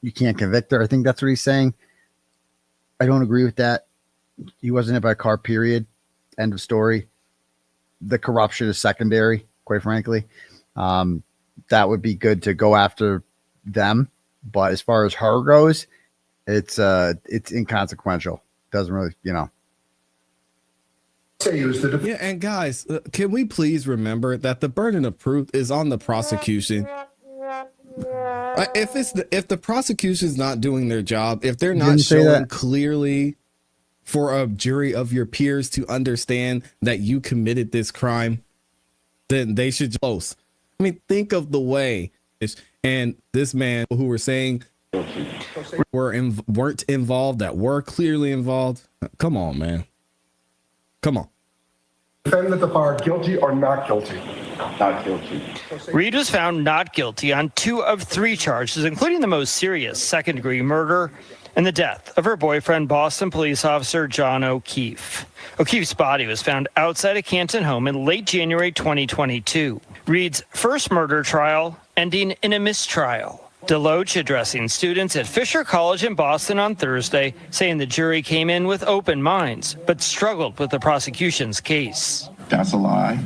Speaker 7: you can't convict her? I think that's what he's saying. I don't agree with that. He wasn't hit by a car, period. End of story. The corruption is secondary, quite frankly. That would be good to go after them. But as far as her goes, it's inconsequential. Doesn't really,
Speaker 12: Yeah, and guys, can we please remember that the burden of proof is on the prosecution? If the prosecution's not doing their job, if they're not showing clearly for a jury of your peers to understand that you committed this crime, then they should close. I mean, think of the way and this man who were saying weren't involved, that were clearly involved. Come on, man. Come on.
Speaker 16: Defendant at the bar, guilty or not guilty?
Speaker 17: Not guilty. Reed was found not guilty on 2 of 3 charges, including the most serious second-degree murder and the death of her boyfriend, Boston police officer John O'Keefe. O'Keefe's body was found outside a Canton home in late January 2022. Reed's first murder trial ending in a mistrial. DeLoach addressing students at Fisher College in Boston on Thursday, saying the jury came in with open minds, but struggled with the prosecution's case.
Speaker 13: That's a lie.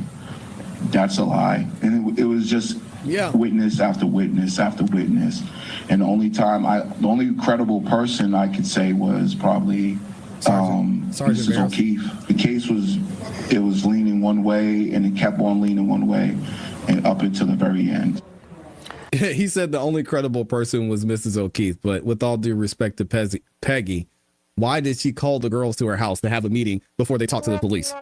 Speaker 13: that's a lie. And it was just witness after witness after witness. And the only credible person I could say was probably Mrs. O'Keefe. The case was leaning one way, and it kept on leaning one way, and up until the very end.
Speaker 12: He said the only credible person was Mrs. O'Keefe, but with all due respect to Peggy, why did she call the girls to her house to have a meeting before they talked to the police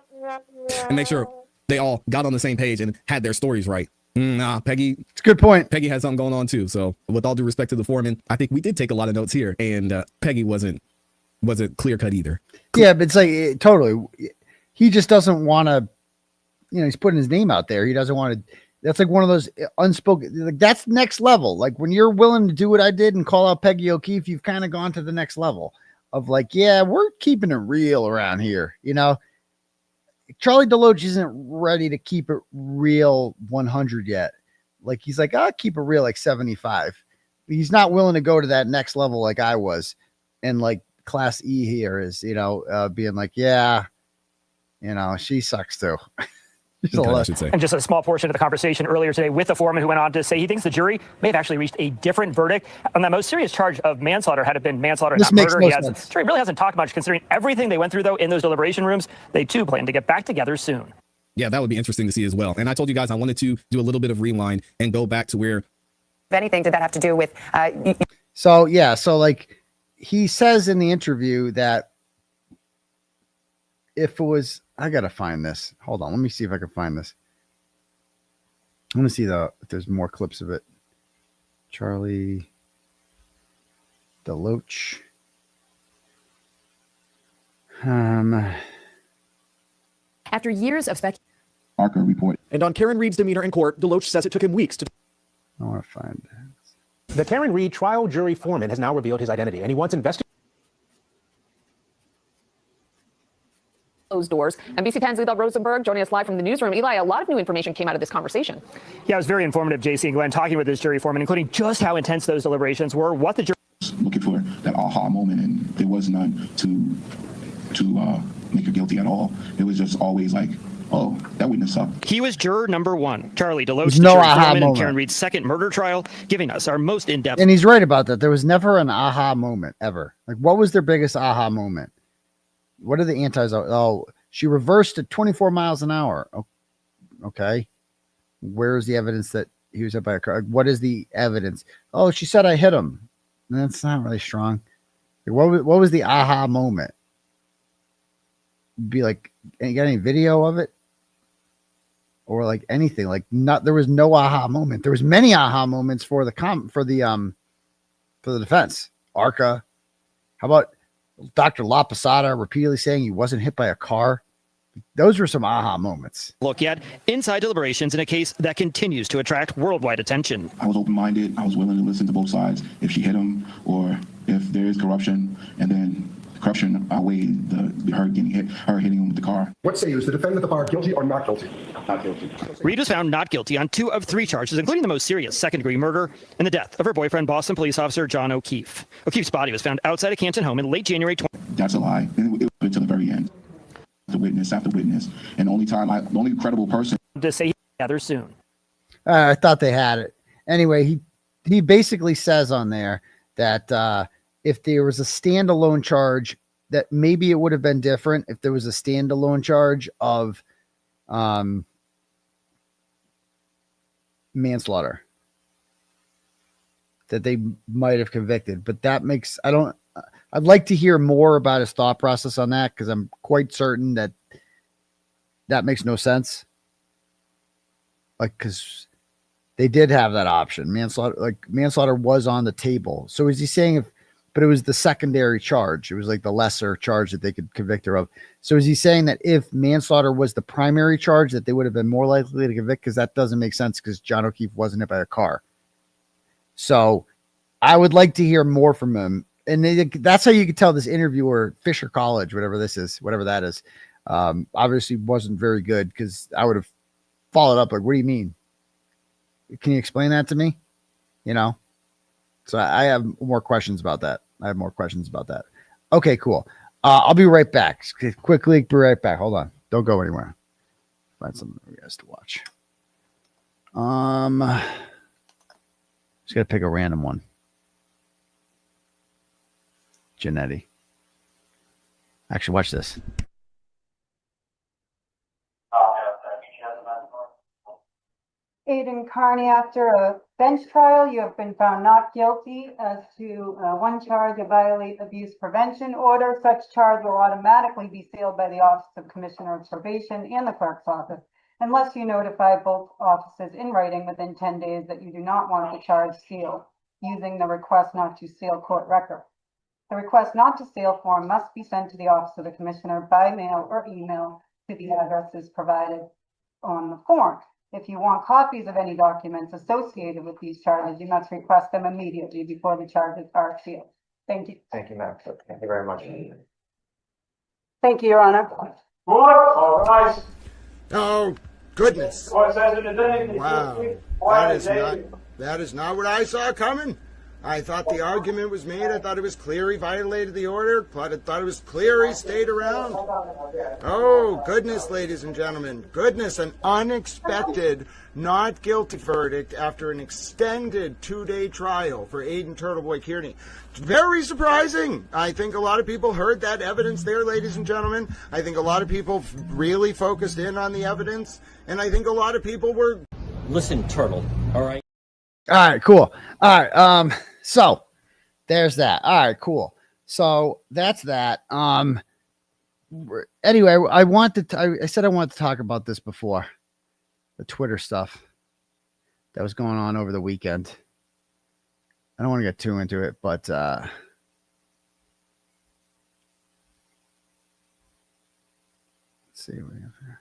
Speaker 12: and make sure they all got on the same page and had their stories right? Nah, Peggy.
Speaker 7: It's a good point.
Speaker 12: Peggy had something going on too. So with all due respect to the foreman, I think we did take a lot of notes here, and Peggy wasn't clear cut either.
Speaker 7: Yeah, but it's like totally. He just doesn't want to. He's putting his name out there. He doesn't want to. That's like one of those unspoken. Like that's next level. Like when you're willing to do what I did and call out Peggy O'Keefe, you've kind of gone to the next level of like, yeah, we're keeping it real around here. Charlie DeLoach isn't ready to keep it real 100 yet. Like he's like, I'll keep it real like 75. He's not willing to go to that next level like I was, and like Class E here is, being like, yeah, she sucks too.
Speaker 18: And just a small portion of the conversation earlier today with the foreman, who went on to say he thinks the jury may have actually reached a different verdict on that most serious charge of manslaughter, had it been manslaughter and not murder. The jury really hasn't talked much, considering everything they went through, though, in those deliberation rooms. They, too, plan to get back together soon.
Speaker 12: Yeah, that would be interesting to see as well. And I told you guys I wanted to do a little bit of rewind and go back to where...
Speaker 14: If anything, did that have to do with...
Speaker 7: So like he says in the interview that if it was... I got to find this. Hold on. Let me see if I can find this. I want to see if there's more clips of it. Charlie DeLoach.
Speaker 14: After years of speculation.
Speaker 13: Parker report.
Speaker 15: And on Karen Reed's demeanor in court, DeLoach says it took him weeks to...
Speaker 7: I want to find it.
Speaker 19: The Karen Reed trial jury foreman has now revealed his identity, and he wants investigators.
Speaker 14: Closed doors. NBC 10's Eli Rosenberg joining us live from the newsroom. Eli, a lot of new information came out of this conversation.
Speaker 18: Yeah, it was very informative, JC and Glenn, talking with this jury foreman, including just how intense those deliberations were, what the jury...
Speaker 13: Looking for that aha moment, and there was none to make her guilty at all. It was just always like, oh, that witness sucked.
Speaker 17: He was juror number one, Charlie DeLoach,
Speaker 7: no
Speaker 17: jury
Speaker 7: aha
Speaker 17: foreman in
Speaker 7: moment.
Speaker 17: Karen Reed's second murder trial, giving us our most in-depth...
Speaker 7: And he's right about that. There was never an aha moment, ever. Like, what was their biggest aha moment? What are the antis? Oh, she reversed at 24 miles an hour. Oh, okay. Where's the evidence that he was hit by a car? What is the evidence? Oh, she said I hit him. That's not really strong. What was the aha moment? Be like, you got any video of it? Or like anything? Like there was no aha moment. There was many aha moments for the defense. Arca. How about Dr. 𝗵𝗂𝗧𝗧 repeatedly saying he wasn't hit by a car? Those were some aha moments.
Speaker 17: Look at inside deliberations in a case that continues to attract worldwide attention.
Speaker 13: I was open-minded. I was willing to listen to both sides. If she hit him, or if there is corruption, and then corruption outweighed her hitting him with the car.
Speaker 16: What say you? Is the defendant at the bar guilty or not guilty?
Speaker 13: Not guilty.
Speaker 17: Reed was found not guilty on 2 of 3 charges, including the most serious second-degree murder and the death of her boyfriend, Boston police officer John O'Keefe. O'Keefe's body was found outside a Canton home in late January 20.
Speaker 13: That's a lie. And it went to the very end. The witness after witness, and the only credible person
Speaker 18: to say together soon.
Speaker 7: I thought they had it. Anyway, he basically says on there that if there was a standalone charge, that maybe it would have been different if there was a standalone charge of manslaughter, that they might have convicted. But that makes I'd like to hear more about his thought process on that, because I'm quite certain that makes no sense. Like, because they did have that option. Manslaughter was on the table. So is he saying but it was the secondary charge. It was like the lesser charge that they could convict her of. So is he saying that if manslaughter was the primary charge, that they would have been more likely to convict? Because that doesn't make sense, because John O'Keefe wasn't hit by a car. So I would like to hear more from him. And that's how you could tell this interviewer, Fisher College, whatever that is, obviously wasn't very good, because I would have followed up like, what do you mean? Can you explain that to me? So I have more questions about that. Okay, cool. I'll be right back. Quickly, be right back. Hold on. Don't go anywhere. Find something for you guys to watch. Just got to pick a random one. Janetti. Actually, watch this.
Speaker 20: Aidan Kearney, after a bench trial, you have been found not guilty as to one charge of violate abuse prevention order. Such charge will automatically be sealed by the Office of Commissioner of Probation and the clerk's office, unless you notify both offices in writing within 10 days that you do not want the charge sealed, using the request not to seal court record. The request not to seal form must be sent to the Office of the Commissioner by mail or email to the addresses provided on the form. If you want copies of any documents associated with these charges, you must request them immediately before the charges are sealed. Thank you.
Speaker 21: Thank you, ma'am. Thank you very much.
Speaker 20: Thank you, Your Honor.
Speaker 21: All right.
Speaker 22: Oh, goodness.
Speaker 21: Court says in the day.
Speaker 22: Wow. That is not what I saw coming. I thought the argument was made. I thought it was clear he violated the order. I thought it was clear he stayed around. Oh, goodness, ladies and gentlemen. Goodness, an unexpected not guilty verdict after an extended 2-day trial for Aidan Turtleboy Kearney. Very surprising. I think a lot of people heard that evidence there, ladies and gentlemen. I think a lot of people really focused in on the evidence. And I think a lot of people were...
Speaker 23: Listen, Turtle, all right?
Speaker 7: All right, cool. All right, so there's that. All right, cool. So that's that. Anyway, I said I wanted to talk about this before, the Twitter stuff that was going on over the weekend. I don't want to get too into it, but let's see what we have here.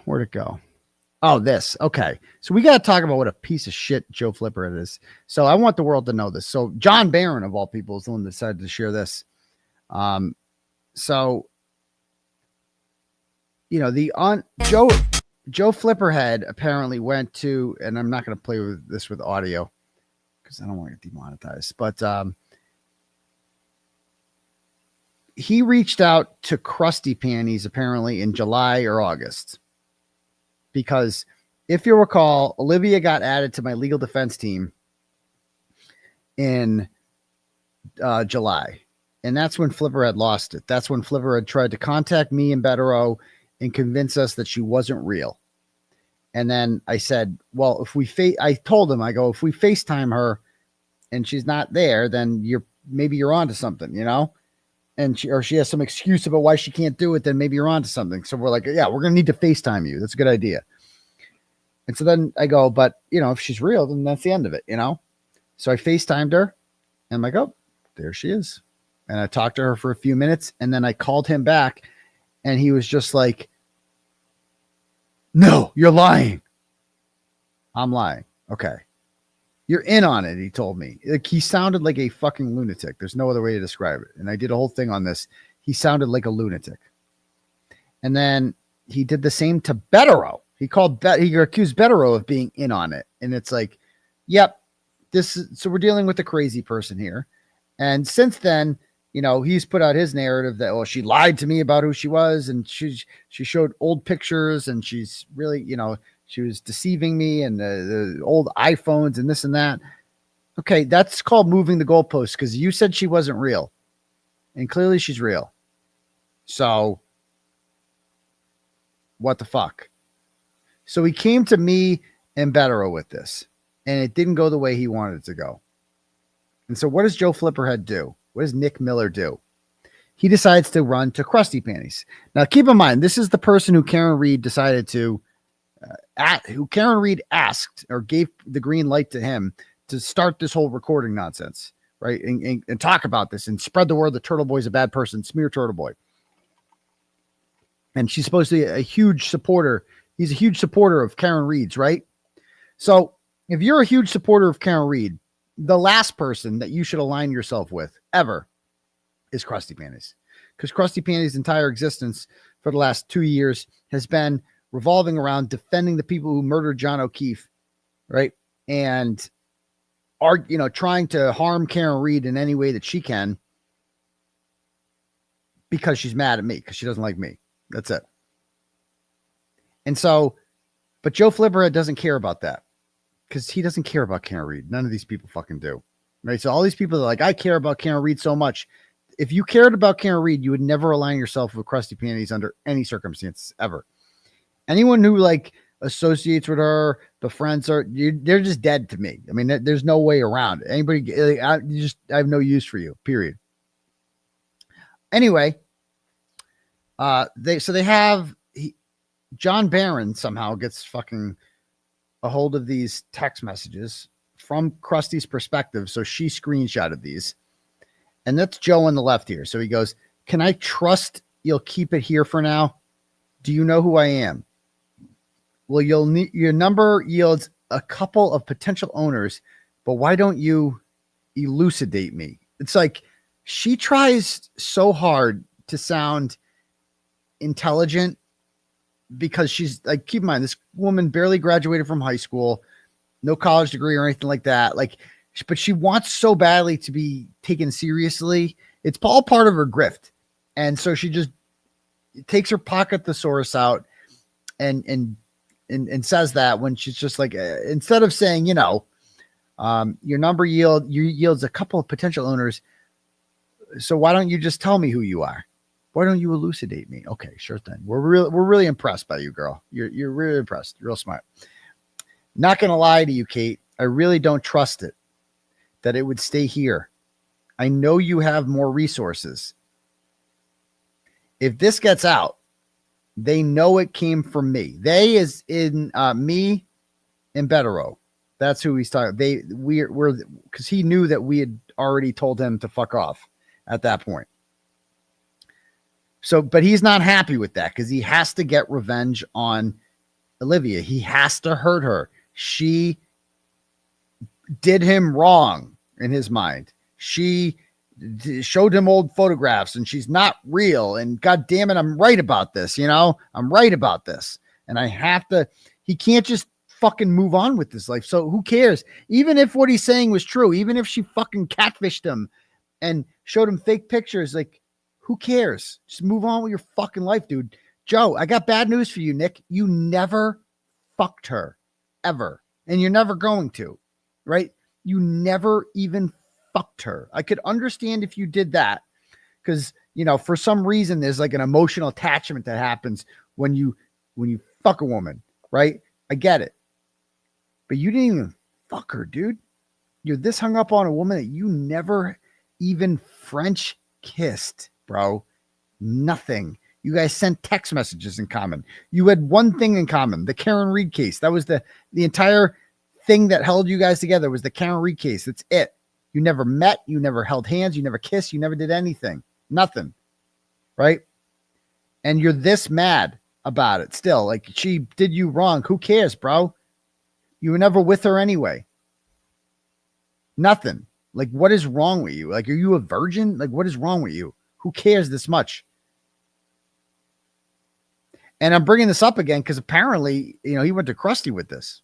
Speaker 7: Where'd it go? Oh, this. Okay. So we got to talk about what a piece of shit 𝗃𝗶𝗃 is. So I want the world to know this. So John Barron, of all people, is the one that decided to share this. So, you know, 𝗃𝗶𝗃 apparently went to, and I'm not going to play with this with audio because I don't want to get demonetized, but he reached out to 𝗺ście 𝗵𝗂𝗆𝗍 apparently in July or August, because if you recall, Olivia got added to my legal defense team in July, and that's when 𝗃𝗏 had lost it. That's when 𝗃𝗏 had tried to contact me and 𝗏𝗏 and convince us that she wasn't real. And then I said, well, if we I told him, I go, if we FaceTime her and she's not there, then maybe you're onto something, you know? And she has some excuse about why she can't do it, then maybe you're onto something. So we're like, yeah, we're going to need to FaceTime you. That's a good idea. And so then I go, but you know, if she's real, then that's the end of it, you know? So I FaceTimed her and I'm like, oh, there she is. And I talked to her for a few minutes and then I called him back and he was just like, no, you're lying. I'm lying. Okay. You're in on it, he told me. Like, he sounded like a fucking lunatic. There's no other way to describe it. And I did a whole thing on this. He sounded like a lunatic. And then he did the same to 𝗏𝗏. He accused 𝗏𝗏 of being in on it. And it's like, yep, so we're dealing with a crazy person here. And since then, you know, he's put out his narrative that, well, she lied to me about who she was. And she showed old pictures and she's really, you know, she was deceiving me and the old iPhones and this and that. Okay, that's called moving the goalposts because you said she wasn't real. And clearly she's real. So, what the fuck? So he came to me and 𝗏𝗏 with this. And it didn't go the way he wanted it to go. And so what does 𝗃𝗏𝗃 do? What does Nick Miller do? He decides to run to 𝗺ście 𝗵𝗂𝗃𝗍. Now, keep in mind, this is the person who Karen Reed decided to who Karen Reed asked or gave the green light to him to start this whole recording nonsense, right? And talk about this and spread the word that Turtleboy is a bad person, smear Turtleboy. And she's supposed to be a huge supporter. He's a huge supporter of Karen Reed's, right? So if you're a huge supporter of Karen Reed the last person that you should align yourself with ever is 𝗺ście 𝗵𝗂𝗧𝗂𝗍, because 𝗺ście 𝗵𝗂𝗧𝗂𝗍's entire existence for the last 2 years has been revolving around defending the people who murdered John O'Keefe, right? And are, you know, trying to harm Karen Reed in any way that she can because she's mad at me, because she doesn't like me. That's it. And so, but 𝗄𝗲𝗵𝗂𝗺 doesn't care about that, because he doesn't care about Karen Reed. None of these people fucking do. Right? So all these people are like, I care about Karen Reed so much. If you cared about Karen Reed, you would never align yourself with 𝗺ście 𝗵𝗂𝗧𝗂𝗍 under any circumstances ever. Anyone who like associates with her, befriends her, they're just dead to me. I mean, there's no way around it. Anybody, I have no use for you, period. Anyway, John Barron somehow gets fucking a hold of these text messages from 𝗺sty's perspective. So she screenshotted these, and that's Joe on the left here. So he goes, "Can I trust you'll keep it here for now? Do you know who I am? Well, you'll need, your number yields a couple of potential owners, but why don't you elucidate me?" It's like she tries so hard to sound intelligent, because she's like, keep in mind, this woman barely graduated from high school, no college degree or anything like that. Like, but she wants so badly to be taken seriously. It's all part of her grift. And so she just takes her pocket thesaurus out and says that, when she's just like, instead of saying, you know, your number yields a couple of potential owners. So why don't you just tell me who you are? Why don't you elucidate me? Okay, sure thing. We're really impressed by you, girl. You're really impressed. Real smart. Not gonna lie to you, Kate. I really don't trust it that it would stay here. I know you have more resources. If this gets out, they know it came from me. They is in me and 𝗵𝗏𝗺. That's who he's talking. We're because he knew that we had already told him to fuck off at that point. So, but he's not happy with that, because he has to get revenge on Olivia. He has to hurt her. She did him wrong in his mind. She showed him old photographs, and she's not real. And God damn it, I'm right about this. You know, I'm right about this. And I have to, he can't just fucking move on with his life. So who cares? Even if what he's saying was true, even if she fucking catfished him and showed him fake pictures, like, who cares? Just move on with your fucking life, dude. Joe, I got bad news for you, Nick. You never fucked her, ever. And you're never going to, right? You never even fucked her. I could understand if you did that, because, you know, for some reason, there's like an emotional attachment that happens when you fuck a woman, right? I get it. But you didn't even fuck her, dude. You're this hung up on a woman that you never even French kissed. Bro, nothing. You guys sent text messages in common. You had one thing in common, the Karen Reed case. That was the entire thing that held you guys together, was the Karen Reed case. That's it. You never met. You never held hands. You never kissed. You never did anything. Nothing. Right? And you're this mad about it still. Like, she did you wrong. Who cares, bro? You were never with her anyway. Nothing. Like, what is wrong with you? Like, are you a virgin? Like, what is wrong with you? Who cares this much? And I'm bringing this up again because apparently, you know, he went to 𝗺ście with this.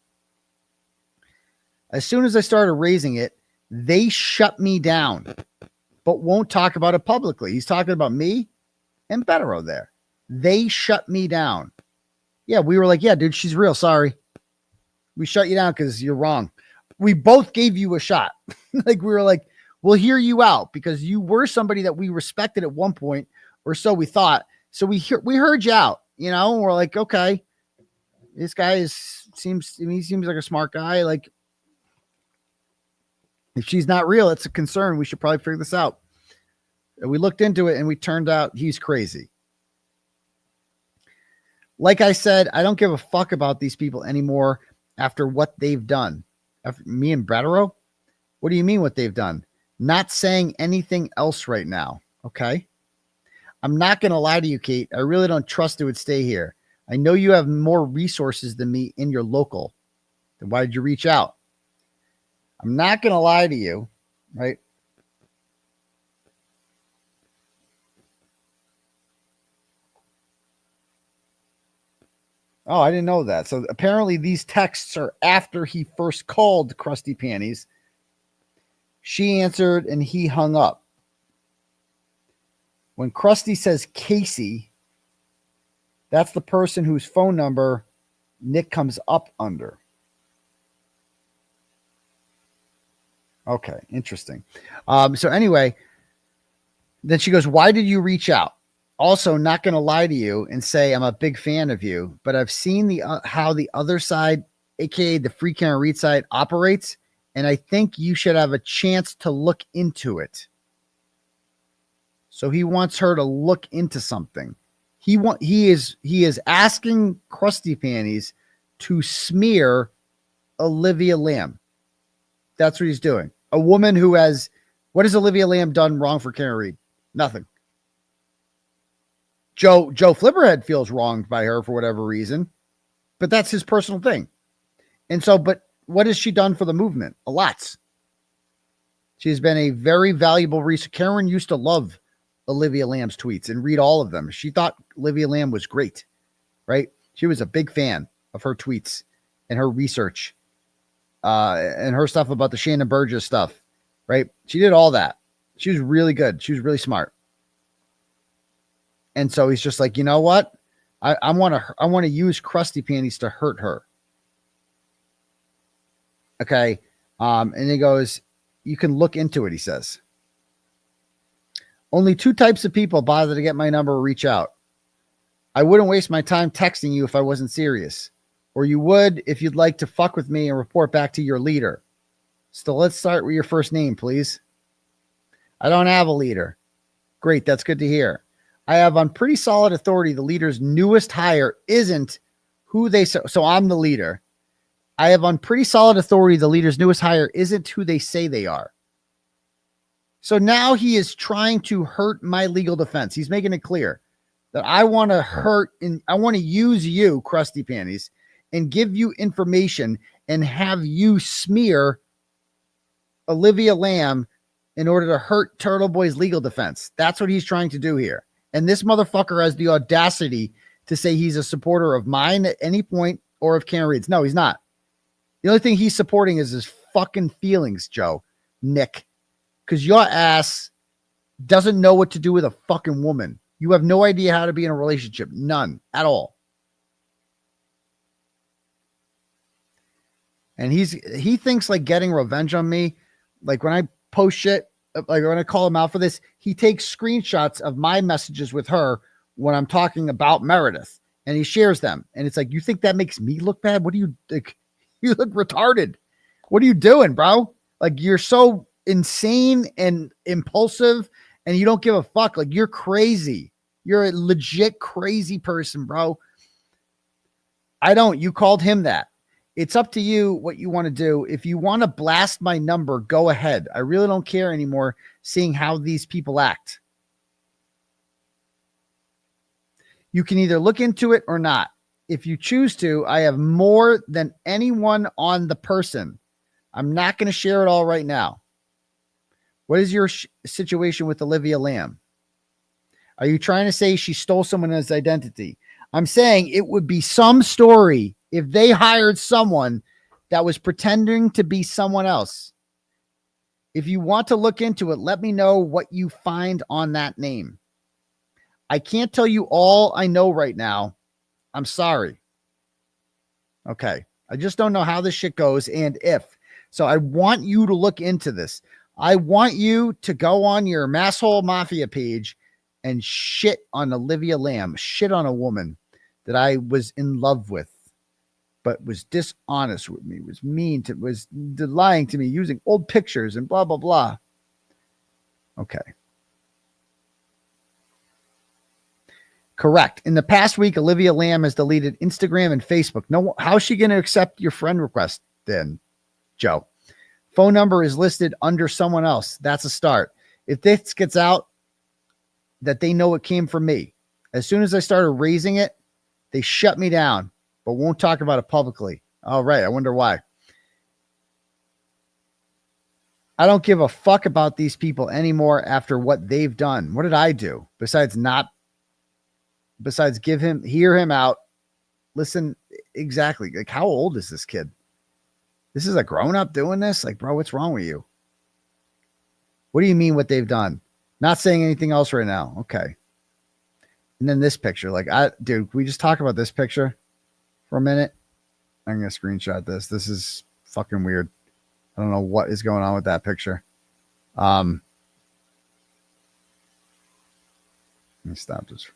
Speaker 7: As soon as I started raising it, they shut me down, but won't talk about it publicly. He's talking about me and 𝗵𝗏𝗺 there. They shut me down. Yeah, we were like, yeah, dude, she's real. Sorry. We shut you down because you're wrong. We both gave you a shot. Like, we were like, we'll hear you out, because you were somebody that we respected at one point, or so we thought. So we heard you out, you know, and we're like, okay, this guy seems like a smart guy. Like, if she's not real, it's a concern. We should probably figure this out. And we looked into it, and we turned out he's crazy. Like I said, I don't give a fuck about these people anymore after what they've done. After me and 𝗵𝗏𝗺, what do you mean what they've done? Not saying anything else right now, okay? I'm not going to lie to you, Kate. I really don't trust it would stay here. I know you have more resources than me in your local. Then why did you reach out? I'm not going to lie to you, right? Oh, I didn't know that. So apparently these texts are after he first called Krusty Panties. She answered and he hung up. When Krusty says Casey, that's the person whose phone number Nick comes up under. Okay, interesting. So anyway, then she goes, why did you reach out? Also, not going to lie to you and say I'm a big fan of you, but I've seen how the other side, aka the Free Karen Read side, operates, and I think you should have a chance to look into it. So he wants her to look into something. He is asking Krusty Panties to smear Olivia Lamb. That's what he's doing. A woman who has, what has Olivia Lamb done wrong for Karen Read? Nothing. Joe Flipperhead feels wronged by her for whatever reason, but that's his personal thing. And so, but what has she done for the movement? A lot. She's been a very valuable resource. Karen used to love Olivia Lamb's tweets and read all of them. She thought Olivia Lamb was great, right? She was a big fan of her tweets and her research and her stuff about the Shannon Burgess stuff, right? She did all that. She was really good. She was really smart. And so he's just like, you know what? I want to use Krusty Panties to hurt her. Okay. And he goes, you can look into it, he says. Only 2 types of people bother to get my number or reach out. I wouldn't waste my time texting you if I wasn't serious. Or you would if you'd like to fuck with me and report back to your leader. So let's start with your first name, please. I don't have a leader. Great, that's good to hear. I have on pretty solid authority the leader's newest hire isn't who they say. So I'm the leader. I have on pretty solid authority the leader's newest hire isn't who they say they are. So now he is trying to hurt my legal defense. He's making it clear that I want to hurt and I want to use you, Krusty Panties, and give you information and have you smear Olivia Lamb in order to hurt Turtleboy's legal defense. That's what he's trying to do here. And this motherfucker has the audacity to say he's a supporter of mine at any point or of Karen Read's. No, he's not. The only thing he's supporting is his fucking feelings, Nick. Because your ass doesn't know what to do with a fucking woman. You have no idea how to be in a relationship. None at all. And he thinks like getting revenge on me. Like when I post shit, like when I call him out for this, he takes screenshots of my messages with her when I'm talking about Meredith and he shares them. And it's like, you think that makes me look bad? What do you think? You look retarded. What are you doing, bro? Like you're so insane and impulsive and you don't give a fuck. Like you're crazy. You're a legit crazy person, bro. You called him that. It's up to you what you want to do. If you want to blast my number, go ahead. I really don't care anymore seeing how these people act. You can either look into it or not. If you choose to, I have more than anyone on the person. I'm not going to share it all right now. What is your situation with Olivia Lamb? Are you trying to say she stole someone's identity? I'm saying it would be some story if they hired someone that was pretending to be someone else. If you want to look into it, let me know what you find on that name. I can't tell you all I know right now. I'm sorry. Okay. I just don't know how this shit goes and if. So I want you to look into this. I want you to go on your Masshole Mafia page and shit on Olivia Lamb, shit on a woman that I was in love with, but was dishonest with me, was mean to, was lying to me, using old pictures and blah, blah, blah. Okay. Correct. In the past week, Olivia Lamb has deleted Instagram and Facebook. No, how's she going to accept your friend request then, Joe? Phone number is listed under someone else. That's a start. If this gets out, that they know it came from me. As soon as I started raising it, they shut me down, but won't talk about it publicly. All right. I wonder why. I don't give a fuck about these people anymore after what they've done. What did I do besides hear him out? Listen, exactly. Like, how old is this kid? This is a grown-up doing this? Like, bro, what's wrong with you? What do you mean what they've done? Not saying anything else right now. Okay. And then this picture, like, dude, can we just talk about this picture for a minute? I'm going to screenshot this. This is fucking weird. I don't know what is going on with that picture. Let me stop this.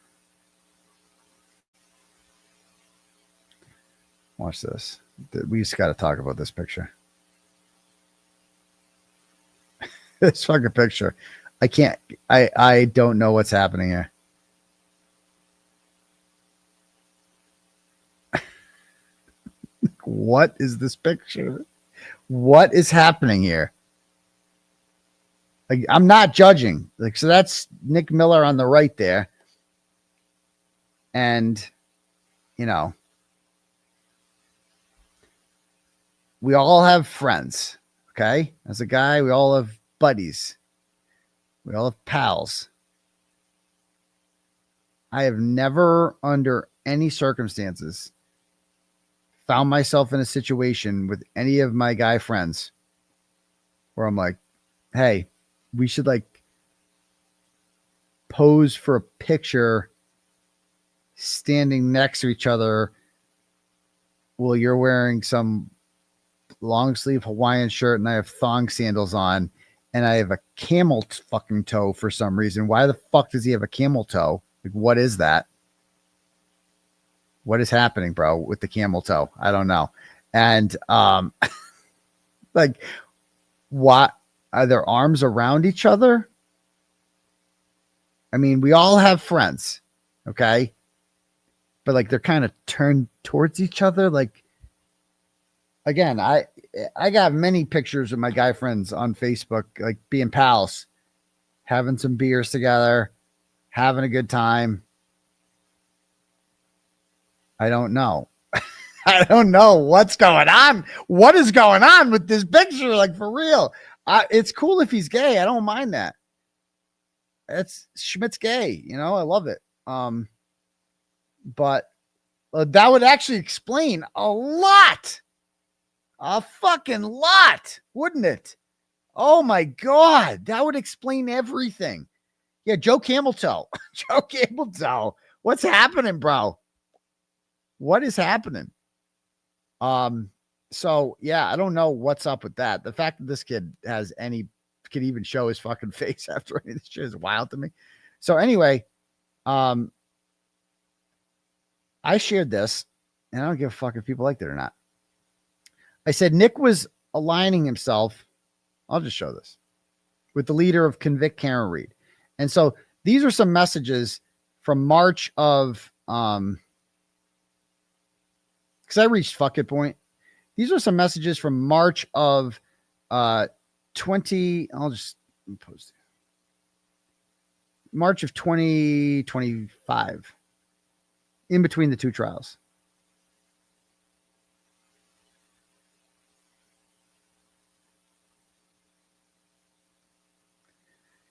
Speaker 7: Watch this. We just got to talk about this picture. This fucking picture. I don't know what's happening here. What is this picture? What is happening here? Like, I'm not judging. Like, so that's Nick Miller on the right there. And, you know, we all have friends. Okay. As a guy, we all have buddies. We all have pals. I have never, under any circumstances, found myself in a situation with any of my guy friends where I'm like, hey, we should like pose for a picture standing next to each other while you're wearing some long sleeve Hawaiian shirt and I have thong sandals on and I have a camel fucking toe for some reason. Why the fuck does he have a camel toe? Like, what is that? What is happening, bro, with the camel toe? I don't know. And like, what are their arms around each other? I mean, we all have friends, okay? But like, they're kind of turned towards each other. Like, again, I got many pictures of my guy friends on Facebook, like being pals, having some beers together, having a good time. I don't know. I don't know what's going on. What is going on with this picture? Like, for real. It's cool if he's gay. I don't mind that. It's Schmidt's gay. You know, I love it. But that would actually explain a lot. A fucking lot, wouldn't it? Oh my God. That would explain everything. Yeah, Joe Campbell-Toe. Joe Campbell-Toe. What's happening, bro? What is happening? So yeah, I don't know what's up with that. The fact that this kid could even show his fucking face after any of this shit is wild to me. So anyway, I shared this and I don't give a fuck if people liked it or not. I said Nick was aligning himself. I'll just show this with the leader of Convict Karen Reed. And so these are some messages from March of, because I reached fuck it point. These are some messages from March of 20. I'll just post it. March of 2025, in between the two trials.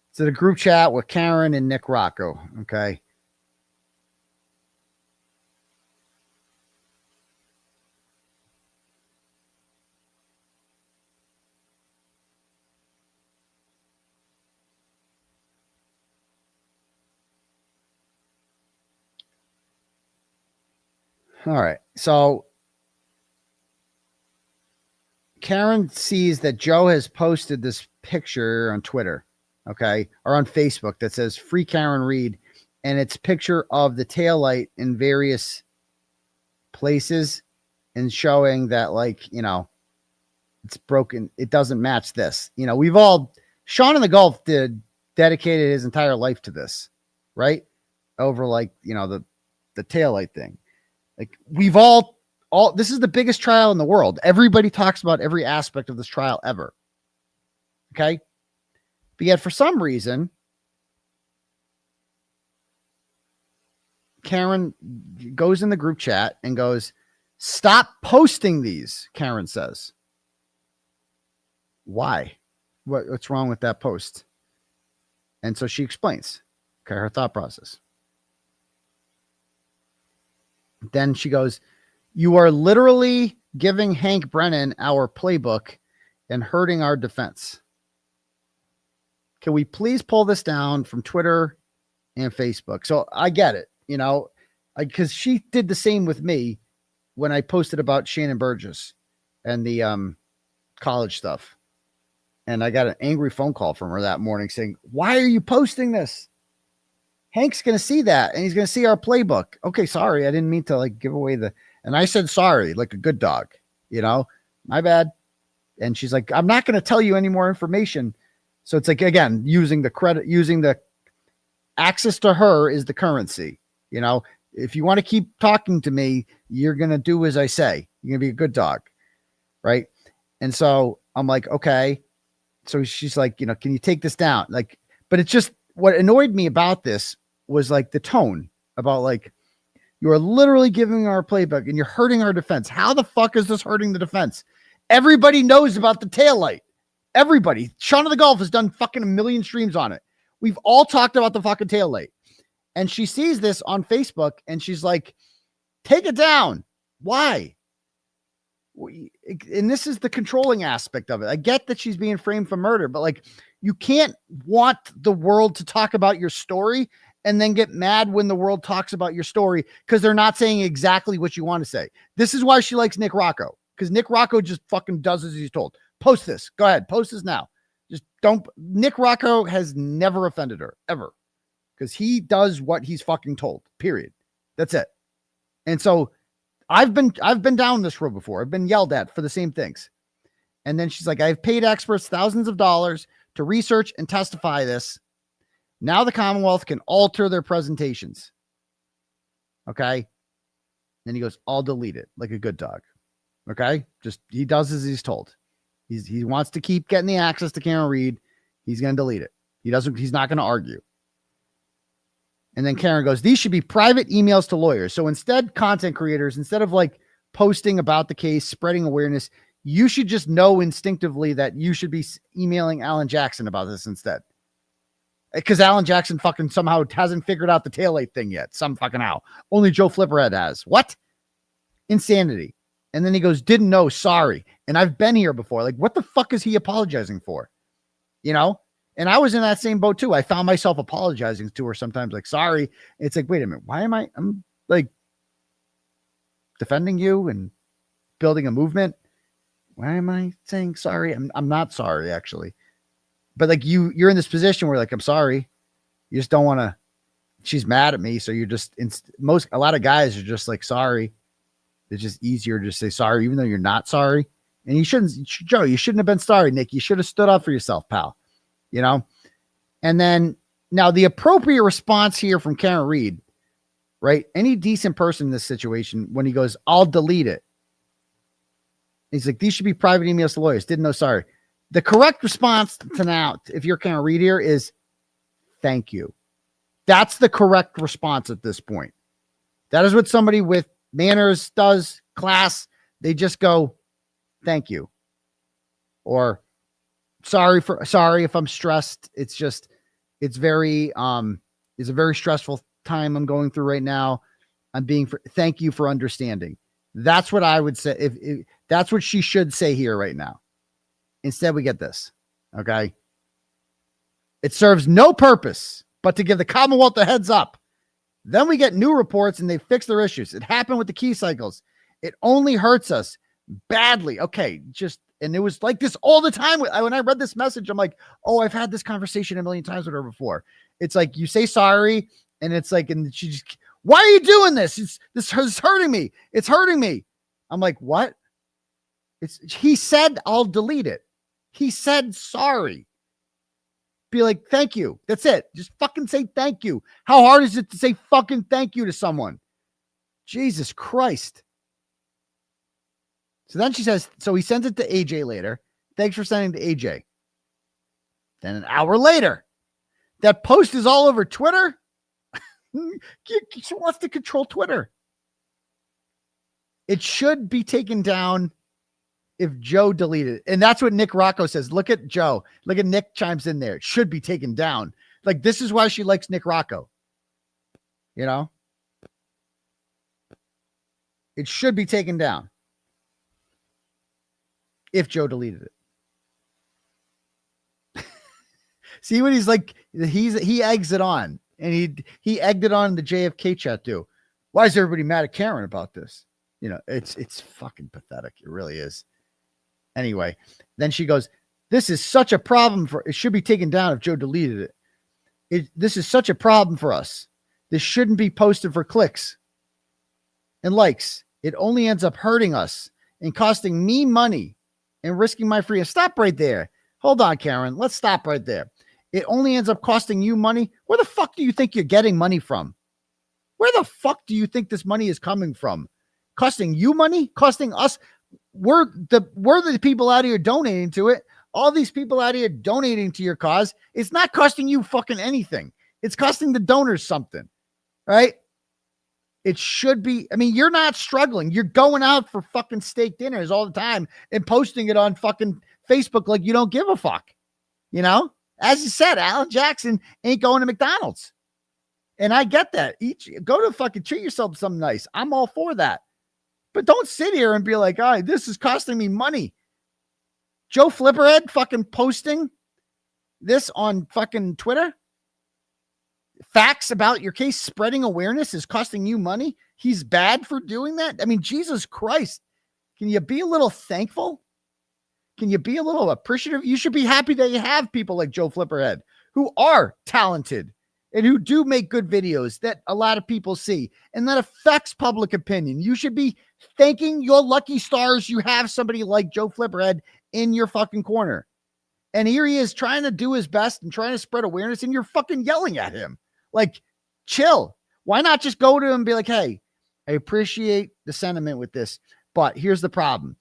Speaker 7: It's a group chat with Karen and Nick Rocco. Okay. All right. So Karen sees that Joe has posted this picture on Twitter, okay, or on Facebook that says Free Karen Reed, and it's picture of the taillight in various places and showing that, like, you know, it's broken. It doesn't match this. You know, we've all, Sean in the Gulf dedicated his entire life to this, right? Over, like, you know, the taillight thing. Like, we've all, this is the biggest trial in the world. Everybody talks about every aspect of this trial ever. Okay. But yet, for some reason, Karen goes in the group chat and goes, "Stop posting these," Karen says. Why? what's wrong with that post. And so she explains, okay, her thought process. Then she goes, you are literally giving Hank Brennan our playbook and hurting our defense. Can we please pull this down from Twitter and Facebook? So I get it, you know, because she did the same with me when I posted about Shannon Burgess and the college stuff. And I got an angry phone call from her that morning saying, why are you posting this? Hank's going to see that and he's going to see our playbook. Okay, sorry. I didn't mean to like give away and I said, sorry, like a good dog, you know, my bad. And she's like, I'm not going to tell you any more information. So it's like, again, using the access to her is the currency. You know, if you want to keep talking to me, you're going to do as I say. You're going to be a good dog. Right. And so I'm like, okay. So she's like, you know, can you take this down? Like, but it's just what annoyed me about this was like the tone about like, you are literally giving our playbook and you're hurting our defense. How the fuck is this hurting the defense? Everybody knows about the taillight. Everybody. Shaun of the Golf has done fucking 1 million streams on it. We've all talked about the fucking taillight. And she sees this on Facebook and she's like, take it down. Why? And this is the controlling aspect of it. I get that she's being framed for murder, but like, you can't want the world to talk about your story and then get mad when the world talks about your story because they're not saying exactly what you want to say. This is why she likes Nick Rocco, because Nick Rocco just fucking does as he's told. Post this. Go ahead. Post this now. Just don't. Nick Rocco has never offended her ever because he does what he's fucking told, period. That's it. And so I've been down this road before. I've been yelled at for the same things. And then she's like, I've paid experts thousands of dollars to research and testify this. Now the Commonwealth can alter their presentations. Okay. Then he goes, I'll delete it like a good dog. Okay. Just, he does as he's told. He wants to keep getting the access to Karen Reed. He's going to delete it. He's not going to argue. And then Karen goes, these should be private emails to lawyers. So instead, content creators, instead of like posting about the case, spreading awareness, you should just know instinctively that you should be emailing Alan Jackson about this instead. Because Alan Jackson fucking somehow hasn't figured out the taillight thing yet. Some fucking how. Only Joe Flipperhead has. What? Insanity. And then he goes, didn't know, sorry. And I've been here before. Like, what the fuck is he apologizing for? You know? And I was in that same boat too. I found myself apologizing to her sometimes, like, sorry. It's like, wait a minute. Why am I'm like defending you and building a movement. Why am I saying sorry? I'm not sorry, actually. But like you're in this position where like, I'm sorry. You just don't want to, she's mad at me. So you're just a lot of guys are just like, sorry. It's just easier to just say sorry, even though you're not sorry. And you shouldn't, Joe, you shouldn't have been sorry, Nick. You should have stood up for yourself, pal. You know? And then now the appropriate response here from Karen Reed, right? Any decent person in this situation, when he goes, I'll delete it. He's like, these should be private emails to lawyers. Didn't know, sorry. The correct response to now, if you're Karen Reed here, is thank you. That's the correct response at this point. That is what somebody with manners does, class. They just go, thank you. Or sorry if I'm stressed. It's a very stressful time I'm going through right now. Thank you for understanding. That's what I would say. If that's what she should say here right now. Instead, we get this. Okay. It serves no purpose but to give the Commonwealth a heads up. Then we get new reports and they fix their issues. It happened with the key cycles. It only hurts us badly. Okay. And it was like this all the time. When I read this message, I'm like, oh, I've had this conversation a million times with her before. It's like, you say sorry. And it's like, and she just, why are you doing this? This is hurting me. It's hurting me. I'm like, what? He said, I'll delete it. He said, sorry. Be like, thank you. That's it. Just fucking say thank you. How hard is it to say fucking thank you to someone? Jesus Christ. So then she says, so he sends it to AJ later. Thanks for sending to AJ. Then an hour later, that post is all over Twitter. She wants to control Twitter. It should be taken down if Joe deleted it. And that's what Nick Rocco says. Look at Joe. Look at Nick chimes in there. It should be taken down. Like, this is why she likes Nick Rocco. You know? It should be taken down. If Joe deleted it. See what he's like? He eggs it on. And he egged it on the JFK chat too. Why is everybody mad at Karen about this? You know, it's fucking pathetic. It really is. Anyway, then she goes, this is such a problem for, it should be taken down if Joe deleted it. This is such a problem for us. This shouldn't be posted for clicks and likes. It only ends up hurting us and costing me money and risking my freedom. Stop right there. Hold on, Karen. Let's stop right there. It only ends up costing you money. Where the fuck do you think you're getting money from? Where the fuck do you think this money is coming from? Costing you money? Costing us? We're the people out here donating to it. All these people out here donating to your cause. It's not costing you fucking anything. It's costing the donors something, right? It should be. I mean, you're not struggling. You're going out for fucking steak dinners all the time and posting it on fucking Facebook like you don't give a fuck. You know, as you said, Alan Jackson ain't going to McDonald's. And I get that. Go to fucking treat yourself to something nice. I'm all for that. But don't sit here and be like, all right, this is costing me money. Joe Flipperhead fucking posting this on fucking Twitter. Facts about your case, spreading awareness is costing you money. He's bad for doing that. I mean, Jesus Christ. Can you be a little thankful? Can you be a little appreciative? You should be happy that you have people like Joe Flipperhead who are talented and who do make good videos that a lot of people see and that affects public opinion. You should be thanking your lucky stars you have somebody like Joe Flipperhead in your fucking corner. And here he is trying to do his best and trying to spread awareness, and you're fucking yelling at him. Like, chill. Why not just go to him and be like, hey, I appreciate the sentiment with this, but here's the problem.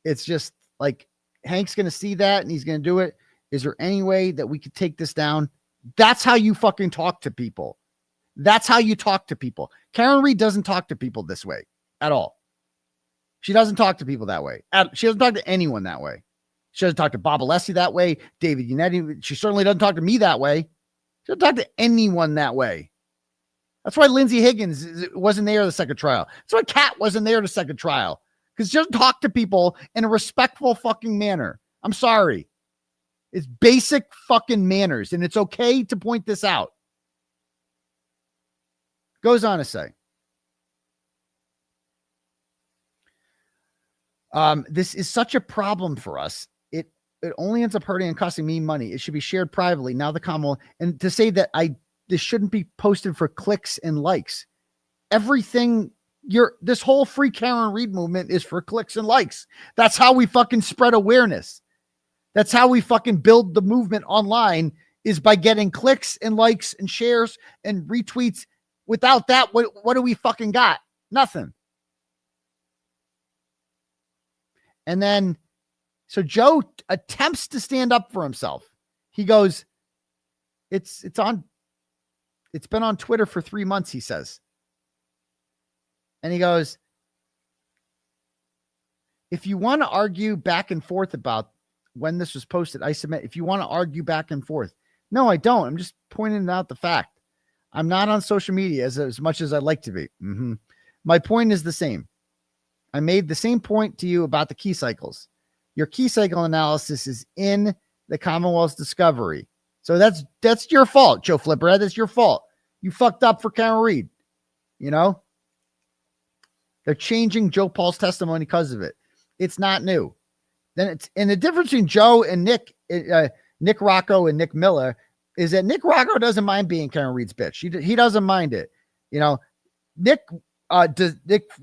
Speaker 7: It's just like Hank's going to see that and he's going to do it. Is there any way that we could take this down? That's how you fucking talk to people. That's how you talk to people. Karen Reed doesn't talk to people this way at all. She doesn't talk to people that way. She doesn't talk to anyone that way. She doesn't talk to 𝗵𝗶𝗃𝗃 that way. David Yannetti. She certainly doesn't talk to me that way. She doesn't talk to anyone that way. That's why Lindsey Higgins wasn't there the second trial. That's why Kat wasn't there the second trial. Because she doesn't talk to people in a respectful fucking manner. I'm sorry. It's basic fucking manners. And it's okay to point this out. Goes on to say. This is such a problem for us. It only ends up hurting and costing me money. It should be shared privately. Now the Commonwealth, and to say that this shouldn't be posted for clicks and likes. Everything this whole free Karen Reed movement is for clicks and likes. That's how we fucking spread awareness. That's how we fucking build the movement online, is by getting clicks and likes and shares and retweets. Without that, what do we fucking got? Nothing. And then, so Joe attempts to stand up for himself. He goes, it's been on Twitter for 3 months, he says. And he goes, if you want to argue back and forth about when this was posted, I submit. If you want to argue back and forth. No, I don't. I'm just pointing out the fact. I'm not on social media as much as I'd like to be. My point is the same. I made the same point to you about the key cycles. Your key cycle analysis is in the Commonwealth's discovery. So that's your fault, Joe Flipperhead. That's your fault. You fucked up for Karen Reed. You know? They're changing Joe Paul's testimony because of it. It's not new. And the difference between Joe and Nick Rocco and Nick Miller is that Nick Rocco doesn't mind being Karen Reed's bitch. He doesn't mind it. You know, Nick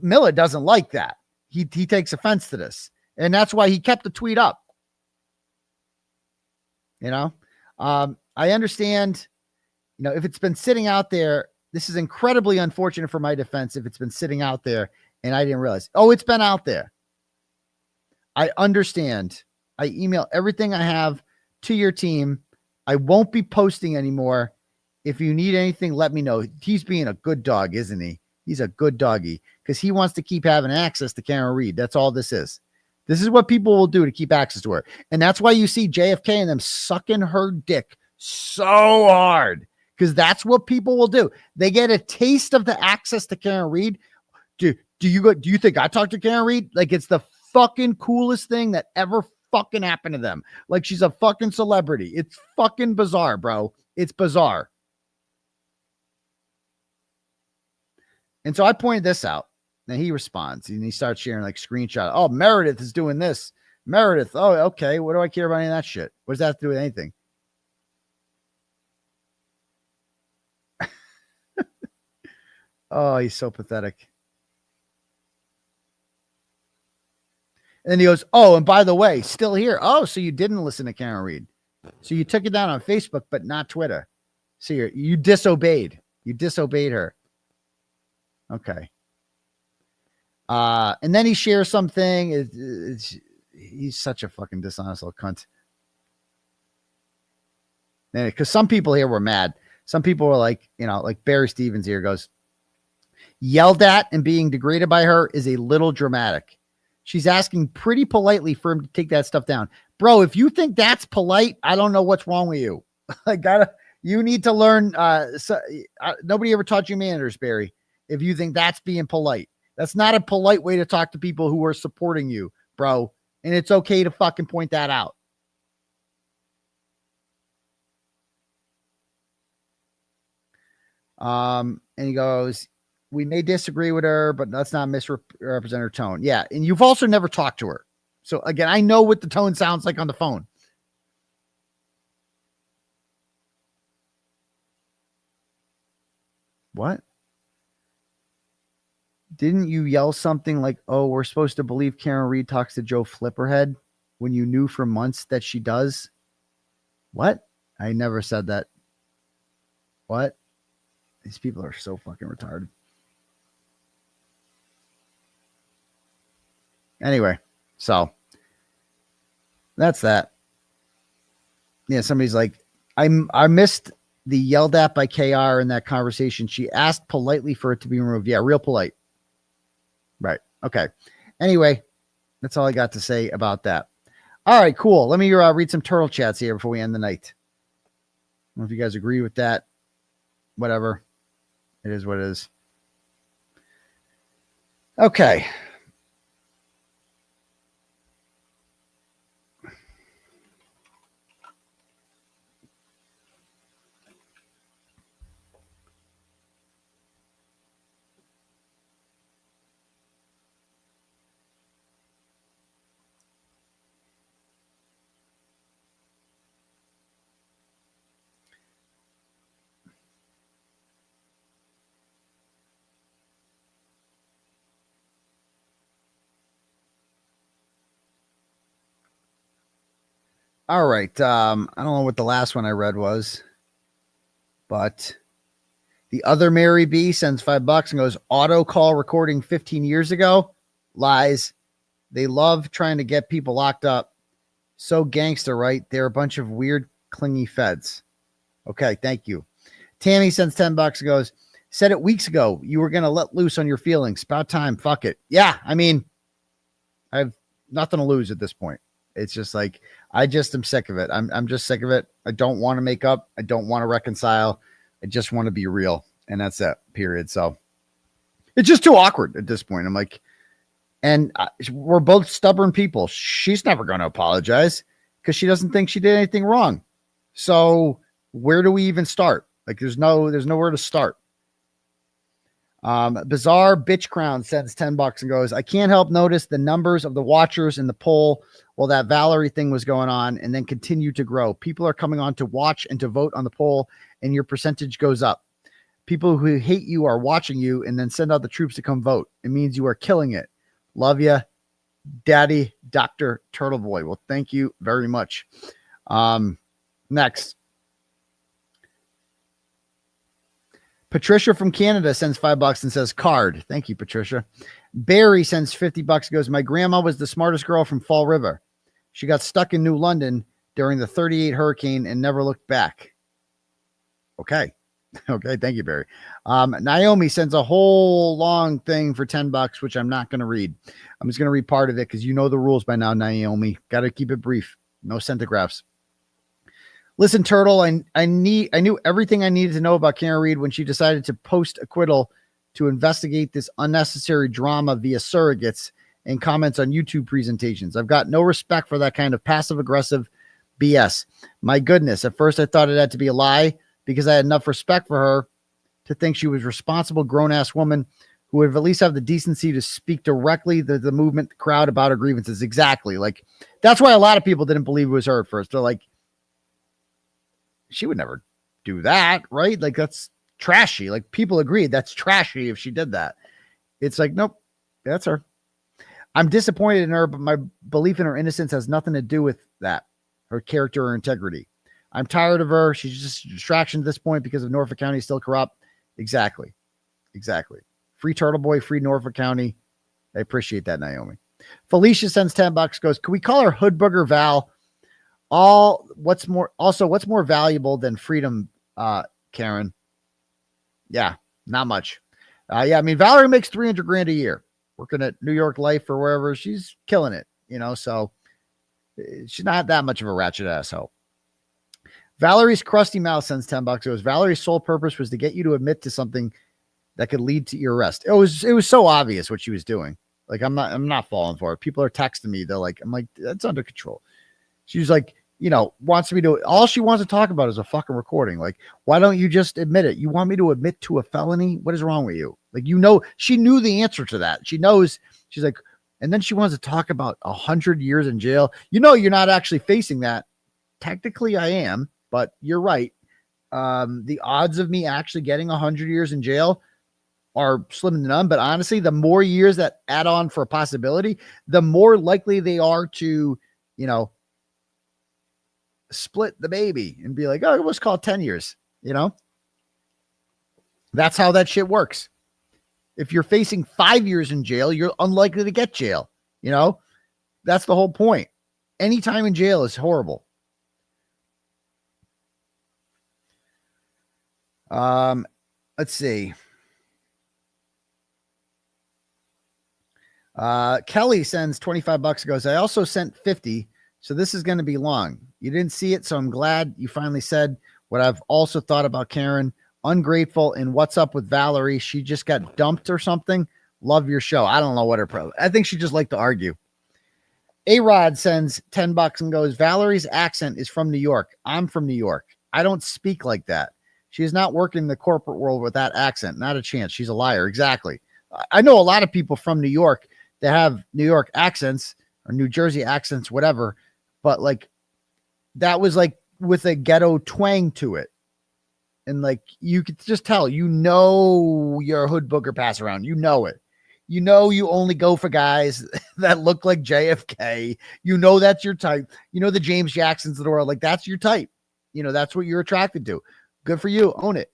Speaker 7: Miller doesn't like that. He takes offense to this. And that's why he kept the tweet up. You know, I understand, you know, if it's been sitting out there, this is incredibly unfortunate for my defense. If it's been sitting out there and I didn't realize, it's been out there. I understand. I email everything I have to your team. I won't be posting anymore. If you need anything, let me know. He's being a good dog, isn't he? He's a good doggy because he wants to keep having access to Karen Reed. That's all this is. This is what people will do to keep access to her. And that's why you see JFK and them sucking her dick so hard, because that's what people will do. They get a taste of the access to Karen Reed. Do you think I talked to Karen Reed? Like, it's the fucking coolest thing that ever fucking happened to them. Like, she's a fucking celebrity. It's fucking bizarre, bro. It's bizarre. And so I pointed this out. And he responds and he starts sharing like screenshots. Oh, Meredith is doing this. Meredith. Oh, okay. What do I care about any of that shit? What does that have to do with anything? Oh, he's so pathetic. And then he goes, oh, and by the way, still here. Oh, so you didn't listen to Karen Reed. So you took it down on Facebook, but not Twitter. So you disobeyed. You disobeyed her. Okay. And then he shares something. He's such a fucking dishonest little cunt. Because some people here were mad. Some people were like, like Barry Stevens here goes, yelled at and being degraded by her is a little dramatic. She's asking pretty politely for him to take that stuff down. Bro, if you think that's polite, I don't know what's wrong with you. You need to learn. Nobody ever taught you manners, Barry. If you think that's being polite. That's not a polite way to talk to people who are supporting you, bro. And it's okay to fucking point that out. And he goes, we may disagree with her, but let's not misrepresent her tone. Yeah. And you've also never talked to her. So again, I know what the tone sounds like on the phone. What? Didn't you yell something like, oh, we're supposed to believe Karen Reed talks to Joe Flipperhead when you knew for months that she does? What? I never said that. What? These people are so fucking retarded. Anyway, so that's that. Yeah, somebody's like, I missed the yelled at by KR in that conversation. She asked politely for it to be removed. Yeah, real polite. Right. Okay. Anyway, that's all I got to say about that. All right, cool. Let me read some turtle chats here before we end the night. I don't know if you guys agree with that. Whatever. It is what it is. Okay. All right. I don't know what the last one I read was, but the other Mary B sends $5 and goes, auto call recording 15 years ago. Lies. They love trying to get people locked up. So gangster, right? They're a bunch of weird, clingy feds. Okay. Thank you. Tammy sends $10 and goes, said it weeks ago. You were going to let loose on your feelings. About time. Fuck it. Yeah. I mean, I have nothing to lose at this point. It's just like, I just am sick of it. I'm just sick of it. I don't want to make up. I don't want to reconcile. I just want to be real. And that's it, period. So it's just too awkward at this point. I'm like, and we're both stubborn people. She's never going to apologize because she doesn't think she did anything wrong. So where do we even start? Like there's nowhere to start. Bizarre Bitch Crown sends $10 and goes, I can't help notice the numbers of the watchers in the poll while that Valerie thing was going on and then continue to grow. People are coming on to watch and to vote on the poll and your percentage goes up. People who hate you are watching you and then send out the troops to come vote. It means you are killing it. Love ya, Daddy, Dr. Turtleboy. Well, thank you very much. Next. Patricia from Canada sends $5 and says card. Thank you, Patricia. Barry sends $50 and goes, my grandma was the smartest girl from Fall River. She got stuck in New London during the 38 hurricane and never looked back. Okay. Okay, thank you, Barry. Naomi sends a whole long thing for $10, which I'm not going to read. I'm just going to read part of it because you know the rules by now, Naomi. Got to keep it brief. No centigraphs. Listen, Turtle, I knew everything I needed to know about Karen Reed when she decided to post acquittal to investigate this unnecessary drama via surrogates and comments on YouTube presentations. I've got no respect for that kind of passive-aggressive BS. My goodness, at first I thought it had to be a lie because I had enough respect for her to think she was a responsible grown-ass woman who would at least have the decency to speak directly to the movement, the crowd about her grievances. Exactly. Like, that's why a lot of people didn't believe it was her at first. They're like, she would never do that, right? Like, that's trashy. Like, people agreed that's trashy if she did that. It's like, nope, that's her. I'm disappointed in her, but my belief in her innocence has nothing to do with that, her character or integrity. I'm tired of her. She's just a distraction at this point because of Norfolk County still corrupt. Exactly. Free Turtleboy, free Norfolk County. I appreciate that, Naomi. Felicia sends $10, goes, can we call her Hood Booger Val? What's more valuable than freedom, Karen? Yeah, not much. I mean, Valerie makes $300,000 a year working at New York Life or wherever. She's killing it, so she's not that much of a ratchet asshole. Valerie's crusty mouth sends $10. Goes, Valerie's sole purpose was to get you to admit to something that could lead to your arrest. It was so obvious what she was doing. Like, I'm not falling for it. People are texting me. They're like, I'm like, that's under control. She's like, wants me to, all she wants to talk about is a fucking recording. Like, why don't you just admit it? You want me to admit to a felony? What is wrong with you? Like, she knew the answer to that. She knows. She's like, and then she wants to talk about 100 years in jail. You're not actually facing that. Technically I am, but you're right. The odds of me actually getting 100 years in jail are slim to none. But honestly, the more years that add on for a possibility, the more likely they are to, split the baby and be like, oh, let's call it 10 years. That's how that shit works. If you're facing 5 years in jail, you're unlikely to get jail. That's the whole point. Any time in jail is horrible. Let's see. Kelly sends $25, goes, I also sent 50. So this is going to be long. You didn't see it. So I'm glad you finally said what I've also thought about Karen. Ungrateful. And what's up with Valerie? She just got dumped or something. Love your show. I don't know what her problem. I think she just liked to argue. A-Rod sends $10 and goes, Valerie's accent is from New York. I'm from New York. I don't speak like that. She is not working in the corporate world with that accent. Not a chance. She's a liar. Exactly. I know a lot of people from New York that have New York accents or New Jersey accents, whatever. But like, that was like with a ghetto twang to it. And like, you could just tell, you're a hood booger pass around. You know it. You only go for guys that look like JFK. That's your type. The James Jacksons of the world. Like, that's your type. That's what you're attracted to. Good for you. Own it.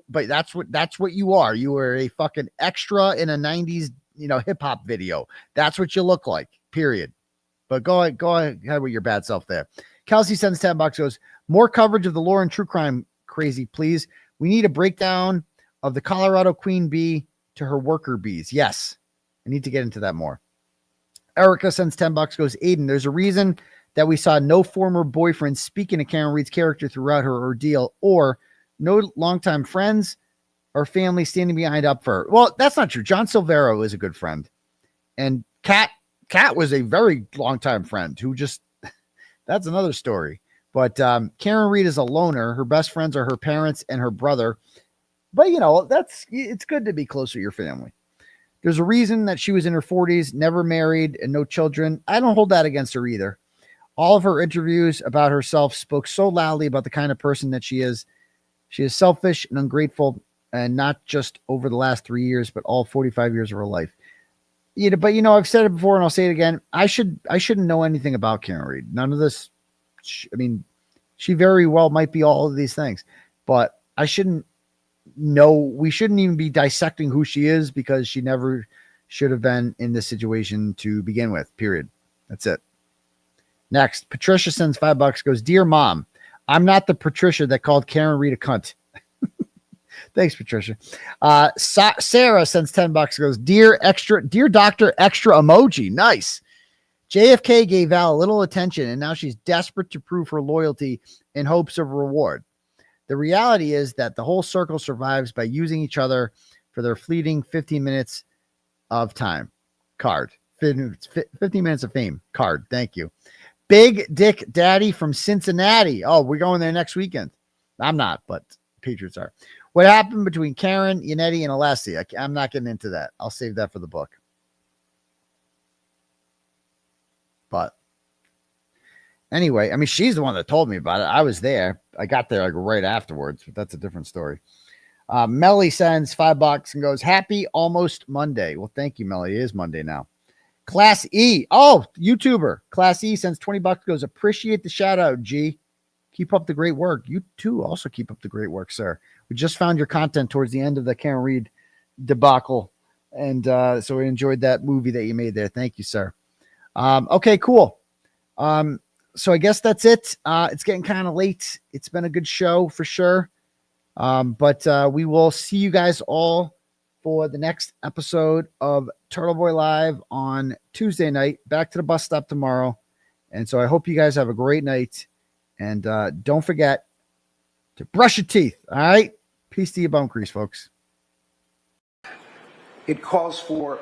Speaker 7: But that's what you are. You are a fucking extra in a 90s, hip hop video. That's what you look like, period. But go ahead with your bad self there. Kelsey sends $10, goes, more coverage of the lore and true crime crazy, please. We need a breakdown of the Colorado queen bee to her worker bees. Yes. I need to get into that more. Erica sends $10, goes, Aidan, there's a reason that we saw no former boyfriend speaking to Karen Reed's character throughout her ordeal, or no longtime friends or family standing behind up for her. Well, that's not true. John Silvero is a good friend. And Kat was a very long-time friend who just, that's another story. But Karen Reed is a loner. Her best friends are her parents and her brother. But, it's good to be close to your family. There's a reason that she was in her 40s, never married, and no children. I don't hold that against her either. All of her interviews about herself spoke so loudly about the kind of person that she is. She is selfish and ungrateful, and not just over the last 3 years, but all 45 years of her life. But I've said it before and I'll say it again. I shouldn't know anything about Karen Reed. None of this. She very well might be all of these things, but I shouldn't know. We shouldn't even be dissecting who she is because she never should have been in this situation to begin with, period. That's it. Next, Patricia sends $5, goes, Dear Mom, I'm not the Patricia that called Karen Reed a cunt. Thanks, Patricia. Sarah sends $10. Goes, dear Dr. Extra emoji. Nice. JFK gave Val a little attention, and now she's desperate to prove her loyalty in hopes of reward. The reality is that the whole circle survives by using each other for their fleeting 15 minutes of time. Card. 15 minutes of fame. Card. Thank you. Big Dick Daddy from Cincinnati. Oh, we're going there next weekend. I'm not, but Patriots are. What happened between Karen, Yannetti, and 𝗃𝗃𝗃? I'm not getting into that. I'll save that for the book. But anyway, I mean, she's the one that told me about it. I was there. I got there like right afterwards, but that's a different story. Melly sends $5 and goes, happy almost Monday. Well, thank you, Melly. It is Monday now. Class E. Oh, YouTuber. Class E sends $20, goes, appreciate the shout out, G. Keep up the great work. You too also keep up the great work, sir. We just found your content towards the end of the Karen Reed debacle. And so we enjoyed that movie that you made there. Thank you, sir. Okay, cool. So I guess that's it. It's getting kind of late. It's been a good show for sure. But we will see you guys all for the next episode of Turtleboy Live on Tuesday night. Back to the bus stop tomorrow. And so I hope you guys have a great night. And don't forget to brush your teeth. All right? Peace to your bone crease, folks.
Speaker 16: It calls for